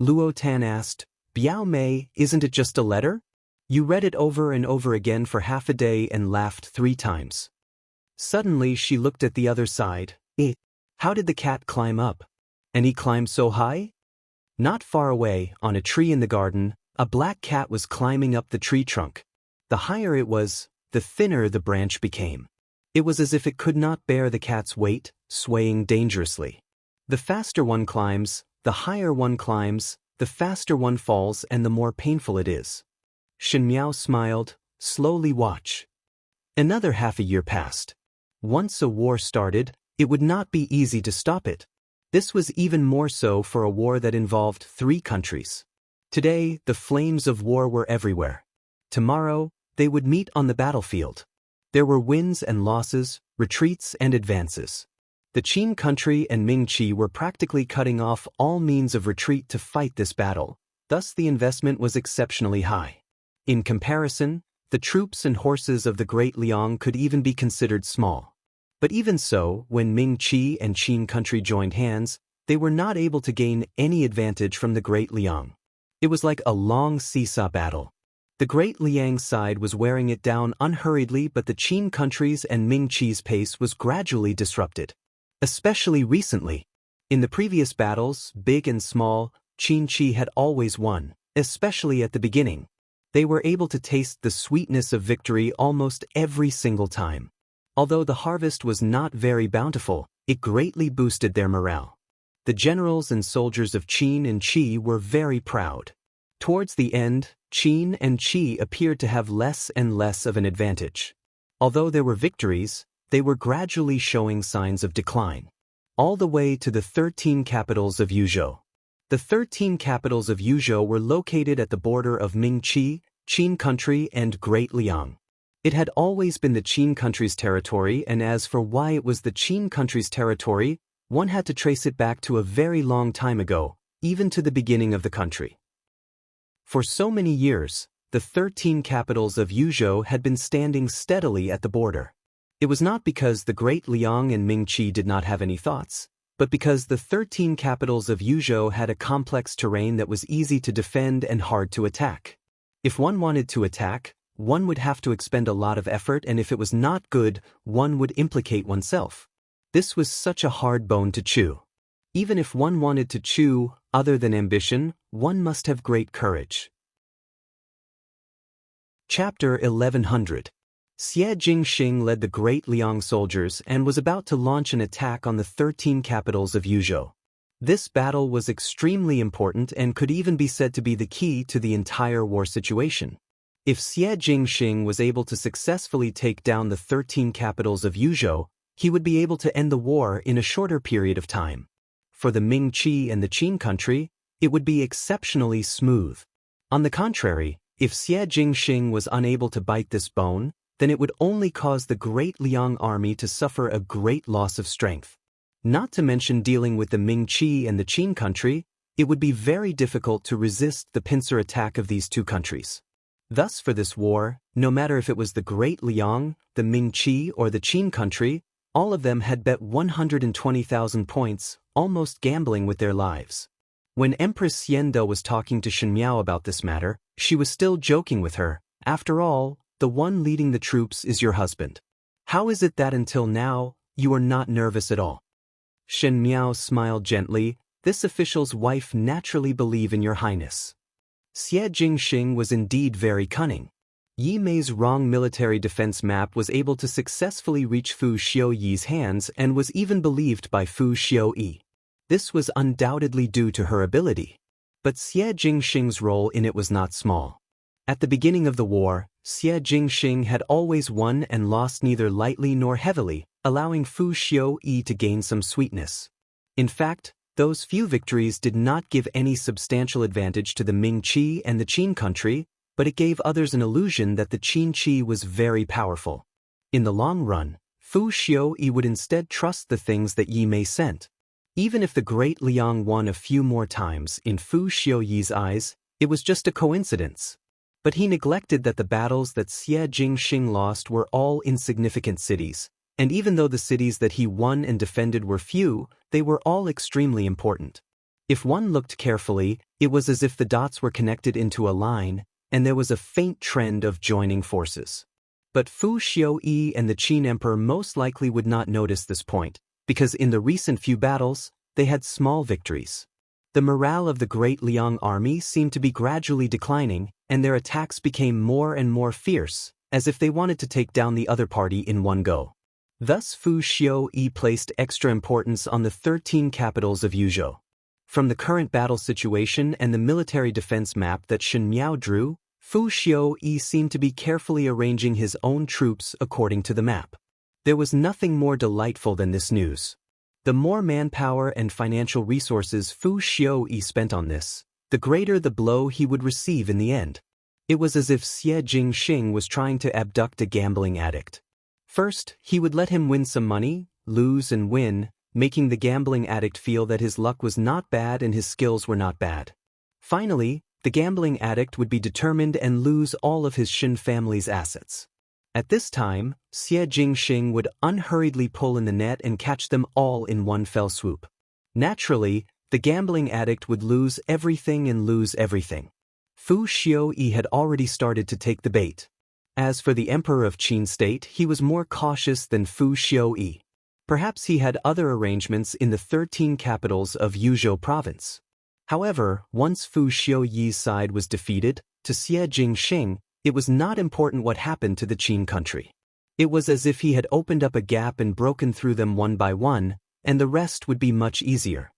Luo Tan asked, "Biao Mei, isn't it just a letter? You read it over and over again for half a day and laughed 3 times. Suddenly she looked at the other side. How did the cat climb up? And he climbed so high? Not far away, on a tree in the garden, a black cat was climbing up the tree trunk. The higher it was, the thinner the branch became. It was as if it could not bear the cat's weight, swaying dangerously. The faster one climbs, the higher one climbs, the faster one falls, and the more painful it is." Shen Miao smiled. "Slowly watch." Another half a year passed. Once a war started, it would not be easy to stop it. This was even more so for a war that involved 3 countries. Today, the flames of war were everywhere. Tomorrow, they would meet on the battlefield. There were wins and losses, retreats and advances. The Qin country and Mingqi were practically cutting off all means of retreat to fight this battle, thus the investment was exceptionally high. In comparison, the troops and horses of the Great Liang could even be considered small. But even so, when Mingqi and Qin country joined hands, they were not able to gain any advantage from the Great Liang. It was like a long seesaw battle. The Great Liang side was wearing it down unhurriedly, but the Qin countries and Mingqi's pace was gradually disrupted. Especially recently. In the previous battles, big and small, Qin had always won, especially at the beginning. They were able to taste the sweetness of victory almost every single time. Although the harvest was not very bountiful, it greatly boosted their morale. The generals and soldiers of Qin and Qi were very proud. Towards the end, Qin and Qi appeared to have less and less of an advantage. Although there were victories, they were gradually showing signs of decline. All the way to the 13 capitals of Yuzhou. The 13 capitals of Yuzhou were located at the border of Mingqi, Qin country, and Great Liang. It had always been the Qin country's territory, and as for why it was the Qin country's territory, one had to trace it back to a very long time ago, even to the beginning of the country. For so many years, the 13 capitals of Yuzhou had been standing steadily at the border. It was not because the Great Liang and Mingqi did not have any thoughts, but because the 13 capitals of Yuzhou had a complex terrain that was easy to defend and hard to attack. If one wanted to attack, one would have to expend a lot of effort, and if it was not good, one would implicate oneself. This was such a hard bone to chew. Even if one wanted to chew, other than ambition, one must have great courage. Chapter 1100. Xie Jingxing led the Great Liang soldiers and was about to launch an attack on the 13 capitals of Yuzhou. This battle was extremely important and could even be said to be the key to the entire war situation. If Xie Jingxing was able to successfully take down the 13 capitals of Yuzhou, he would be able to end the war in a shorter period of time. for the Ming Qi and the Qin country, it would be exceptionally smooth. On the contrary, if Xie Jingxing was unable to bite this bone, then it would only cause the great Liang army to suffer a great loss of strength. Not to mention dealing with the Ming Qi and the Qin country, it would be very difficult to resist the pincer attack of these two countries. Thus for this war, no matter if it was the great Liang, the Ming Qi or the Qin country, all of them had bet 120,000 points, almost gambling with their lives. When Empress Xianda was talking to Shen Miao about this matter, she was still joking with her. After all, the one leading the troops is your husband. How is it that until now, you are not nervous at all? Shen Miao smiled gently. This official's wife naturally believe in your highness. Xie Jingxing was indeed very cunning. Yi Mei's wrong military defense map was able to successfully reach Fu Xiuyi's hands and was even believed by Fu Xiuyi. This was undoubtedly due to her ability. But Xie Jingxing's role in it was not small. At the beginning of the war, Xie Jingxing had always won and lost neither lightly nor heavily, allowing Fu Xiuyi to gain some sweetness. In fact, those few victories did not give any substantial advantage to the Ming Qi and the Qin country, but it gave others an illusion that the Qin Qi was very powerful. In the long run, Fu Xiuyi would instead trust the things that Yi Mei sent. Even if the great Liang won a few more times, in Fu Xiuyi's eyes, it was just a coincidence. But he neglected that the battles that Xie Jingxing lost were all insignificant cities, and even though the cities that he won and defended were few, they were all extremely important. If one looked carefully, it was as if the dots were connected into a line, and there was a faint trend of joining forces. But Fu Xiuyi and the Qin Emperor most likely would not notice this point, because in the recent few battles, they had small victories. The morale of the great Liang army seemed to be gradually declining, and their attacks became more and more fierce, as if they wanted to take down the other party in one go. Thus Fu Xiuyi placed extra importance on the 13 capitals of Yuzhou. From the current battle situation and the military defense map that Shen Miao drew, Fu Xiuyi seemed to be carefully arranging his own troops according to the map. There was nothing more delightful than this news. The more manpower and financial resources Fu Xiuyi spent on this, the greater the blow he would receive in the end. It was as if Xie Jingxing was trying to abduct a gambling addict. First, he would let him win some money, lose and win, making the gambling addict feel that his luck was not bad and his skills were not bad. Finally, the gambling addict would be determined and lose all of his Shen family's assets. At this time, Xie Jingxing would unhurriedly pull in the net and catch them all in one fell swoop. Naturally, the gambling addict would lose everything and lose everything. Fu Xiuyi had already started to take the bait. As for the Emperor of Qin State, he was more cautious than Fu Xiuyi. Perhaps he had other arrangements in the 13 capitals of Yuzhou province. However, once Fu Xiuyi's side was defeated, to Xie Jingxing, it was not important what happened to the Qin country. It was as if he had opened up a gap and broken through them one by one, and the rest would be much easier.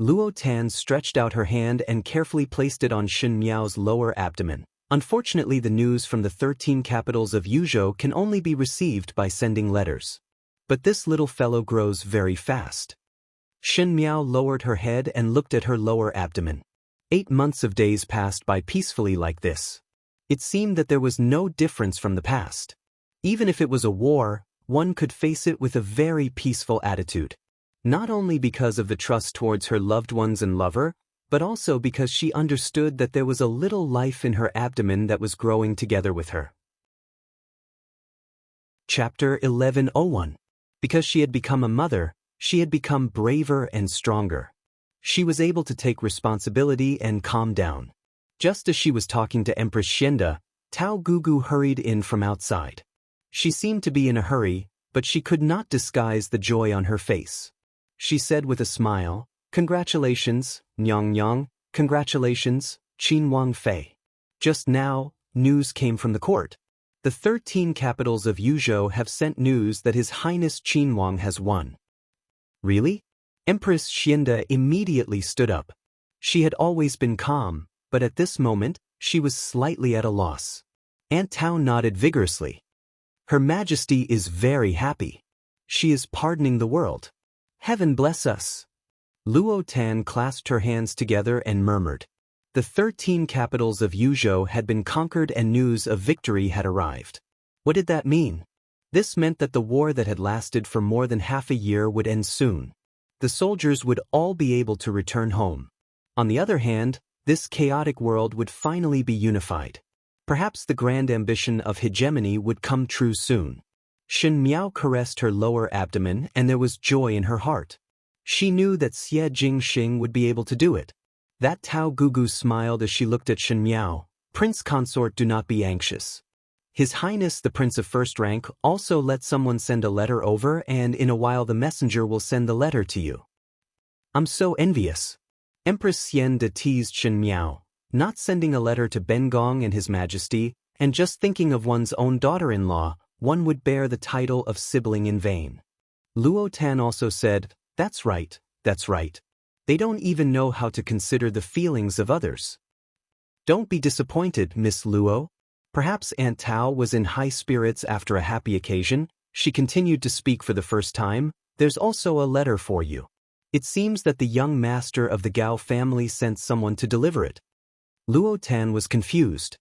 Luo Tan stretched out her hand and carefully placed it on Shen Miao's lower abdomen. Unfortunately, the news from the 13 capitals of Yuzhou can only be received by sending letters. But this little fellow grows very fast. Shen Miao lowered her head and looked at her lower abdomen. 8 months of days passed by peacefully like this. It seemed that there was no difference from the past. Even if it was a war, one could face it with a very peaceful attitude. Not only because of the trust towards her loved ones and lover, but also because she understood that there was a little life in her abdomen that was growing together with her. Chapter 1101. Because she had become a mother, she had become braver and stronger. She was able to take responsibility and calm down. Just as she was talking to Empress Xianda, Tao Gugu hurried in from outside. She seemed to be in a hurry, but she could not disguise the joy on her face. She said with a smile, "Congratulations, Nyang Nyang, congratulations, Qin Wang Fei." Just now, news came from the court. The 13 capitals of Yuzhou have sent news that His Highness Qin Wang has won. Really? Empress Xianda immediately stood up. She had always been calm, but at this moment, she was slightly at a loss. Aunt Tao nodded vigorously. Her Majesty is very happy. She is pardoning the world. Heaven bless us. Luo Tan clasped her hands together and murmured. The 13 capitals of Yuzhou had been conquered and news of victory had arrived. What did that mean? This meant that the war that had lasted for more than half a year would end soon. The soldiers would all be able to return home. On the other hand, this chaotic world would finally be unified. Perhaps the grand ambition of hegemony would come true soon. Shen Miao caressed her lower abdomen and there was joy in her heart. She knew that Xie Jingxing would be able to do it. That Tao Gugu smiled as she looked at Shen Miao. Prince Consort, do not be anxious. His Highness the Prince of First Rank also let someone send a letter over and in a while the messenger will send the letter to you. I'm so envious. Empress Xian De teased Shen Miao, not sending a letter to Bengong and His Majesty, and just thinking of one's own daughter-in-law, one would bear the title of sibling in vain. Luo Tan also said, that's right, that's right. They don't even know how to consider the feelings of others. Don't be disappointed, Miss Luo. Perhaps Aunt Tao was in high spirits after a happy occasion. She continued to speak for the first time. There's also a letter for you. It seems that the young master of the Gao family sent someone to deliver it. Luo Tan was confused.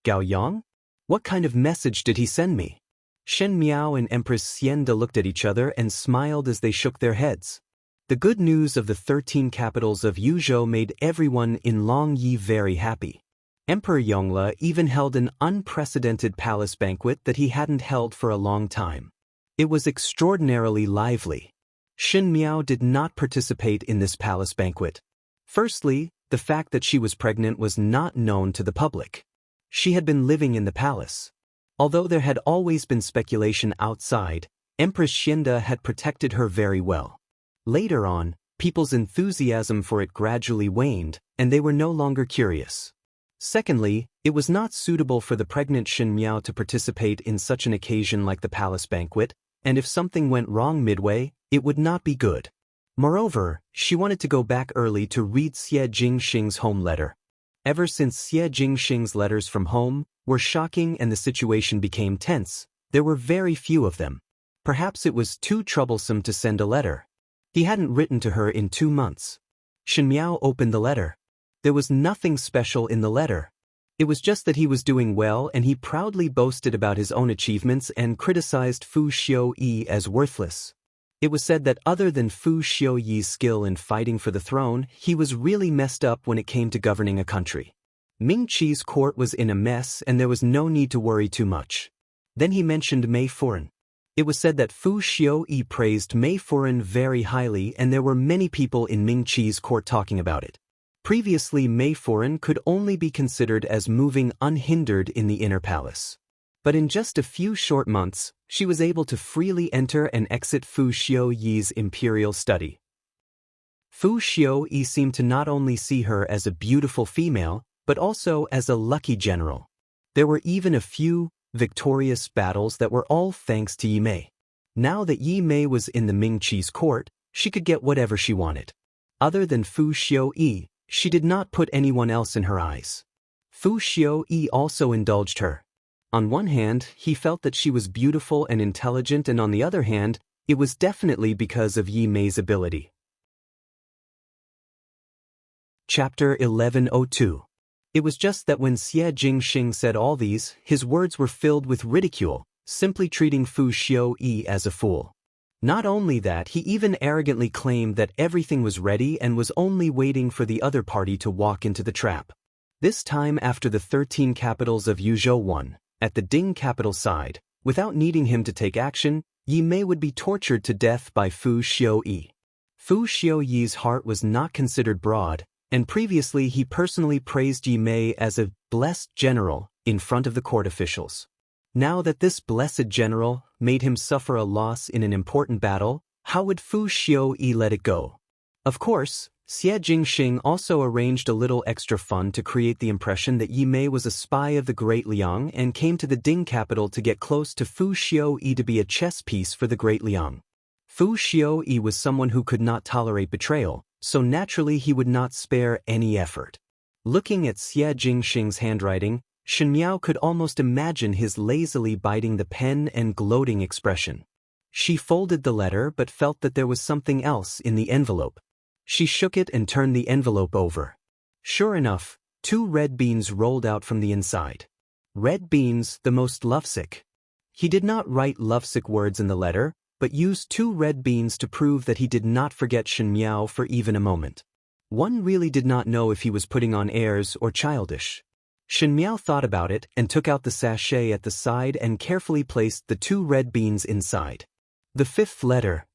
Gao Yang? What kind of message did he send me? Shen Miao and Empress Xienda looked at each other and smiled as they shook their heads. The good news of the 13 capitals of Yuzhou made everyone in Longyi very happy. Emperor Yongle even held an unprecedented palace banquet that he hadn't held for a long time. It was extraordinarily lively. Shen Miao did not participate in this palace banquet. Firstly, the fact that she was pregnant was not known to the public. She had been living in the palace. Although there had always been speculation outside, Empress Xienda had protected her very well. Later on, people's enthusiasm for it gradually waned, and they were no longer curious. Secondly, it was not suitable for the pregnant Shen Miao to participate in such an occasion like the palace banquet, and if something went wrong midway, it would not be good. Moreover, she wanted to go back early to read Xie Jingxing's home letter. Ever since Xie Jingxing's letters from home were shocking and the situation became tense, there were very few of them. Perhaps it was too troublesome to send a letter. He hadn't written to her in 2 months. Shen Miao opened the letter. There was nothing special in the letter. It was just that he was doing well and he proudly boasted about his own achievements and criticized Fu Xiuyi as worthless. It was said that other than Fu Xiuyi's skill in fighting for the throne, he was really messed up when it came to governing a country. Ming Qi's court was in a mess and there was no need to worry too much. Then he mentioned Mei Furen. It was said that Fu Xiuyi praised Mei Furen very highly and there were many people in Ming Qi's court talking about it. Previously, Mei Furen could only be considered as moving unhindered in the inner palace. But in just a few short months, she was able to freely enter and exit Fu Xiuyi's imperial study. Fu Xiuyi seemed to not only see her as a beautiful female, but also as a lucky general. There were even a few victorious battles that were all thanks to Yi Mei. Now that Yi Mei was in the Ming Qi's court, she could get whatever she wanted. Other than Fu Xiuyi, she did not put anyone else in her eyes. Fu Xiuyi also indulged her. On one hand, he felt that she was beautiful and intelligent, and on the other hand, it was definitely because of Yi Mei's ability. Chapter 1102. It was just that when Xie Jingxing said all these, his words were filled with ridicule, simply treating Fu Xiuyi as a fool. Not only that, he even arrogantly claimed that everything was ready and was only waiting for the other party to walk into the trap. This time after the 13 capitals of Yuzhou won, at the Ding capital side, without needing him to take action, Yi Mei would be tortured to death by Fu Xiuyi. Fu Xiuyi's heart was not considered broad, and previously he personally praised Yi Mei as a blessed general in front of the court officials. Now that this blessed general made him suffer a loss in an important battle, how would Fu Xiuyi let it go? Of course, Xie Jingxing also arranged a little extra fun to create the impression that Yi Mei was a spy of the Great Liang and came to the Ding capital to get close to Fu Xiuyi to be a chess piece for the Great Liang. Fu Xiuyi was someone who could not tolerate betrayal, so naturally he would not spare any effort. Looking at Xie Jingxing's handwriting, Shen Miao could almost imagine his lazily biting the pen and gloating expression. She folded the letter but felt that there was something else in the envelope. She shook it and turned the envelope over. Sure enough, 2 red beans rolled out from the inside. Red beans, the most lovesick. He did not write lovesick words in the letter, but used 2 red beans to prove that he did not forget Shen Miao for even a moment. One really did not know if he was putting on airs or childish. Shen Miao thought about it and took out the sachet at the side and carefully placed the 2 red beans inside. The 5th letter,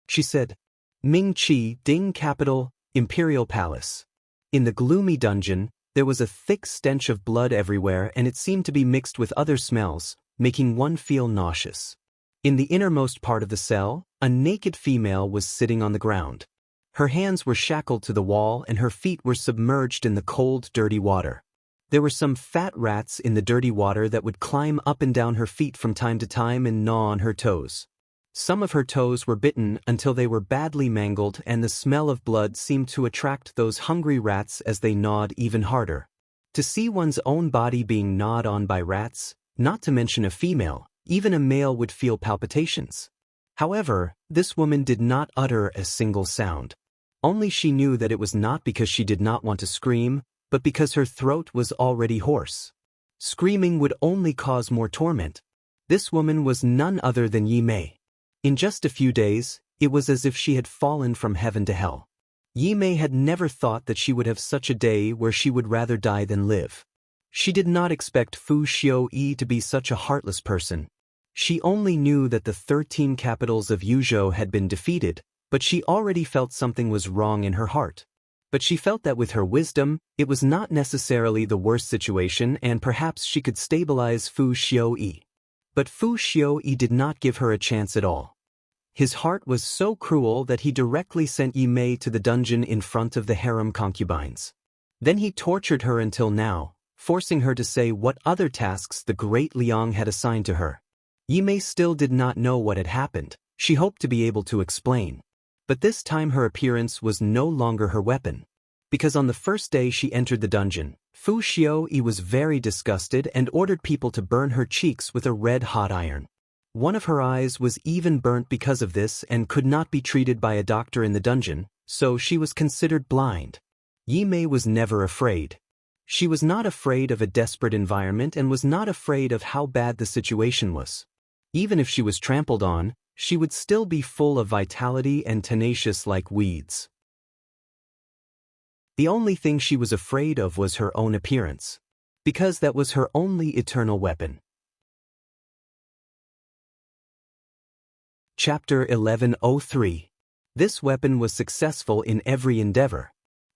she said. Ming Qi, Ding Capital, Imperial Palace. In the gloomy dungeon, there was a thick stench of blood everywhere, and it seemed to be mixed with other smells, making one feel nauseous. In the innermost part of the cell, a naked female was sitting on the ground. Her hands were shackled to the wall and her feet were submerged in the cold, dirty water. There were some fat rats in the dirty water that would climb up and down her feet from time to time and gnaw on her toes. Some of her toes were bitten until they were badly mangled, and the smell of blood seemed to attract those hungry rats as they gnawed even harder. To see one's own body being gnawed on by rats, not to mention a female, even a male would feel palpitations. However, this woman did not utter a single sound. Only she knew that it was not because she did not want to scream, but because her throat was already hoarse. Screaming would only cause more torment. This woman was none other than Yi Mei. In just a few days, it was as if she had fallen from heaven to hell. Yi Mei had never thought that she would have such a day where she would rather die than live. She did not expect Fu Xiaoyi to be such a heartless person. She only knew that the 13 capitals of Yuzhou had been defeated, but she already felt something was wrong in her heart. But she felt that with her wisdom, it was not necessarily the worst situation and perhaps she could stabilize Fu Xiaoyi. But Fu Xiaoyi did not give her a chance at all. His heart was so cruel that he directly sent Yi Mei to the dungeon in front of the harem concubines. Then he tortured her until now, forcing her to say what other tasks the great Liang had assigned to her. Yi Mei still did not know what had happened. She hoped to be able to explain. But this time her appearance was no longer her weapon. Because on the first day she entered the dungeon, Fu Xiaoyi was very disgusted and ordered people to burn her cheeks with a red-hot iron. One of her eyes was even burnt because of this and could not be treated by a doctor in the dungeon, so she was considered blind. Yi Mei was never afraid. She was not afraid of a desperate environment and was not afraid of how bad the situation was. Even if she was trampled on, she would still be full of vitality and tenacious like weeds. The only thing she was afraid of was her own appearance, because that was her only eternal weapon. Chapter 1103. This weapon was successful in every endeavor.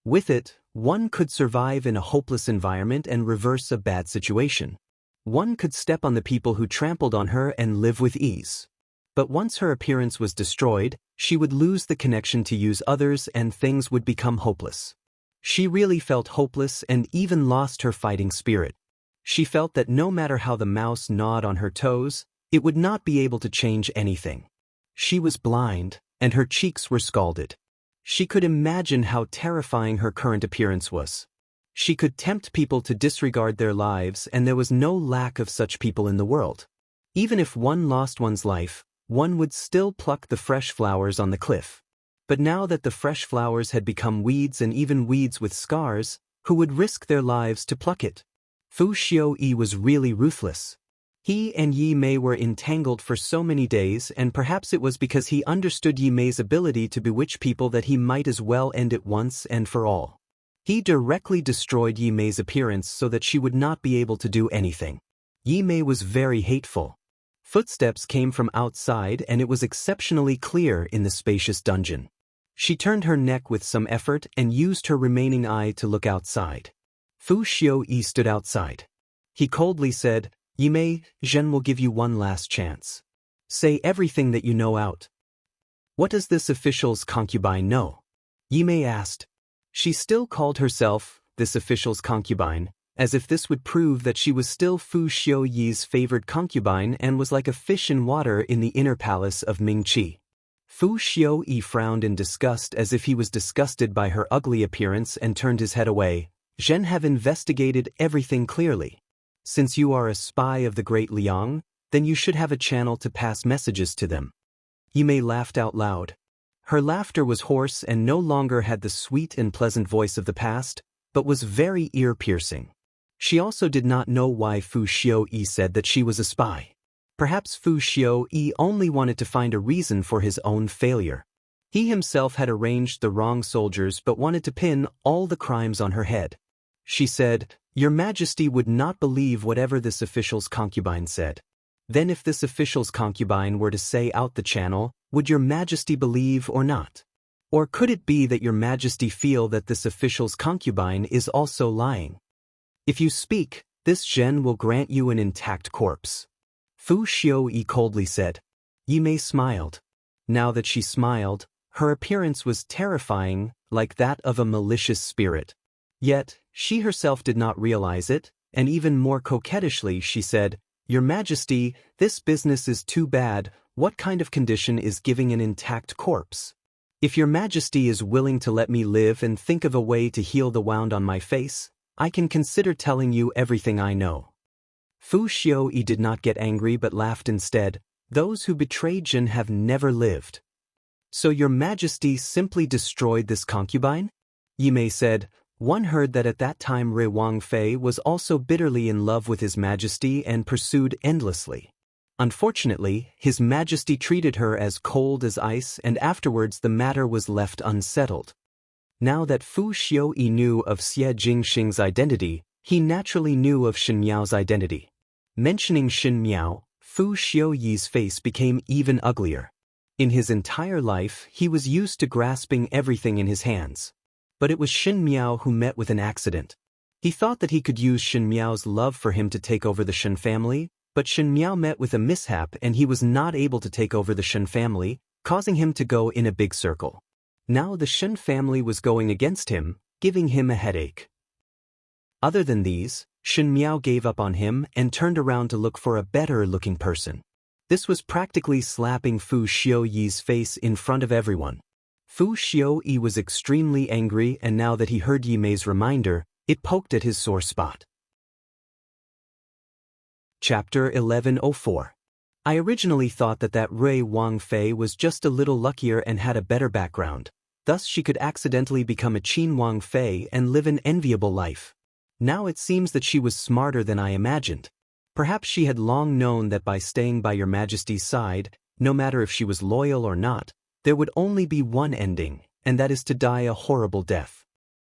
With it, one could survive in a hopeless environment and reverse a bad situation. One could step on the people who trampled on her and live with ease. But once her appearance was destroyed, she would lose the connection to use others and things would become hopeless. She really felt hopeless and even lost her fighting spirit. She felt that no matter how the mouse gnawed on her toes, it would not be able to change anything. She was blind, and her cheeks were scalded. She could imagine how terrifying her current appearance was. She could tempt people to disregard their lives, and there was no lack of such people in the world. Even if one lost one's life, one would still pluck the fresh flowers on the cliff. But now that the fresh flowers had become weeds and even weeds with scars, who would risk their lives to pluck it? Fu Xiaoyi was really ruthless. He and Yi Mei were entangled for so many days, and perhaps it was because he understood Yi Mei's ability to bewitch people that he might as well end it once and for all. He directly destroyed Yi Mei's appearance so that she would not be able to do anything. Yi Mei was very hateful. Footsteps came from outside and it was exceptionally clear in the spacious dungeon. She turned her neck with some effort and used her remaining eye to look outside. Fu Xiaoyi stood outside. He coldly said, "Yi Mei, Zhen will give you one last chance. Say everything that you know out." "What does this official's concubine know?" Yi Mei asked. She still called herself, this official's concubine, as if this would prove that she was still Fu Xiaoyi's favored concubine and was like a fish in water in the inner palace of Mingqi. Fu Xiaoyi frowned in disgust as if he was disgusted by her ugly appearance and turned his head away. "Zhen have investigated everything clearly. Since you are a spy of the great Liang, then you should have a channel to pass messages to them." Yi Mei laughed out loud. Her laughter was hoarse and no longer had the sweet and pleasant voice of the past, but was very ear-piercing. She also did not know why Fu Xiaoyi said that she was a spy. Perhaps Fu Xiaoyi only wanted to find a reason for his own failure. He himself had arranged the wrong soldiers but wanted to pin all the crimes on her head. She said, "Your Majesty would not believe whatever this official's concubine said." Then if this official's concubine were to say out the channel, would your Majesty believe or not? Or could it be that your Majesty feel that this official's concubine is also lying? If you speak, this Zhen will grant you an intact corpse. Fu Xiaoyi coldly said. Yimei smiled. Now that she smiled, her appearance was terrifying, like that of a malicious spirit. Yet, she herself did not realize it, and even more coquettishly she said, "Your Majesty, this business is too bad. What kind of condition is giving an intact corpse? If your Majesty is willing to let me live and think of a way to heal the wound on my face, I can consider telling you everything I know." Fu Xiaoyi did not get angry but laughed instead. "Those who betrayed Jin have never lived." "So your Majesty simply destroyed this concubine?" Yimei said. One heard that at that time Rui Wangfei was also bitterly in love with His Majesty and pursued endlessly. Unfortunately, His Majesty treated her as cold as ice and afterwards the matter was left unsettled. Now that Fu Xiaoyi knew of Xie Jingxing's identity, he naturally knew of Shen Miao's identity. Mentioning Shen Miao, Fu Xiaoyi's face became even uglier. In his entire life, he was used to grasping everything in his hands. But it was Shen Miao who met with an accident. He thought that he could use Shen Miao's love for him to take over the Shen family, but Shen Miao met with a mishap and he was not able to take over the Shen family, causing him to go in a big circle. Now the Shen family was going against him, giving him a headache. Other than these, Shen Miao gave up on him and turned around to look for a better-looking person. This was practically slapping Fu Xiaoyi's face in front of everyone. Fu Xiaoyi was extremely angry and now that he heard Yimei's reminder, it poked at his sore spot. Chapter 1104. I originally thought that Rui Wangfei was just a little luckier and had a better background. Thus she could accidentally become a Qin Wangfei and live an enviable life. Now it seems that she was smarter than I imagined. Perhaps she had long known that by staying by your Majesty's side, no matter if she was loyal or not, there would only be one ending, and that is to die a horrible death.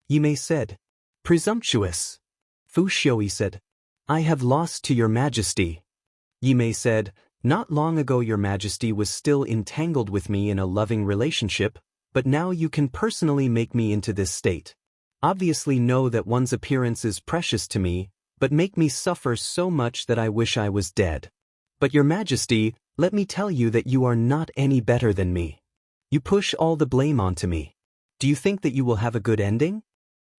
Yimei said. Presumptuous. Fu Xiaoyi said. I have lost to your Majesty. Yimei said, Not long ago your Majesty was still entangled with me in a loving relationship, but now you can personally make me into this state. Obviously know that one's appearance is precious to me, but make me suffer so much that I wish I was dead. But your Majesty, let me tell you that you are not any better than me. You push all the blame onto me. Do you think that you will have a good ending?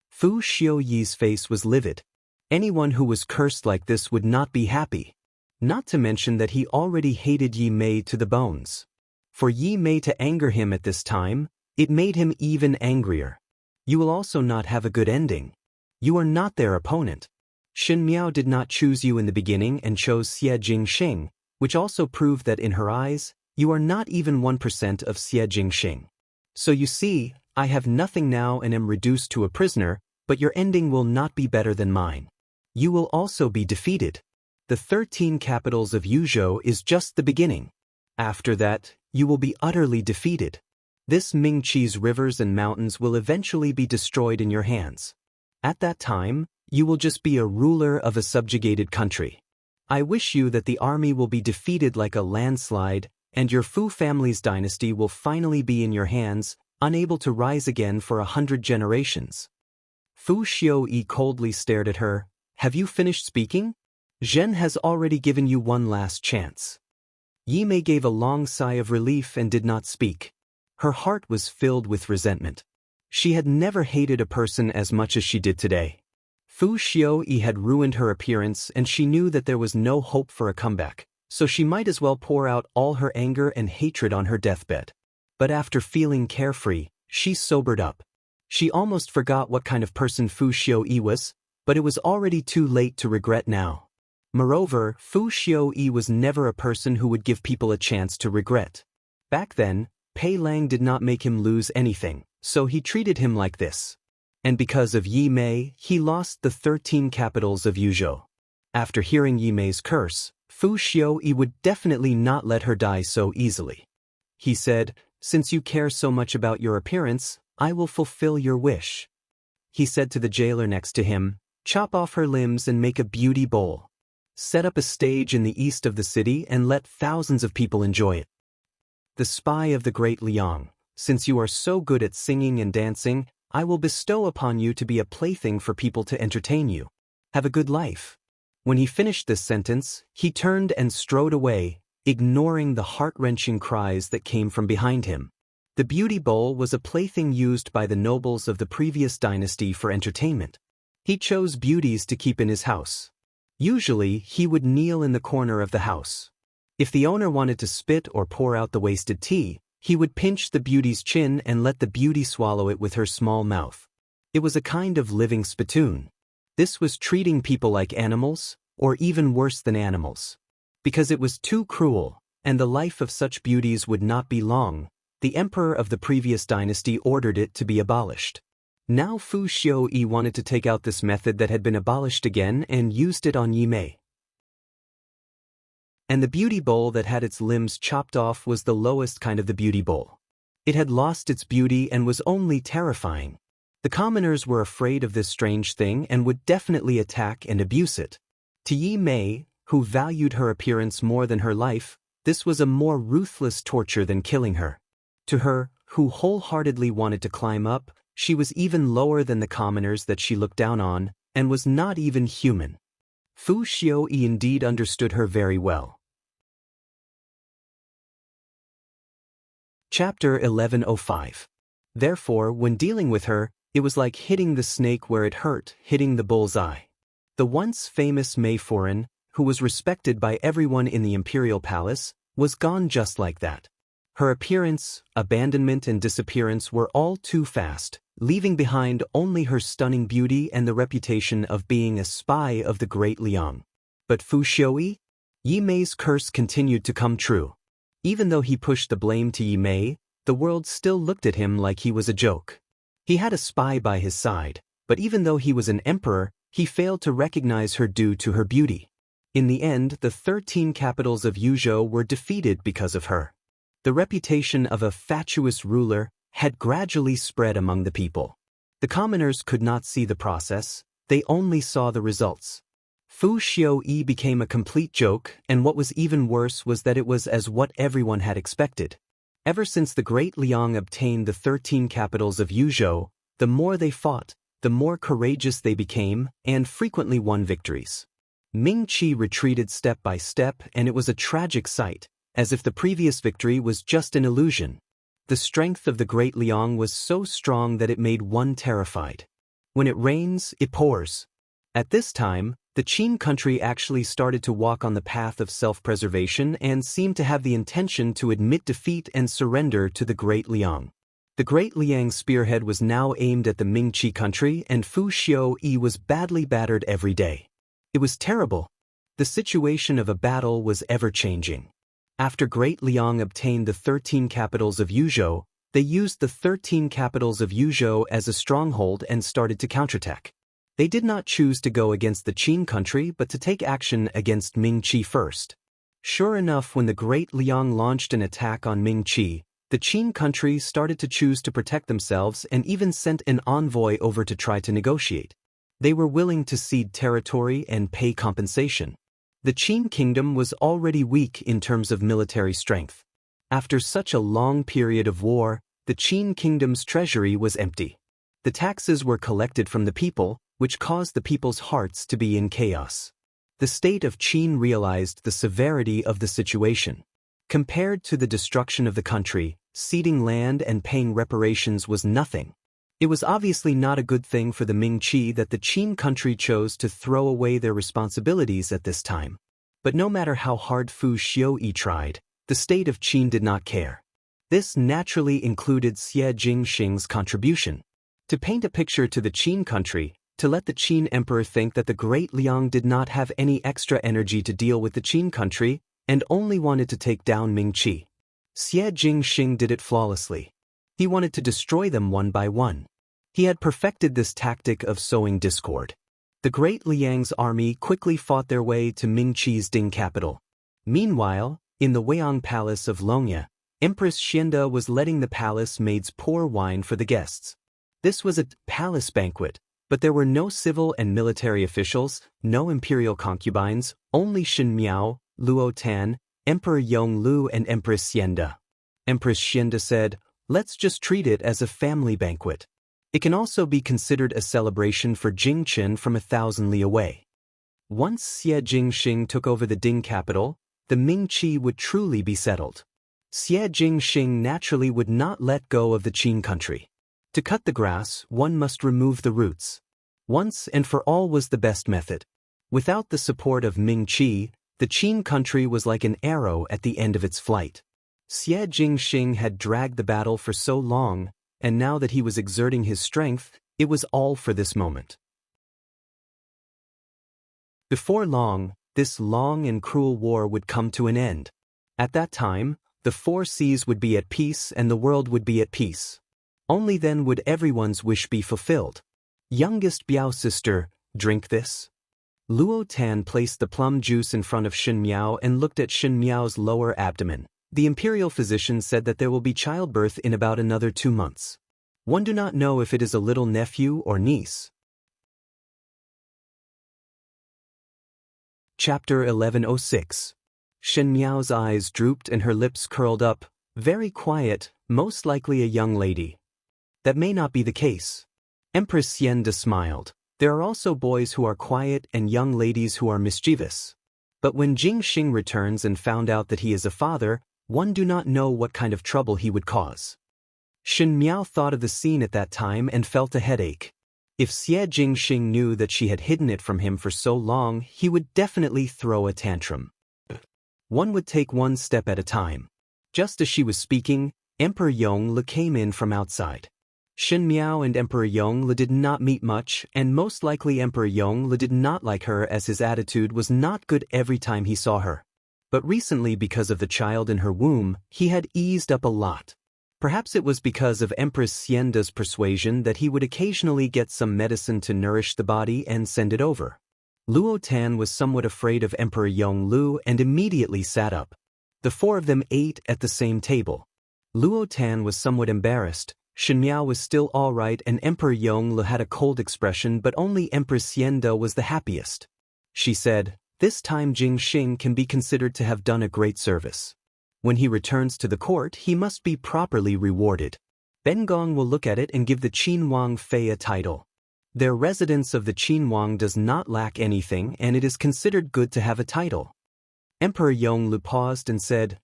Fu Xiaoyi's face was livid. Anyone who was cursed like this would not be happy. Not to mention that he already hated Yimei to the bones. For Yimei to anger him at this time, it made him even angrier. You will also not have a good ending. You are not their opponent. Shen Miao did not choose you in the beginning and chose Xie Jingxing, which also proved that in her eyes, you are not even 1% of Xie Jingxing. So you see, I have nothing now and am reduced to a prisoner, but your ending will not be better than mine. You will also be defeated. The 13 capitals of Yuzhou is just the beginning. After that, you will be utterly defeated. This Mingqi's rivers and mountains will eventually be destroyed in your hands. At that time, you will just be a ruler of a subjugated country. I wish you that the army will be defeated like a landslide, and your Fu family's dynasty will finally be in your hands, unable to rise again for 100 generations. Fu Xiaoyi coldly stared at her. Have you finished speaking? Zhen has already given you one last chance. Yimei gave a long sigh of relief and did not speak. Her heart was filled with resentment. She had never hated a person as much as she did today. Fu Xiaoyi had ruined her appearance and she knew that there was no hope for a comeback, so she might as well pour out all her anger and hatred on her deathbed. But after feeling carefree, she sobered up. She almost forgot what kind of person Fu Xiaoyi was, but it was already too late to regret now. Moreover, Fu Xiaoyi was never a person who would give people a chance to regret. Back then, Pei Lang did not make him lose anything, so he treated him like this. And because of Yi Mei, he lost the 13 capitals of Yuzhou. After hearing Yi Mei's curse, Fu Xiaoyi would definitely not let her die so easily. He said, "Since you care so much about your appearance, I will fulfill your wish." He said to the jailer next to him, "Chop off her limbs and make a beauty bowl. Set up a stage in the east of the city and let thousands of people enjoy it. The spy of the great Liang, since you are so good at singing and dancing, I will bestow upon you to be a plaything for people to entertain you. Have a good life." When he finished this sentence, he turned and strode away, ignoring the heart-wrenching cries that came from behind him. The beauty bowl was a plaything used by the nobles of the previous dynasty for entertainment. He chose beauties to keep in his house. Usually, he would kneel in the corner of the house. If the owner wanted to spit or pour out the wasted tea, he would pinch the beauty's chin and let the beauty swallow it with her small mouth. It was a kind of living spittoon. This was treating people like animals, or even worse than animals. Because it was too cruel, and the life of such beauties would not be long, the emperor of the previous dynasty ordered it to be abolished. Now Fu Xiaoyi wanted to take out this method that had been abolished again and used it on Yi Mei. And the beauty bowl that had its limbs chopped off was the lowest kind of the beauty bowl. It had lost its beauty and was only terrifying. The commoners were afraid of this strange thing and would definitely attack and abuse it. To Yi Mei, who valued her appearance more than her life, this was a more ruthless torture than killing her. To her, who wholeheartedly wanted to climb up, she was even lower than the commoners that she looked down on, and was not even human. Fu Xiaoyi indeed understood her very well. Chapter 1105. Therefore, when dealing with her, it was like hitting the snake where it hurt, hitting the bull's eye. The once famous Mei Foreign, who was respected by everyone in the imperial palace, was gone just like that. Her appearance, abandonment and disappearance were all too fast, leaving behind only her stunning beauty and the reputation of being a spy of the great Liang. But Fu Xiaoyi? Yi Mei's curse continued to come true. Even though he pushed the blame to Yi Mei, the world still looked at him like he was a joke. He had a spy by his side, but even though he was an emperor, he failed to recognize her due to her beauty. In the end, the 13 capitals of Yuzhou were defeated because of her. The reputation of a fatuous ruler had gradually spread among the people. The commoners could not see the process, they only saw the results. Fu Xiaoyi became a complete joke, and what was even worse was that it was as what everyone had expected. Ever since the great Liang obtained the 13 capitals of Yuzhou, the more they fought, the more courageous they became, and frequently won victories. Ming Qi retreated step by step, and it was a tragic sight, as if the previous victory was just an illusion. The strength of the great Liang was so strong that it made one terrified. When it rains, it pours. At this time, the Qin country actually started to walk on the path of self-preservation and seemed to have the intention to admit defeat and surrender to the great Liang. The great Liang's spearhead was now aimed at the Ming Qi country, and Fu Xiaoyi was badly battered every day. It was terrible. The situation of a battle was ever-changing. After great Liang obtained the 13 capitals of Yuzhou, they used the 13 capitals of Yuzhou as a stronghold and started to counterattack. They did not choose to go against the Qin country but to take action against Ming Qi first. Sure enough, when the great Liang launched an attack on Ming Qi, the Qin country started to choose to protect themselves and even sent an envoy over to try to negotiate. They were willing to cede territory and pay compensation. The Qin kingdom was already weak in terms of military strength. After such a long period of war, the Qin kingdom's treasury was empty. The taxes were collected from the people, which caused the people's hearts to be in chaos. The state of Qin realized the severity of the situation. Compared to the destruction of the country, ceding land and paying reparations was nothing. It was obviously not a good thing for the Ming Qi that the Qin country chose to throw away their responsibilities at this time. But no matter how hard Fu Xiaoyi tried, the state of Qin did not care. This naturally included Xie Jingxing's contribution. To paint a picture to the Qin country, to let the Qin emperor think that the great Liang did not have any extra energy to deal with the Qin country, and only wanted to take down Ming Qi. Xie Jingxing did it flawlessly. He wanted to destroy them one by one. He had perfected this tactic of sowing discord. The great Liang's army quickly fought their way to Mingqi's Ding capital. Meanwhile, in the Weiyang Palace of Longya, Empress Xianda was letting the palace maids pour wine for the guests. This was a palace banquet, but there were no civil and military officials, no imperial concubines, only Shen Miao, Luo Tan, Emperor Yonglu and Empress Xianda. Empress Xianda said, "Let's just treat it as a family banquet. It can also be considered a celebration for Jingchen from 1,000 li away." Once Xie Jingxing took over the Ding capital, the Mingqi would truly be settled. Xie Jingxing naturally would not let go of the Qin country. To cut the grass, one must remove the roots. Once and for all was the best method. Without the support of Mingqi, the Qin country was like an arrow at the end of its flight. Xie Jingxing had dragged the battle for so long, and now that he was exerting his strength, it was all for this moment. Before long, this long and cruel war would come to an end. At that time, the 4 seas would be at peace and the world would be at peace. Only then would everyone's wish be fulfilled. Youngest Biao sister, drink this. Luo Tan placed the plum juice in front of Shen Miao and looked at Shen Miao's lower abdomen. The imperial physician said that there will be childbirth in about another 2 months. One do not know if it is a little nephew or niece. Chapter 1106. Shen Miao's eyes drooped and her lips curled up, very quiet, most likely a young lady. That may not be the case. Empress Xianda smiled. There are also boys who are quiet and young ladies who are mischievous. But when Jingxing returns and found out that he is a father, one do not know what kind of trouble he would cause. Shen Miao thought of the scene at that time and felt a headache. If Xie Jingxing knew that she had hidden it from him for so long, he would definitely throw a tantrum. One would take one step at a time. Just as she was speaking, Emperor Yonglu came in from outside. Shen Miao and Emperor Yonglu did not meet much, and most likely Emperor Yonglu did not like her as his attitude was not good every time he saw her. But recently, because of the child in her womb, he had eased up a lot. Perhaps it was because of Empress Xianda's persuasion that he would occasionally get some medicine to nourish the body and send it over. Luo Tan was somewhat afraid of Emperor Yonglu and immediately sat up. The 4 of them ate at the same table. Luo Tan was somewhat embarrassed. Shen Miao was still all right and Emperor Yonglu had a cold expression, but only Empress Xianda was the happiest. She said, "This time Jingxing can be considered to have done a great service. When he returns to the court, he must be properly rewarded. Bengong will look at it and give the Qinhuang Fei a title. Their residence of the Qinhuang does not lack anything and it is considered good to have a title." Emperor Yonglu paused and said,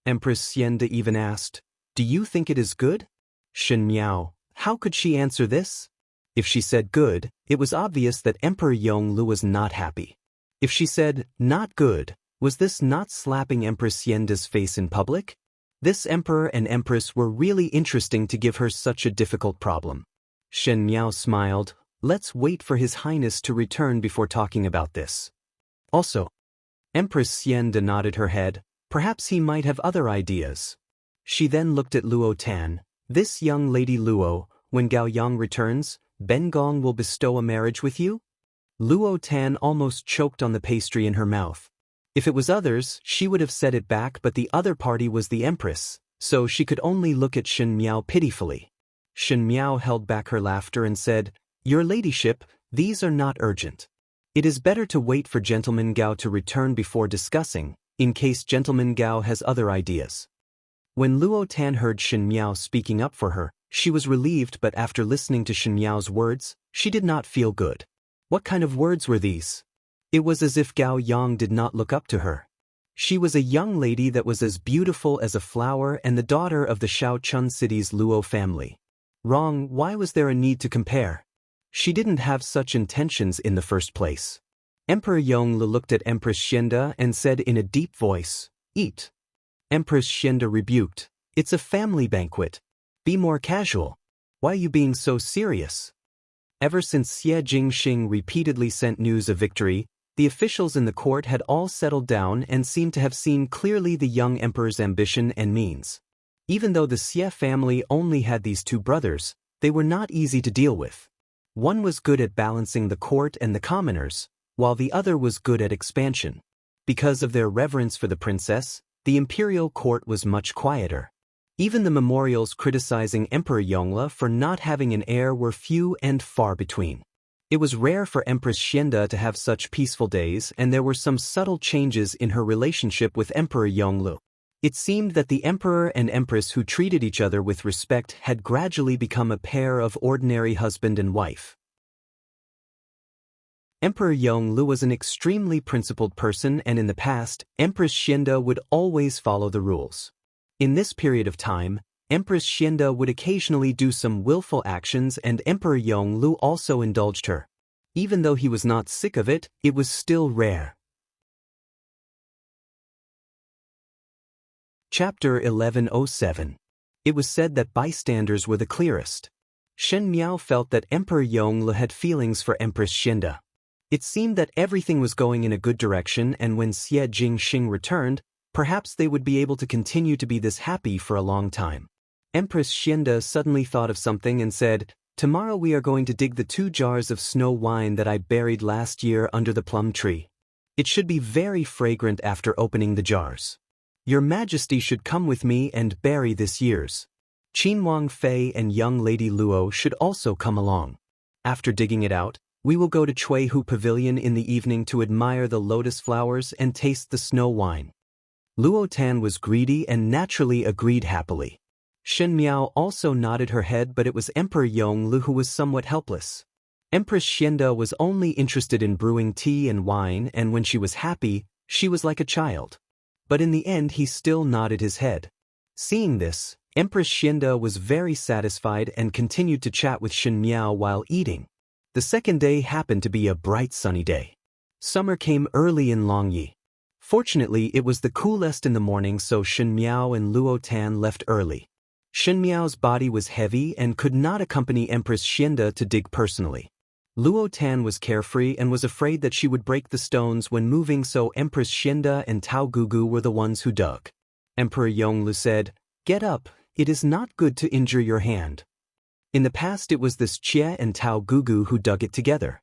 Empress Xianda even asked, "Do you think it is good?" Shen Miao, how could she answer this? If she said good, it was obvious that Emperor Yonglu was not happy. If she said, not good, was this not slapping Empress Xianda's face in public? This emperor and empress were really interesting to give her such a difficult problem. Shen Miao smiled. Let's wait for His Highness to return before talking about this. Also, Empress Xianda nodded her head. Perhaps he might have other ideas. She then looked at Luo Tan. This young lady Luo, when Gao Yang returns, Bengong will bestow a marriage with you? Luo Tan almost choked on the pastry in her mouth. If it was others, she would have said it back, but the other party was the Empress, so she could only look at Shen Miao pitifully. Shen Miao held back her laughter and said, Your ladyship, these are not urgent. It is better to wait for Gentleman Gao to return before discussing, in case Gentleman Gao has other ideas. When Luo Tan heard Shen Miao speaking up for her, she was relieved, but after listening to Shen Miao's words, she did not feel good. What kind of words were these? It was as if Gao Yang did not look up to her. She was a young lady that was as beautiful as a flower and the daughter of the Shaochun city's Luo family. Wrong, why was there a need to compare? She didn't have such intentions in the first place. Emperor Yonglu looked at Empress Xianda and said in a deep voice, Eat. Empress Xianda rebuked, It's a family banquet. Be more casual. Why are you being so serious? Ever since Xie Jingxing repeatedly sent news of victory, The officials in the court had all settled down and seemed to have seen clearly the young emperor's ambition and means. Even though the Xie family only had these two brothers, they were not easy to deal with. One was good at balancing the court and the commoners, while the other was good at expansion. Because of their reverence for the princess, the imperial court was much quieter. Even the memorials criticizing Emperor Yongle for not having an heir were few and far between. It was rare for Empress Xianda to have such peaceful days, and there were some subtle changes in her relationship with Emperor Yongle. It seemed that the emperor and empress who treated each other with respect had gradually become a pair of ordinary husband and wife. Emperor Yongle was an extremely principled person, and in the past, Empress Xianda would always follow the rules. In this period of time, Empress Xianda would occasionally do some willful actions, and Emperor Yongle also indulged her. Even though he was not sick of it, it was still rare. Chapter 1107. It was said that bystanders were the clearest. Shen Miao felt that Emperor Yongle had feelings for Empress Xianda. It seemed that everything was going in a good direction, and when Xie Jingxing returned, perhaps they would be able to continue to be this happy for a long time. Empress Xianda suddenly thought of something and said, "Tomorrow we are going to dig the 2 jars of snow wine that I buried last year under the plum tree. It should be very fragrant after opening the jars. Your Majesty should come with me and bury this year's. Qin Wang Fei and young Lady Luo should also come along. After digging it out, we will go to Chuihu Pavilion in the evening to admire the lotus flowers and taste the snow wine." Luo Tan was greedy and naturally agreed happily. Shen Miao also nodded her head, but it was Emperor Yongle who was somewhat helpless. Empress Xianda was only interested in brewing tea and wine, and when she was happy, she was like a child. But in the end he still nodded his head. Seeing this, Empress Xianda was very satisfied and continued to chat with Shen Miao while eating. The second day happened to be a bright sunny day. Summer came early in Longyi. Fortunately, it was the coolest in the morning, so Shen Miao and Luo Tan left early. Shen Miao's body was heavy and could not accompany Empress Xianda to dig personally. Luo Tan was carefree and was afraid that she would break the stones when moving, so Empress Xianda and Tao Gugu were the ones who dug. Emperor Yongle said, "Get up, it is not good to injure your hand." In the past it was this Jie and Tao Gugu who dug it together.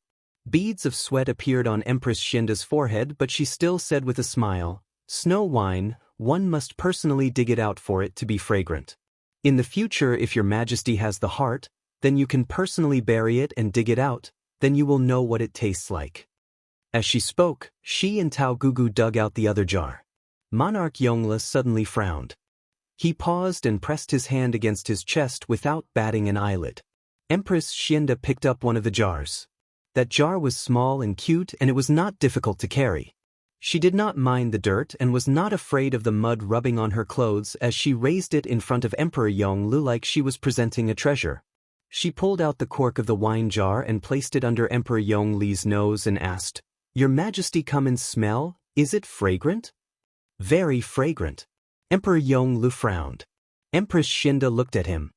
Beads of sweat appeared on Empress Xianda's forehead, but she still said with a smile, "Snow wine, one must personally dig it out for it to be fragrant. In the future, if your Majesty has the heart, then you can personally bury it and dig it out, then you will know what it tastes like." As she spoke, she and Tao Gugu dug out the other jar. Monarch Yongle suddenly frowned. He paused and pressed his hand against his chest without batting an eyelid. Empress Xianda picked up one of the jars. That jar was small and cute, and it was not difficult to carry. She did not mind the dirt and was not afraid of the mud rubbing on her clothes as she raised it in front of Emperor Yongle like she was presenting a treasure. She pulled out the cork of the wine jar and placed it under Emperor Yongle's nose and asked, "Your Majesty, come and smell, is it fragrant?" "Very fragrant." Emperor Yongle frowned. Empress Xianda looked at him.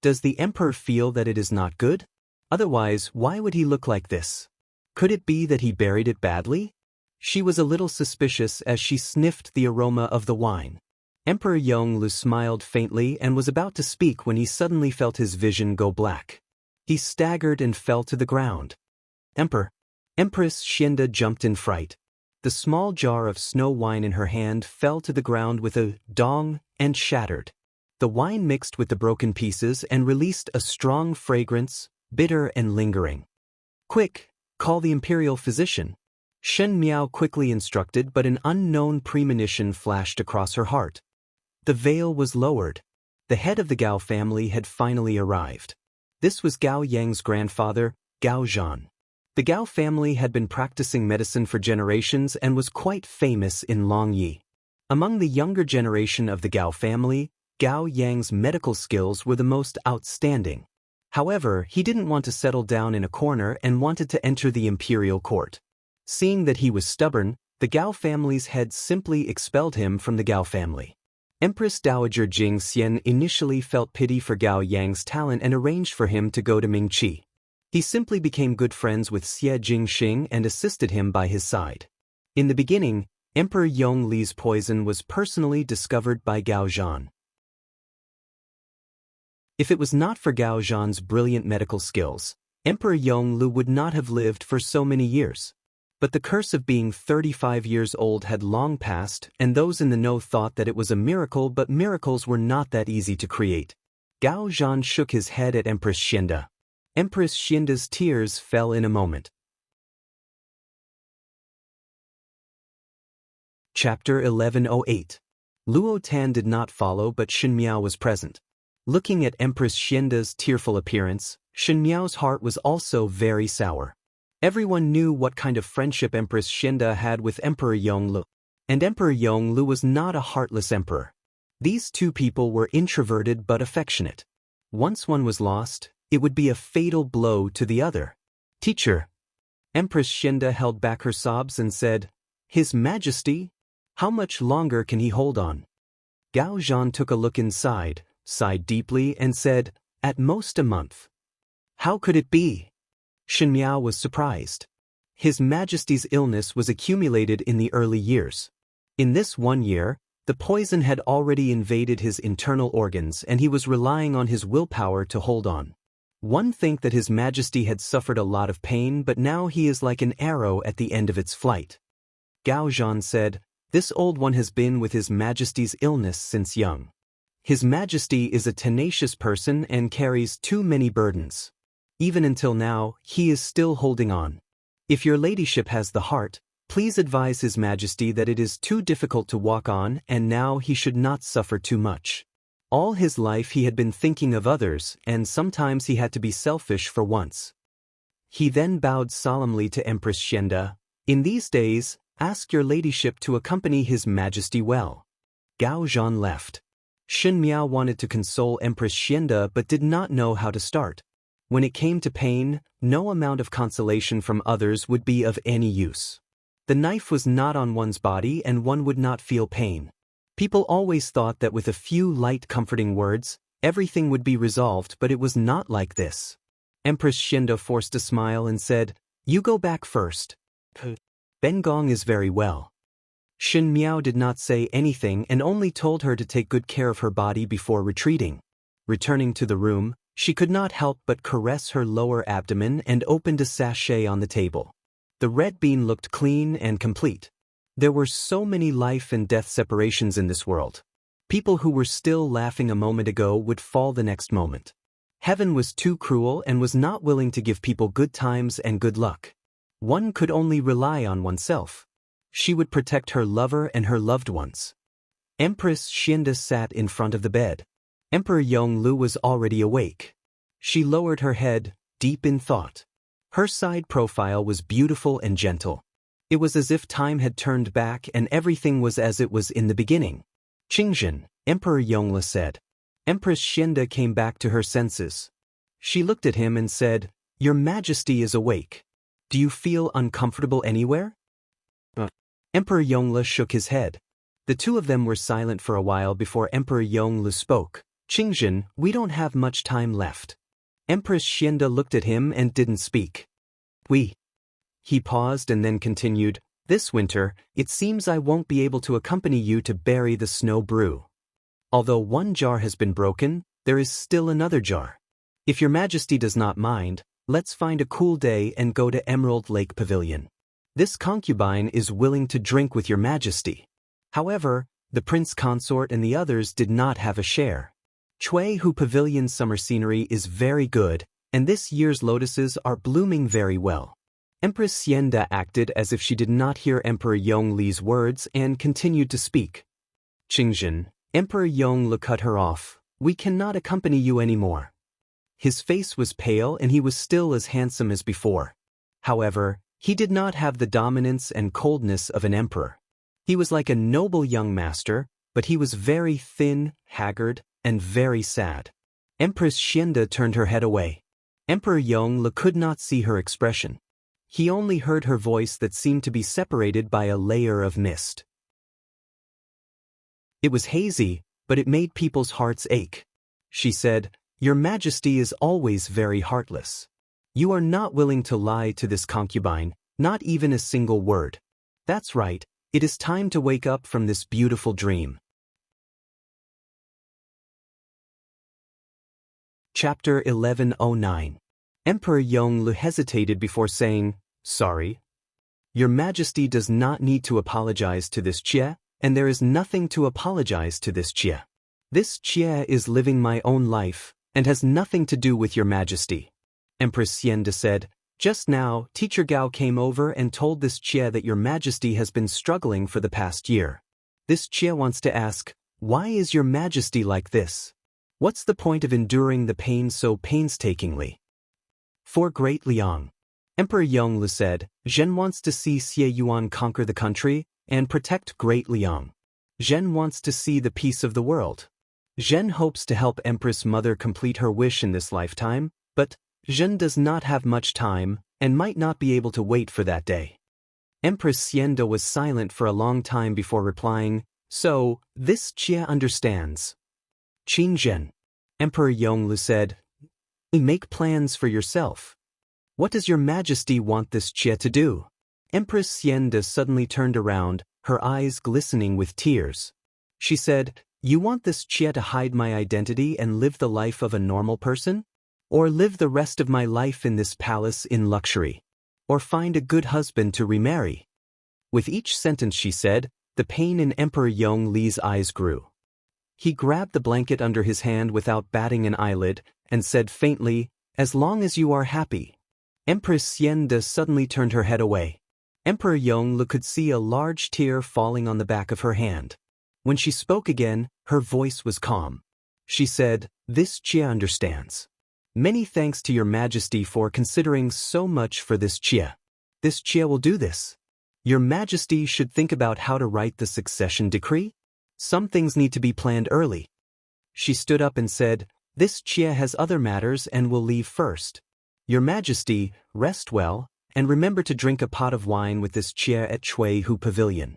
"Does the emperor feel that it is not good? Otherwise, why would he look like this? Could it be that he buried it badly?" She was a little suspicious as she sniffed the aroma of the wine. Emperor Yongle smiled faintly and was about to speak when he suddenly felt his vision go black. He staggered and fell to the ground. Empress Xianda jumped in fright. The small jar of snow wine in her hand fell to the ground with a dong and shattered. The wine mixed with the broken pieces and released a strong fragrance, bitter and lingering. "Quick, call the imperial physician." Shen Miao quickly instructed, but an unknown premonition flashed across her heart. The veil was lowered. The head of the Gao family had finally arrived. This was Gao Yang's grandfather, Gao Zhan. The Gao family had been practicing medicine for generations and was quite famous in Longyi. Among the younger generation of the Gao family, Gao Yang's medical skills were the most outstanding. However, he didn't want to settle down in a corner and wanted to enter the imperial court. Seeing that he was stubborn, the Gao family's head simply expelled him from the Gao family. Empress Dowager Jing Xian initially felt pity for Gao Yang's talent and arranged for him to go to Mingqi. He simply became good friends with Xie Jingxing and assisted him by his side. In the beginning, Emperor Yongli's poison was personally discovered by Gao Zhan. If it was not for Gao Zhan's brilliant medical skills, Emperor Yonglu would not have lived for so many years. But the curse of being 35 years old had long passed, and those in the know thought that it was a miracle, but miracles were not that easy to create. Gao Zhan shook his head at Empress Xinda. Empress Xinda's tears fell in a moment. Chapter 1108. Luo Tan did not follow, but Shen Miao was present. Looking at Empress Xinda's tearful appearance, Shen Miao's heart was also very sour. Everyone knew what kind of friendship Empress Xinda had with Emperor Yonglu. And Emperor Yonglu was not a heartless emperor. These two people were introverted but affectionate. Once one was lost, it would be a fatal blow to the other. Teacher. Empress Xinda held back her sobs and said, "His Majesty? How much longer can he hold on?" Gao Zhan took a look inside, sighed deeply and said, "At most a month." How could it be? Shen Miao was surprised. His Majesty's illness was accumulated in the early years. In this 1 year, the poison had already invaded his internal organs and he was relying on his willpower to hold on. One think that His Majesty had suffered a lot of pain, but now he is like an arrow at the end of its flight. Gao Zhan said, "This old one has been with His Majesty's illness since young. His Majesty is a tenacious person and carries too many burdens. Even until now, he is still holding on. If your ladyship has the heart, please advise His Majesty that it is too difficult to walk on and now he should not suffer too much. All his life he had been thinking of others, and sometimes he had to be selfish for once." He then bowed solemnly to Empress Xinda. "In these days, ask your ladyship to accompany His Majesty well." Gao Zhan left. Shen Miao wanted to console Empress Xinda but did not know how to start. When it came to pain, no amount of consolation from others would be of any use. The knife was not on one's body and one would not feel pain. People always thought that with a few light comforting words, everything would be resolved, but it was not like this. Empress Xinda forced a smile and said, "You go back first. Ben Gong is very well." Shen Miao did not say anything and only told her to take good care of her body before retreating. Returning to the room, she could not help but caress her lower abdomen and opened a sachet on the table. The red bean looked clean and complete. There were so many life and death separations in this world. People who were still laughing a moment ago would fall the next moment. Heaven was too cruel and was not willing to give people good times and good luck. One could only rely on oneself. She would protect her lover and her loved ones. Empress Xinda sat in front of the bed. Emperor Yonglu was already awake. She lowered her head, deep in thought. Her side profile was beautiful and gentle. It was as if time had turned back and everything was as it was in the beginning. "Qingzhen," Emperor Yonglu said. Empress Xinda came back to her senses. She looked at him and said, "Your Majesty is awake. Do you feel uncomfortable anywhere?" Emperor Yonglu shook his head. The two of them were silent for a while before Emperor Yonglu spoke. "Qingzhen, we don't have much time left." Empress Xinda looked at him and didn't speak. "We." He paused and then continued, "This winter, it seems I won't be able to accompany you to bury the snow brew. Although one jar has been broken, there is still another jar. If your Majesty does not mind, let's find a cool day and go to Emerald Lake Pavilion. This concubine is willing to drink with your Majesty." However, the prince consort and the others did not have a share. Chui-Hu Pavilion's summer scenery is very good, and this year's lotuses are blooming very well. Empress Xinda acted as if she did not hear Emperor Yongli's words and continued to speak. "Qingzhen," Emperor Yonglu cut her off, "we cannot accompany you anymore." His face was pale and he was still as handsome as before. However, he did not have the dominance and coldness of an emperor. He was like a noble young master, but he was very thin, haggard, and very sad. Empress Xinda turned her head away. Emperor Yonglu could not see her expression. He only heard her voice that seemed to be separated by a layer of mist. It was hazy, but it made people's hearts ache. She said, "Your Majesty is always very heartless. You are not willing to lie to this concubine, not even a single word. That's right, it is time to wake up from this beautiful dream. Chapter 1109. Emperor Yongle hesitated before saying, "Sorry. Your Majesty does not need to apologize to this Jie, and there is nothing to apologize to this Jie. This Jie is living my own life, and has nothing to do with your Majesty." Empress Xianda said, "Just now, Teacher Gao came over and told this Jie that your Majesty has been struggling for the past year. This Jie wants to ask, why is your Majesty like this? What's the point of enduring the pain so painstakingly?" For Great Liang. Emperor Yongle said, "Zhen wants to see Xie Yuan conquer the country and protect Great Liang. Zhen wants to see the peace of the world. Zhen hopes to help Empress Mother complete her wish in this lifetime, but Zhen does not have much time and might not be able to wait for that day." Empress Xianda was silent for a long time before replying, "So, this Jie understands." "Qin Zhen." Emperor Yongle said, "Make plans for yourself. What does your Majesty want this Jie to do?" Empress Xianda suddenly turned around, her eyes glistening with tears. She said, "You want this Jie to hide my identity and live the life of a normal person? Or live the rest of my life in this palace in luxury? Or find a good husband to remarry?" With each sentence she said, the pain in Emperor Yongle's eyes grew. He grabbed the blanket under his hand without batting an eyelid, and said faintly, "As long as you are happy." Empress Xianda suddenly turned her head away. Emperor Yongle could see a large tear falling on the back of her hand. When she spoke again, her voice was calm. She said, "This Jie understands. Many thanks to your Majesty for considering so much for this Jie. This Jie will do this. Your Majesty should think about how to write the succession decree. Some things need to be planned early." She stood up and said, "This Jie has other matters and will leave first. Your Majesty, rest well, and remember to drink a pot of wine with this Jie at Chui Hu Pavilion."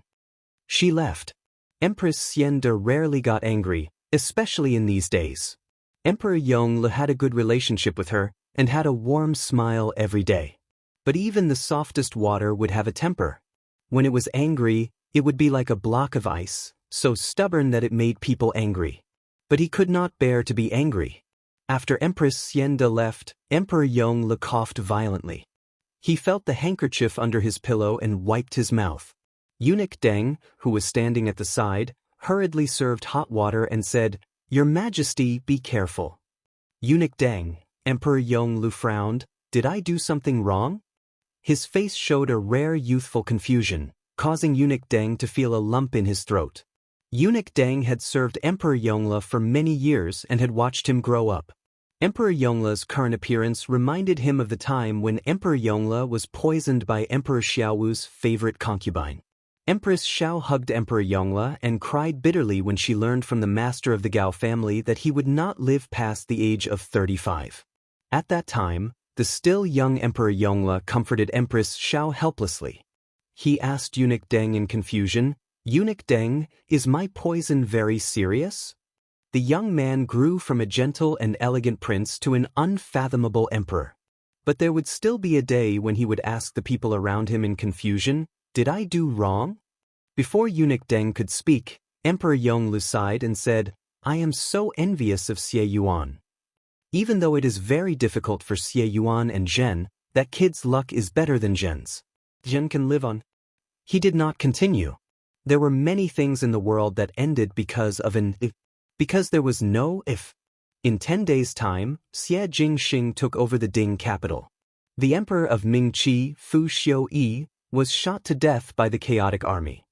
She left. Empress Xianda rarely got angry, especially in these days. Emperor Yongle had a good relationship with her, and had a warm smile every day. But even the softest water would have a temper. When it was angry, it would be like a block of ice, so stubborn that it made people angry. But he could not bear to be angry. After Empress Xianda left, Emperor Yongle coughed violently. He felt the handkerchief under his pillow and wiped his mouth. Eunuch Deng, who was standing at the side, hurriedly served hot water and said, "Your Majesty, be careful." "Eunuch Deng," Emperor Yongle frowned, "did I do something wrong?" His face showed a rare youthful confusion, causing Eunuch Deng to feel a lump in his throat. Eunuch Deng had served Emperor Yongle for many years and had watched him grow up. Emperor Yongle's current appearance reminded him of the time when Emperor Yongle was poisoned by Emperor Xiaowu's favorite concubine. Empress Xiao hugged Emperor Yongle and cried bitterly when she learned from the master of the Gao family that he would not live past the age of 35. At that time, the still young Emperor Yongle comforted Empress Xiao helplessly. He asked Eunuch Deng in confusion, "Eunuch Deng, is my poison very serious?" The young man grew from a gentle and elegant prince to an unfathomable emperor. But there would still be a day when he would ask the people around him in confusion, "Did I do wrong?" Before Eunuch Deng could speak, Emperor Yongle sighed and said, "I am so envious of Xie Yuan. Even though it is very difficult for Xie Yuan and Zhen, that kid's luck is better than Zhen's. Zhen can live on." He did not continue. There were many things in the world that ended because of an if. Because there was no if. In 10 days' time, Xie Jingxing took over the Ding capital. The emperor of Mingqi, Fu Xiuyi, was shot to death by the chaotic army.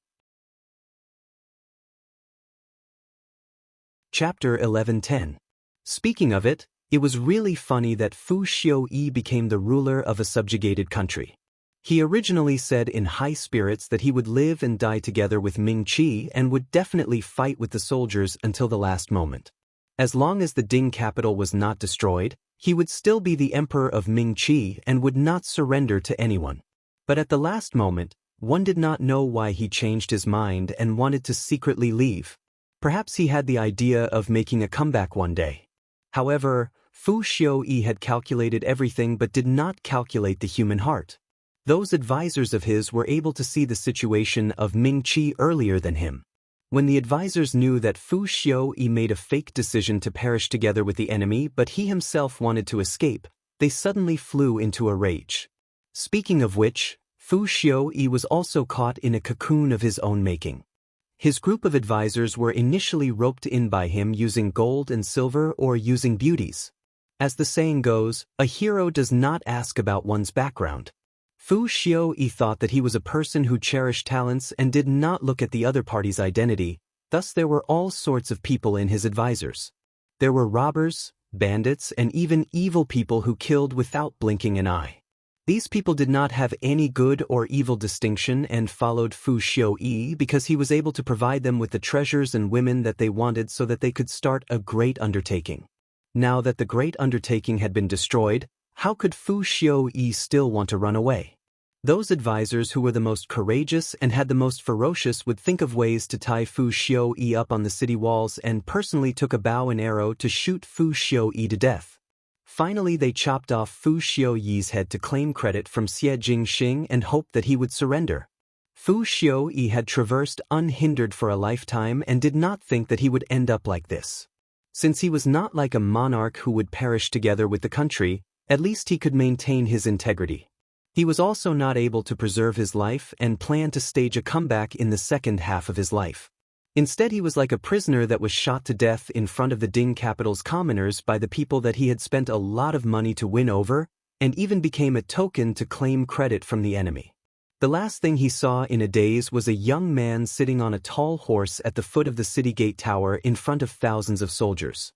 Chapter 1110. Speaking of it, it was really funny that Fu Xiuyi became the ruler of a subjugated country. He originally said in high spirits that he would live and die together with Mingqi and would definitely fight with the soldiers until the last moment. As long as the Ding capital was not destroyed, he would still be the emperor of Mingqi and would not surrender to anyone. But at the last moment, one did not know why he changed his mind and wanted to secretly leave. Perhaps he had the idea of making a comeback one day. However, Fu Xiuyi had calculated everything but did not calculate the human heart. Those advisors of his were able to see the situation of Ming Qi earlier than him. When the advisors knew that Fu Xiuyi made a fake decision to perish together with the enemy but he himself wanted to escape, they suddenly flew into a rage. Speaking of which, Fu Xiuyi was also caught in a cocoon of his own making. His group of advisors were initially roped in by him using gold and silver or using beauties. As the saying goes, a hero does not ask about one's background. Fu Xiuyi thought that he was a person who cherished talents and did not look at the other party's identity, thus there were all sorts of people in his advisors. There were robbers, bandits, and even evil people who killed without blinking an eye. These people did not have any good or evil distinction and followed Fu Xiuyi because he was able to provide them with the treasures and women that they wanted so that they could start a great undertaking. Now that the great undertaking had been destroyed, how could Fu Xiuyi still want to run away? Those advisors who were the most courageous and had the most ferocious would think of ways to tie Fu Xiuyi up on the city walls and personally took a bow and arrow to shoot Fu Xiuyi to death. Finally, they chopped off Fu Xiuyi's head to claim credit from Xie Jingxing and hoped that he would surrender. Fu Xiuyi had traversed unhindered for a lifetime and did not think that he would end up like this. Since he was not like a monarch who would perish together with the country, at least he could maintain his integrity. He was also not able to preserve his life and planned to stage a comeback in the second half of his life. Instead, he was like a prisoner that was shot to death in front of the Ding capital's commoners by the people that he had spent a lot of money to win over, and even became a token to claim credit from the enemy. The last thing he saw in a daze was a young man sitting on a tall horse at the foot of the city gate tower in front of thousands of soldiers.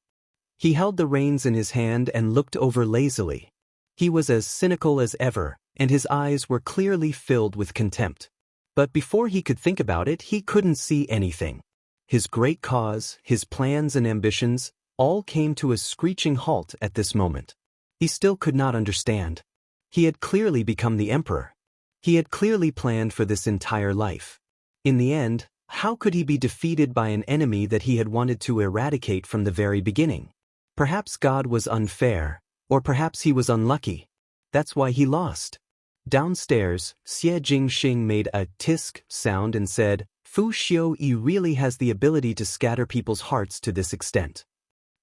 He held the reins in his hand and looked over lazily. He was as cynical as ever, and his eyes were clearly filled with contempt. But before he could think about it, he couldn't see anything. His great cause, his plans and ambitions, all came to a screeching halt at this moment. He still could not understand. He had clearly become the emperor. He had clearly planned for this entire life. In the end, how could he be defeated by an enemy that he had wanted to eradicate from the very beginning? Perhaps God was unfair, or perhaps he was unlucky. That's why he lost. Downstairs, Xie Jingxing made a tisk sound and said, Fu Xiuyi really has the ability to scatter people's hearts to this extent.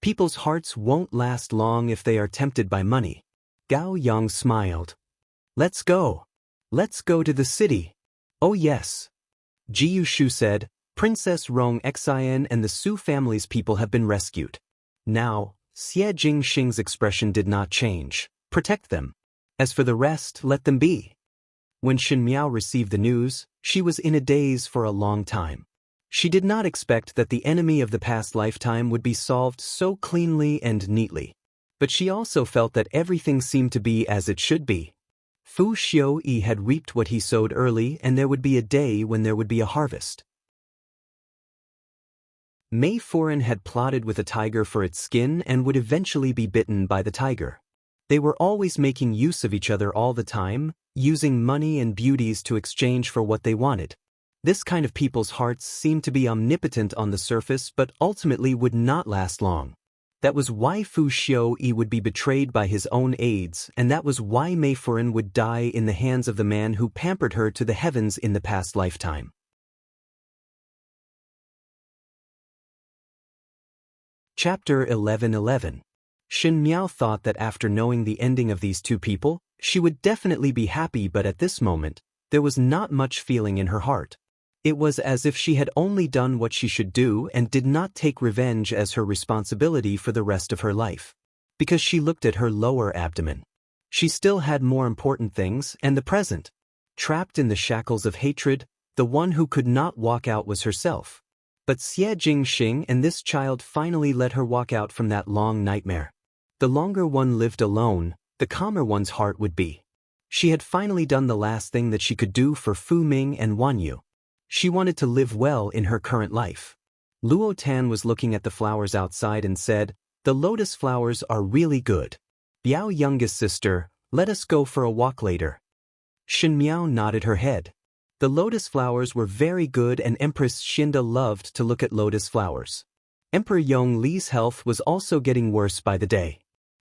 People's hearts won't last long if they are tempted by money. Gao Yang smiled. Let's go. Let's go to the city. Oh yes. Jiu Shu said, Princess Rong Xian and the Su family's people have been rescued. Now, Xie Jingxing's expression did not change. Protect them. As for the rest, let them be. When Shen Miao received the news, she was in a daze for a long time. She did not expect that the enemy of the past lifetime would be solved so cleanly and neatly. But she also felt that everything seemed to be as it should be. Fu Xiuyi had reaped what he sowed early, and there would be a day when there would be a harvest. Mei Furan had plotted with a tiger for its skin and would eventually be bitten by the tiger. They were always making use of each other all the time, using money and beauties to exchange for what they wanted. This kind of people's hearts seemed to be omnipotent on the surface but ultimately would not last long. That was why Fu Xiuyi would be betrayed by his own aides, and that was why Mei Furan would die in the hands of the man who pampered her to the heavens in the past lifetime. Chapter 11:11. Shen Miao thought that after knowing the ending of these two people, she would definitely be happy, but at this moment, there was not much feeling in her heart. It was as if she had only done what she should do and did not take revenge as her responsibility for the rest of her life. Because she looked at her lower abdomen. She still had more important things and the present. Trapped in the shackles of hatred, the one who could not walk out was herself. But Xie Jingxing and this child finally let her walk out from that long nightmare. The longer one lived alone, the calmer one's heart would be. She had finally done the last thing that she could do for Fu Ming and Wan Yu. She wanted to live well in her current life. Luo Tan was looking at the flowers outside and said, "The lotus flowers are really good. Biao, youngest sister, let us go for a walk later." Shen Miao nodded her head. The lotus flowers were very good and Empress Xinda loved to look at lotus flowers. Emperor Yong Li's health was also getting worse by the day.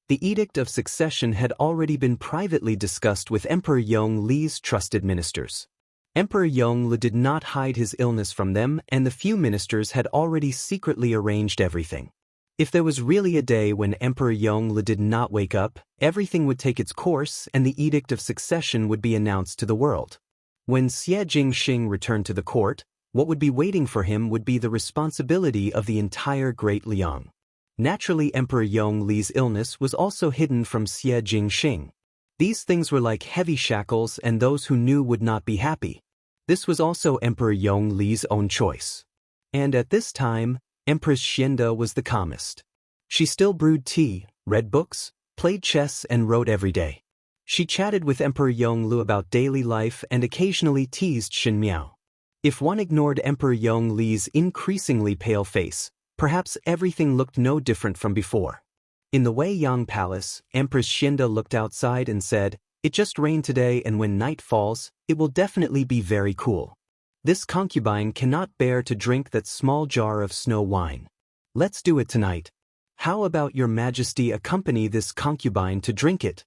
The Edict of Succession had already been privately discussed with Emperor Yongli's trusted ministers. Emperor Yongle did not hide his illness from them, and the few ministers had already secretly arranged everything. If there was really a day when Emperor Yongle did not wake up, everything would take its course and the Edict of Succession would be announced to the world. When Xie Jingxing returned to the court, what would be waiting for him would be the responsibility of the entire Great Liang. Naturally, Emperor Yongli's illness was also hidden from Xie Jingxing. These things were like heavy shackles and those who knew would not be happy. This was also Emperor Yongli's own choice. And at this time, Empress Xianda was the calmest. She still brewed tea, read books, played chess and wrote every day. She chatted with Emperor Yongle about daily life and occasionally teased Shen Miao. If one ignored Emperor Yongli's increasingly pale face, perhaps everything looked no different from before. In the Wei Yang Palace, Empress Xianda looked outside and said, "It just rained today and when night falls, it will definitely be very cool. This concubine cannot bear to drink that small jar of snow wine. Let's do it tonight. How about your majesty accompany this concubine to drink it?"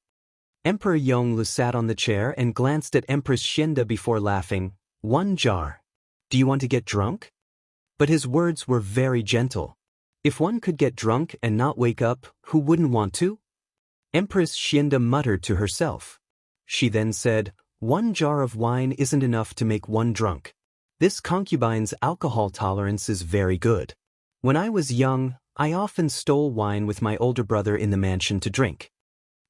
Emperor Yongle sat on the chair and glanced at Empress Xianda before laughing. "1 jar. Do you want to get drunk?" But his words were very gentle. If one could get drunk and not wake up, who wouldn't want to? Empress Xianda muttered to herself. She then said, "1 jar of wine isn't enough to make one drunk. This concubine's alcohol tolerance is very good. When I was young, I often stole wine with my older brother in the mansion to drink."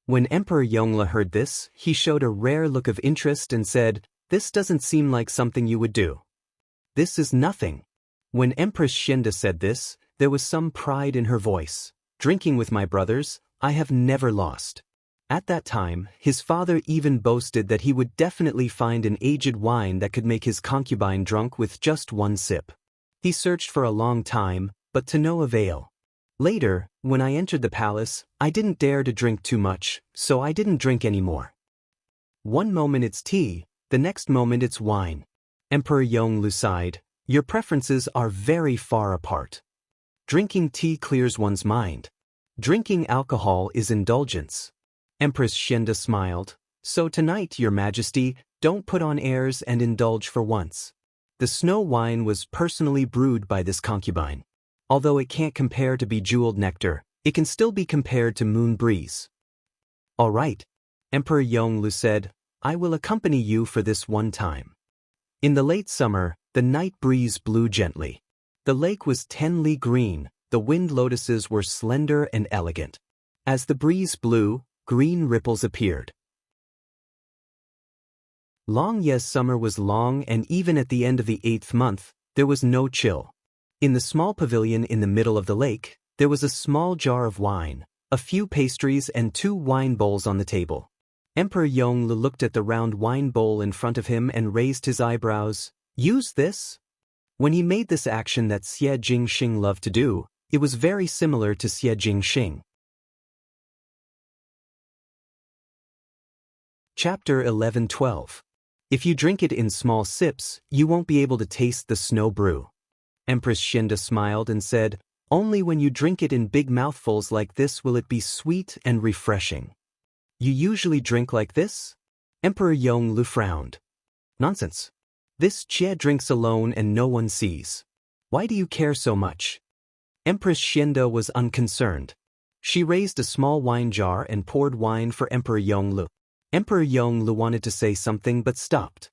When Emperor Yongle heard this, he showed a rare look of interest and said, "This doesn't seem like something you would do." "This is nothing." When Empress Xianda said this, there was some pride in her voice. "Drinking with my brothers, I have never lost." At that time, his father even boasted that he would definitely find an aged wine that could make his concubine drunk with just 1 sip. He searched for a long time, but to no avail. "Later, when I entered the palace, I didn't dare to drink too much, so I didn't drink anymore. One moment it's tea, the next moment it's wine." Emperor Yongle sighed. "Your preferences are very far apart. Drinking tea clears one's mind. Drinking alcohol is indulgence." Empress Xianda smiled. "So tonight, your majesty, don't put on airs and indulge for once. The snow wine was personally brewed by this concubine. Although it can't compare to bejeweled nectar, it can still be compared to moon breeze." "All right," Emperor Yongle said, "I will accompany you for this one time." In the late summer, the night breeze blew gently. The lake was 10 li green, the wind lotuses were slender and elegant. As the breeze blew, green ripples appeared. Long Ye's summer was long and even at the end of the 8th month, there was no chill. In the small pavilion in the middle of the lake, there was a small jar of wine, a few pastries and 2 wine bowls on the table. Emperor Yongle looked at the round wine bowl in front of him and raised his eyebrows. "Use this?" When he made this action that Xie Jingxing loved to do, it was very similar to Xie Jingxing. Chapter 11-12. If you drink it in small sips, you won't be able to taste the snow brew. Empress Xianda smiled and said, "Only when you drink it in big mouthfuls like this will it be sweet and refreshing." "You usually drink like this?" Emperor Yongle frowned. "Nonsense. This Jie drinks alone and no one sees. Why do you care so much?" Empress Xianda was unconcerned. She raised a small wine jar and poured wine for Emperor Yongle. Emperor Yongle wanted to say something but stopped.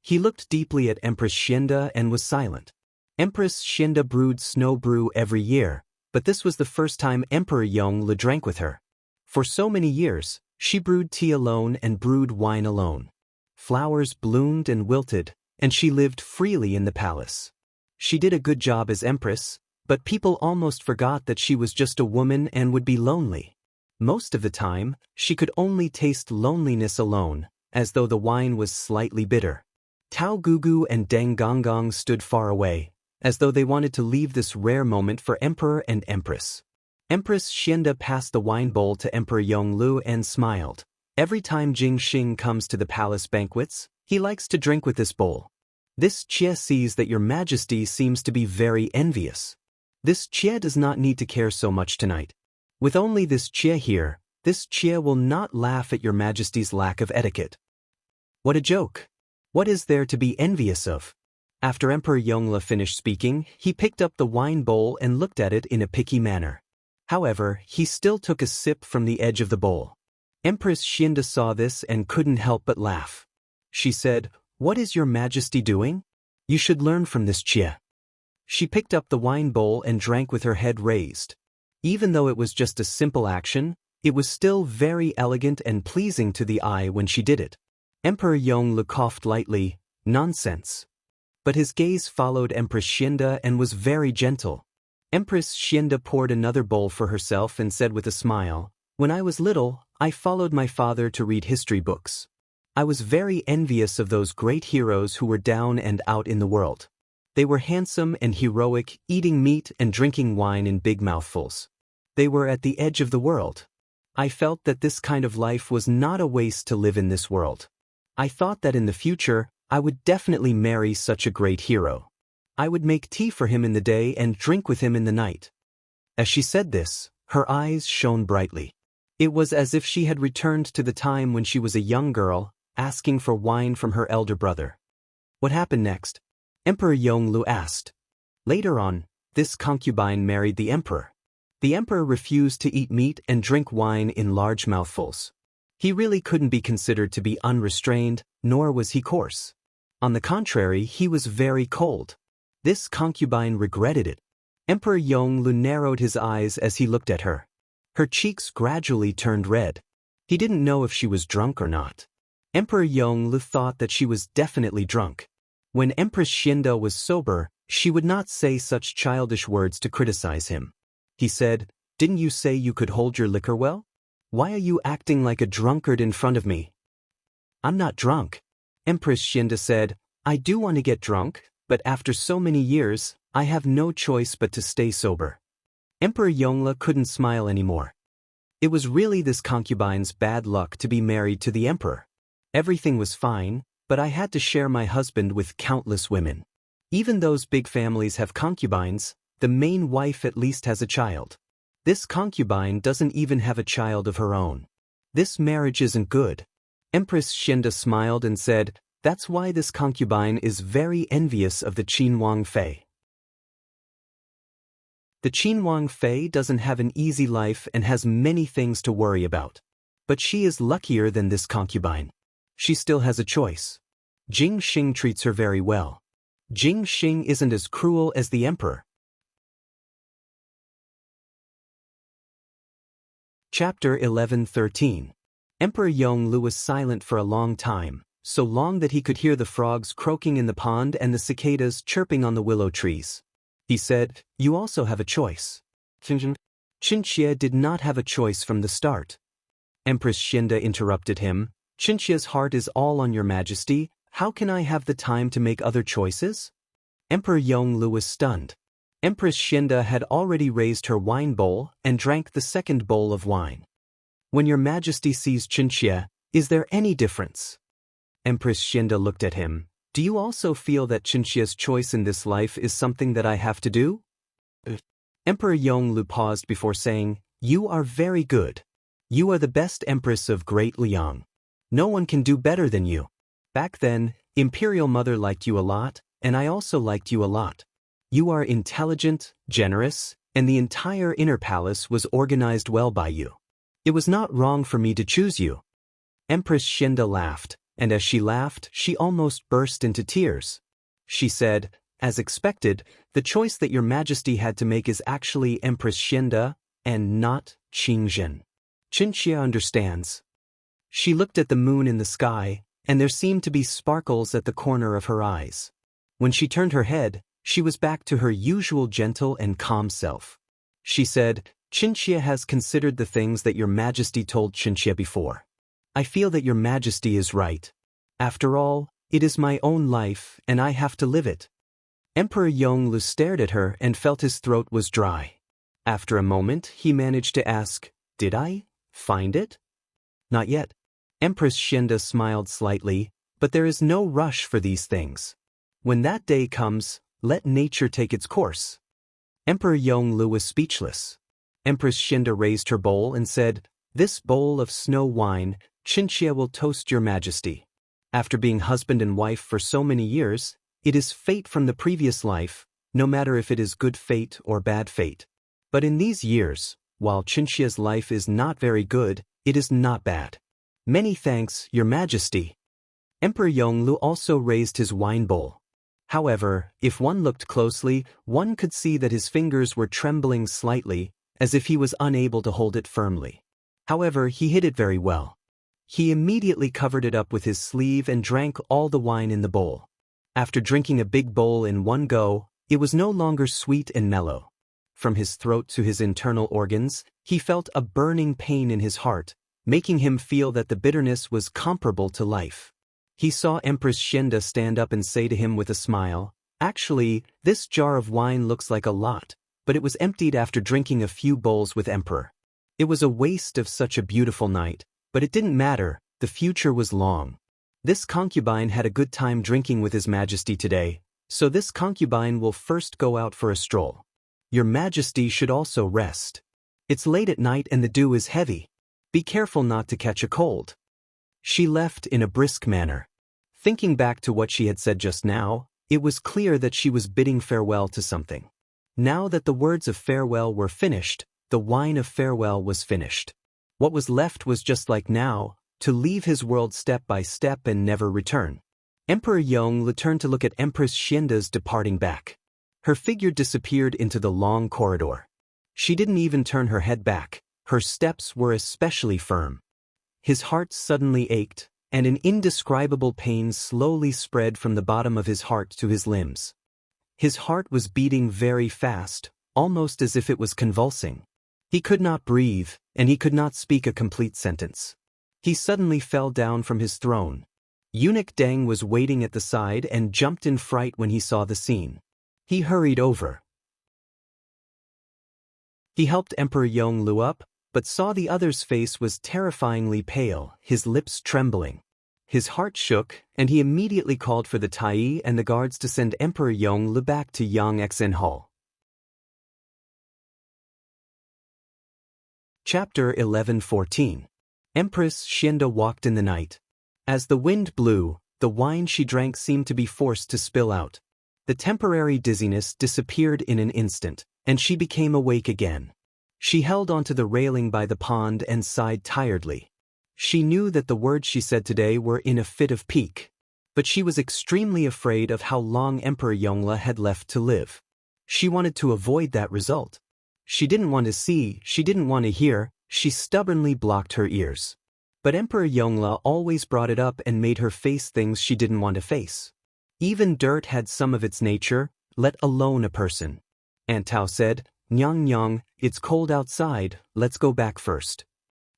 He looked deeply at Empress Xianda and was silent. Empress Xianda brewed snow brew every year, but this was the first time Emperor Yongle drank with her. For so many years, she brewed tea alone and brewed wine alone. Flowers bloomed and wilted, and she lived freely in the palace. She did a good job as empress, but people almost forgot that she was just a woman and would be lonely. Most of the time, she could only taste loneliness alone, as though the wine was slightly bitter. Tao Gugu and Deng Gonggong stood far away, as though they wanted to leave this rare moment for Emperor and Empress. Empress Xianda passed the wine bowl to Emperor Yongle and smiled. "Every time Jingxing comes to the palace banquets, he likes to drink with this bowl. This Jie sees that your majesty seems to be very envious. This Jie does not need to care so much tonight. With only this Jie here, This Chia will not laugh at your majesty's lack of etiquette. What a joke! What is there to be envious of? After Emperor Yongle finished speaking, he picked up the wine bowl and looked at it in a picky manner. However, he still took a sip from the edge of the bowl. Empress Xinda saw this and couldn't help but laugh. She said, "What is your majesty doing? You should learn from this Chia." She picked up the wine bowl and drank with her head raised. Even though it was just a simple action, it was still very elegant and pleasing to the eye when she did it. Emperor Yongle coughed lightly, "Nonsense." But his gaze followed Empress Xinda and was very gentle. Empress Xinda poured another bowl for herself and said with a smile, "When I was little, I followed my father to read history books. I was very envious of those great heroes who were down and out in the world. They were handsome and heroic, eating meat and drinking wine in big mouthfuls. They were at the edge of the world. I felt that this kind of life was not a waste to live in this world. I thought that in the future, I would definitely marry such a great hero. I would make tea for him in the day and drink with him in the night." As she said this, her eyes shone brightly. It was as if she had returned to the time when she was a young girl, asking for wine from her elder brother. What happened next? Emperor Yongle asked. Later on, this concubine married the emperor. The emperor refused to eat meat and drink wine in large mouthfuls. He really couldn't be considered to be unrestrained, nor was he coarse. On the contrary, he was very cold. This concubine regretted it. Emperor Yongle narrowed his eyes as he looked at her. Her cheeks gradually turned red. He didn't know if she was drunk or not. Emperor Yongle thought that she was definitely drunk. When Empress Xinda was sober, she would not say such childish words to criticize him. He said, "Didn't you say you could hold your liquor well? Why are you acting like a drunkard in front of me?" "I'm not drunk." Empress Xinda said, "I do want to get drunk, but after so many years, I have no choice but to stay sober." Emperor Yongle couldn't smile anymore. It was really this concubine's bad luck to be married to the emperor. Everything was fine, but I had to share my husband with countless women. Even those big families have concubines, the main wife at least has a child. This concubine doesn't even have a child of her own. This marriage isn't good. Empress Xinda smiled and said, "That's why this concubine is very envious of the Qinhuang Fei." The Qinhuang Fei doesn't have an easy life and has many things to worry about. But she is luckier than this concubine. She still has a choice. Jing Xing treats her very well. Jing Xing isn't as cruel as the emperor. Chapter 11:13. Emperor Yongle was silent for a long time, so long that he could hear the frogs croaking in the pond and the cicadas chirping on the willow trees. He said, "You also have a choice." Qinxie did not have a choice from the start. Empress Xinda interrupted him. "Qinxie's heart is all on your majesty. How can I have the time to make other choices?" Emperor Yongle was stunned. Empress Xinda had already raised her wine bowl and drank the second bowl of wine. "When your majesty sees Qinxie, is there any difference?" Empress Xinda looked at him. "Do you also feel that Qinxie's choice in this life is something that I have to do?" Emperor Yongle paused before saying, "You are very good. You are the best empress of Great Liang. No one can do better than you. Back then, Imperial Mother liked you a lot, and I also liked you a lot. You are intelligent, generous, and the entire inner palace was organized well by you. It was not wrong for me to choose you." Empress Xinda laughed, and as she laughed, she almost burst into tears. She said, "As expected, the choice that your majesty had to make is actually Empress Xinda, and not Qingzhen. Qinxie understands." She looked at the moon in the sky, and there seemed to be sparkles at the corner of her eyes. When she turned her head, she was back to her usual gentle and calm self. She said, "Qinxie has considered the things that your majesty told Qinxie before. I feel that your majesty is right. After all, it is my own life, and I have to live it." Emperor Yongle stared at her and felt his throat was dry. After a moment, he managed to ask, "Did I find it?" "Not yet." Empress Xinda smiled slightly, "But there is no rush for these things. When that day comes, let nature take its course." Emperor Yongle was speechless. Empress Xinda raised her bowl and said, This bowl of snow wine, Chinchia will toast your majesty. After being husband and wife for so many years, it is fate from the previous life, no matter if it is good fate or bad fate. But in these years, while Chinchia's life is not very good, it is not bad. Many thanks, your majesty. Emperor Yonglu also raised his wine bowl. However, if one looked closely, one could see that his fingers were trembling slightly, as if he was unable to hold it firmly. However, he hid it very well. He immediately covered it up with his sleeve and drank all the wine in the bowl. After drinking a big bowl in one go, it was no longer sweet and mellow. From his throat to his internal organs, he felt a burning pain in his heart, making him feel that the bitterness was comparable to life. He saw Empress Xianda stand up and say to him with a smile, "Actually, this jar of wine looks like a lot, but it was emptied after drinking a few bowls with Emperor. It was a waste of such a beautiful night, but it didn't matter, the future was long. This concubine had a good time drinking with His Majesty today, so this concubine will first go out for a stroll. Your Majesty should also rest. It's late at night and the dew is heavy. Be careful not to catch a cold." She left in a brisk manner. Thinking back to what she had said just now, it was clear that she was bidding farewell to something. Now that the words of farewell were finished, the wine of farewell was finished. What was left was just like now, to leave his world step by step and never return. Emperor Yonglu turned to look at Empress Xianda's departing back. Her figure disappeared into the long corridor. She didn't even turn her head back, her steps were especially firm. His heart suddenly ached, and an indescribable pain slowly spread from the bottom of his heart to his limbs. His heart was beating very fast, almost as if it was convulsing. He could not breathe, and he could not speak a complete sentence. He suddenly fell down from his throne. Eunuch Deng was waiting at the side and jumped in fright when he saw the scene. He hurried over. He helped Emperor Yonglu up, but saw the other's face was terrifyingly pale, his lips trembling. His heart shook, and he immediately called for the Tai and the guards to send Emperor Yonglu back to Yangxin Hall. Chapter 11:14. Empress Xianda walked in the night. As the wind blew, the wine she drank seemed to be forced to spill out. The temporary dizziness disappeared in an instant, and she became awake again. She held onto the railing by the pond and sighed tiredly. She knew that the words she said today were in a fit of pique. But she was extremely afraid of how long Emperor Yongla had left to live. She wanted to avoid that result. She didn't want to see, she didn't want to hear, she stubbornly blocked her ears. But Emperor Yongla always brought it up and made her face things she didn't want to face. Even dirt had some of its nature, let alone a person. Aunt Tao said, "Nyang Nyang, it's cold outside, let's go back first."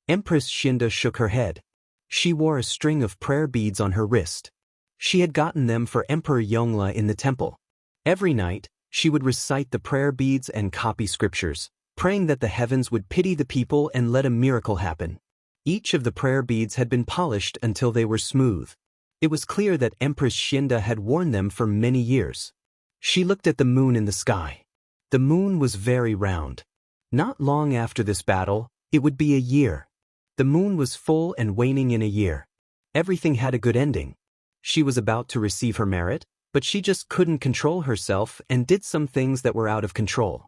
Empress Xianda shook her head. She wore a string of prayer beads on her wrist. She had gotten them for Emperor Yongla in the temple. Every night, she would recite the prayer beads and copy scriptures, praying that the heavens would pity the people and let a miracle happen. Each of the prayer beads had been polished until they were smooth. It was clear that Empress Xianda had worn them for many years. She looked at the moon in the sky. The moon was very round. Not long after this battle, it would be a year. The moon was full and waning in a year. Everything had a good ending. She was about to receive her merit, but she just couldn't control herself and did some things that were out of control.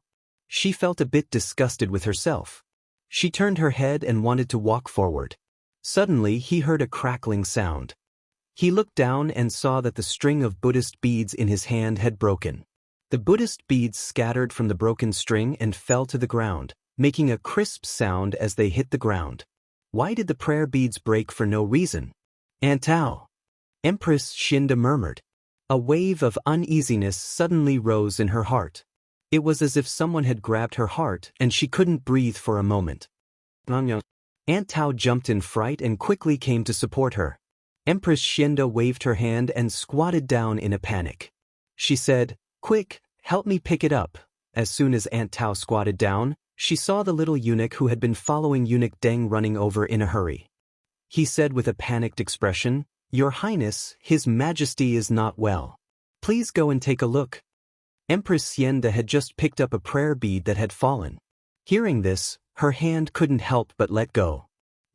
She felt a bit disgusted with herself. She turned her head and wanted to walk forward. Suddenly, he heard a crackling sound. He looked down and saw that the string of Buddhist beads in his hand had broken. The Buddhist beads scattered from the broken string and fell to the ground, making a crisp sound as they hit the ground. Why did the prayer beads break for no reason? "Aunt Tao," Empress Xianda murmured. A wave of uneasiness suddenly rose in her heart. It was as if someone had grabbed her heart and she couldn't breathe for a moment. Aunt Tao jumped in fright and quickly came to support her. Empress Xianda waved her hand and squatted down in a panic. She said, "Quick, help me pick it up." As soon as Aunt Tao squatted down, she saw the little eunuch who had been following Eunuch Deng running over in a hurry. He said with a panicked expression, "Your Highness, His Majesty is not well. Please go and take a look." Empress Xianda had just picked up a prayer bead that had fallen. Hearing this, her hand couldn't help but let go.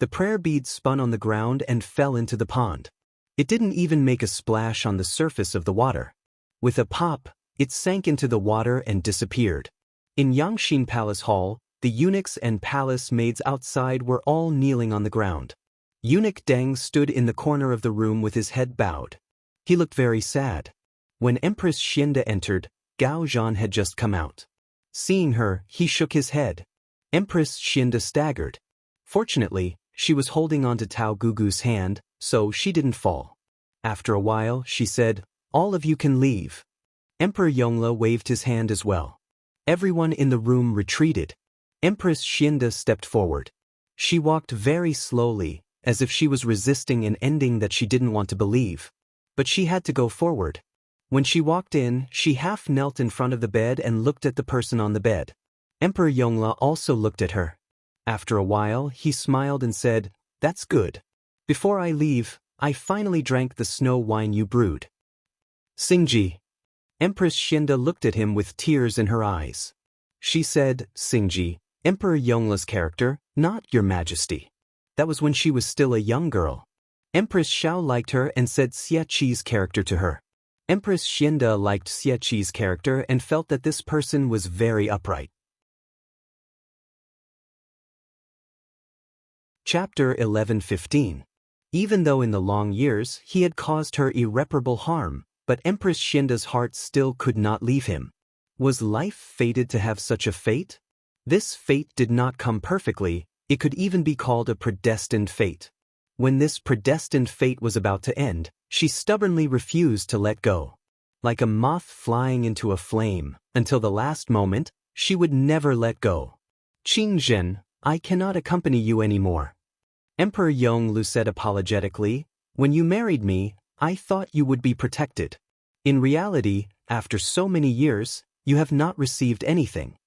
The prayer bead spun on the ground and fell into the pond. It didn't even make a splash on the surface of the water. With a pop, it sank into the water and disappeared. In Yangxin Palace Hall, the eunuchs and palace maids outside were all kneeling on the ground. Eunuch Deng stood in the corner of the room with his head bowed. He looked very sad. When Empress Xianda entered, Gao Zhan had just come out. Seeing her, he shook his head. Empress Xianda staggered. Fortunately, she was holding onto Tao Gugu's hand, so she didn't fall. After a while, she said, "All of you can leave." Emperor Yongla waved his hand as well. Everyone in the room retreated. Empress Xianda stepped forward. She walked very slowly, as if she was resisting an ending that she didn't want to believe. But she had to go forward. When she walked in, she half knelt in front of the bed and looked at the person on the bed. Emperor Yongla also looked at her. After a while, he smiled and said, "That's good. Before I leave, I finally drank the snow wine you brewed." Xingji. Empress Xianda looked at him with tears in her eyes. She said, "Xingji, Emperor Yongla's character, not your majesty." That was when she was still a young girl. Empress Xiao liked her and said Xie Qi's character to her. Empress Xianda liked Xie Qi's character and felt that this person was very upright. Chapter 11:15. Even though in the long years he had caused her irreparable harm, but Empress Xianda's heart still could not leave him. Was life fated to have such a fate? This fate did not come perfectly, it could even be called a predestined fate. When this predestined fate was about to end, she stubbornly refused to let go. Like a moth flying into a flame, until the last moment, she would never let go. "Qin Zhen, I cannot accompany you anymore." Emperor Yonglu said apologetically, "When you married me, I thought you would be protected. In reality, after so many years, you have not received anything."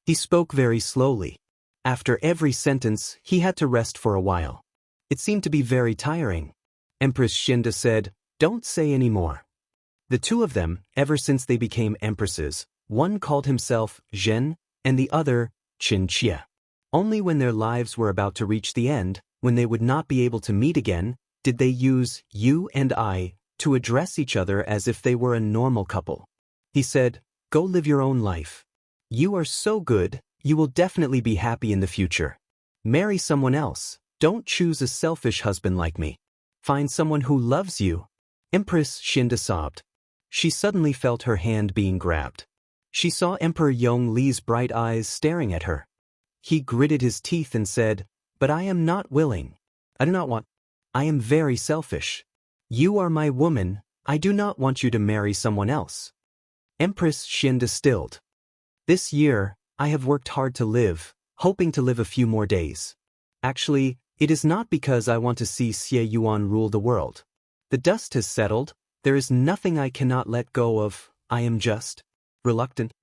He spoke very slowly. After every sentence, he had to rest for a while. It seemed to be very tiring. Empress Xianda said, "Don't say any more." The two of them, ever since they became empresses, one called himself Zhen, and the other Qin Xie. Only when their lives were about to reach the end, when they would not be able to meet again, did they use "you" and "I" to address each other as if they were a normal couple. He said, "Go live your own life. You are so good, you will definitely be happy in the future. Marry someone else, don't choose a selfish husband like me. Find someone who loves you." Empress Xianda sobbed. She suddenly felt her hand being grabbed. She saw Emperor Yongli's bright eyes staring at her. He gritted his teeth and said, "But I am not willing. I do not want. I am very selfish. You are my woman, I do not want you to marry someone else." Empress Xianda stilled. "This year, I have worked hard to live, hoping to live a few more days. Actually, it is not because I want to see Xie Yuan rule the world. The dust has settled, there is nothing I cannot let go of, I am just reluctant."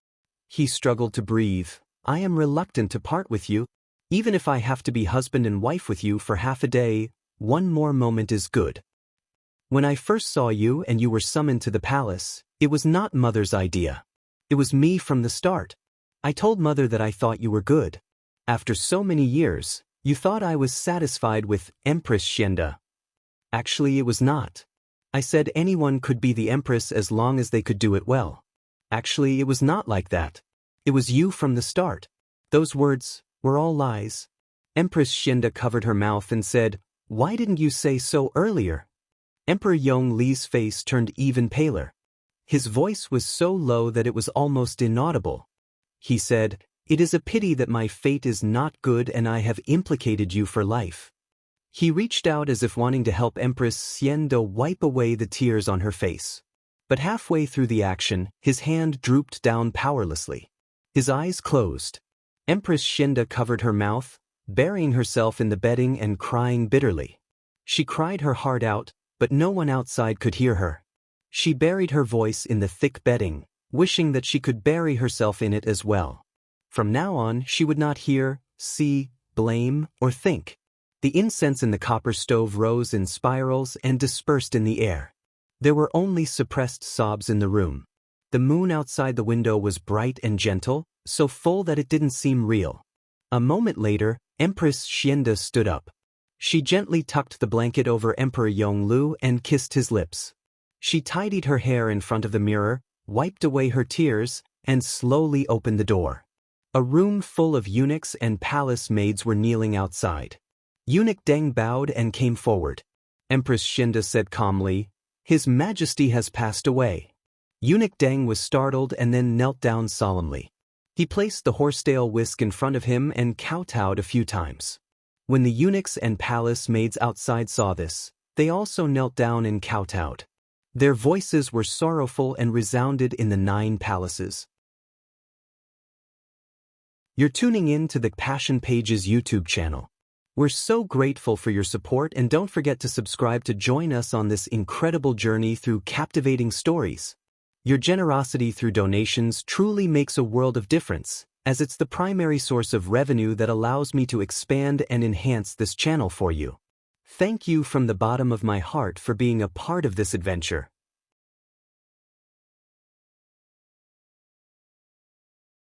He struggled to breathe. "I am reluctant to part with you. Even if I have to be husband and wife with you for half a day, one more moment is good. When I first saw you and you were summoned to the palace, it was not Mother's idea. It was me from the start. I told Mother that I thought you were good. After so many years, you thought I was satisfied with Empress Xianda. Actually, it was not. I said anyone could be the Empress as long as they could do it well. Actually, it was not like that. It was you from the start. Those words were all lies." Empress Xianda covered her mouth and said, "Why didn't you say so earlier?" Emperor Yongli's face turned even paler. His voice was so low that it was almost inaudible. He said, "It is a pity that my fate is not good and I have implicated you for life." He reached out as if wanting to help Empress Xianda wipe away the tears on her face. But halfway through the action, his hand drooped down powerlessly. His eyes closed. Empress Xianda covered her mouth, burying herself in the bedding and crying bitterly. She cried her heart out, but no one outside could hear her. She buried her voice in the thick bedding, wishing that she could bury herself in it as well. From now on, she would not hear, see, blame, or think. The incense in the copper stove rose in spirals and dispersed in the air. There were only suppressed sobs in the room. The moon outside the window was bright and gentle, so full that it didn't seem real. A moment later, Empress Xianda stood up. She gently tucked the blanket over Emperor Yonglu and kissed his lips. She tidied her hair in front of the mirror, wiped away her tears, and slowly opened the door. A room full of eunuchs and palace maids were kneeling outside. Eunuch Deng bowed and came forward. Empress Xinda said calmly, "His Majesty has passed away." Eunuch Deng was startled and then knelt down solemnly. He placed the horsetail whisk in front of him and kowtowed a few times. When the eunuchs and palace maids outside saw this, they also knelt down and kowtowed. Their voices were sorrowful and resounded in the 9 palaces. You're tuning in to the Passion Pages YouTube channel. We're so grateful for your support, and don't forget to subscribe to join us on this incredible journey through captivating stories. Your generosity through donations truly makes a world of difference, as it's the primary source of revenue that allows me to expand and enhance this channel for you. Thank you from the bottom of my heart for being a part of this adventure.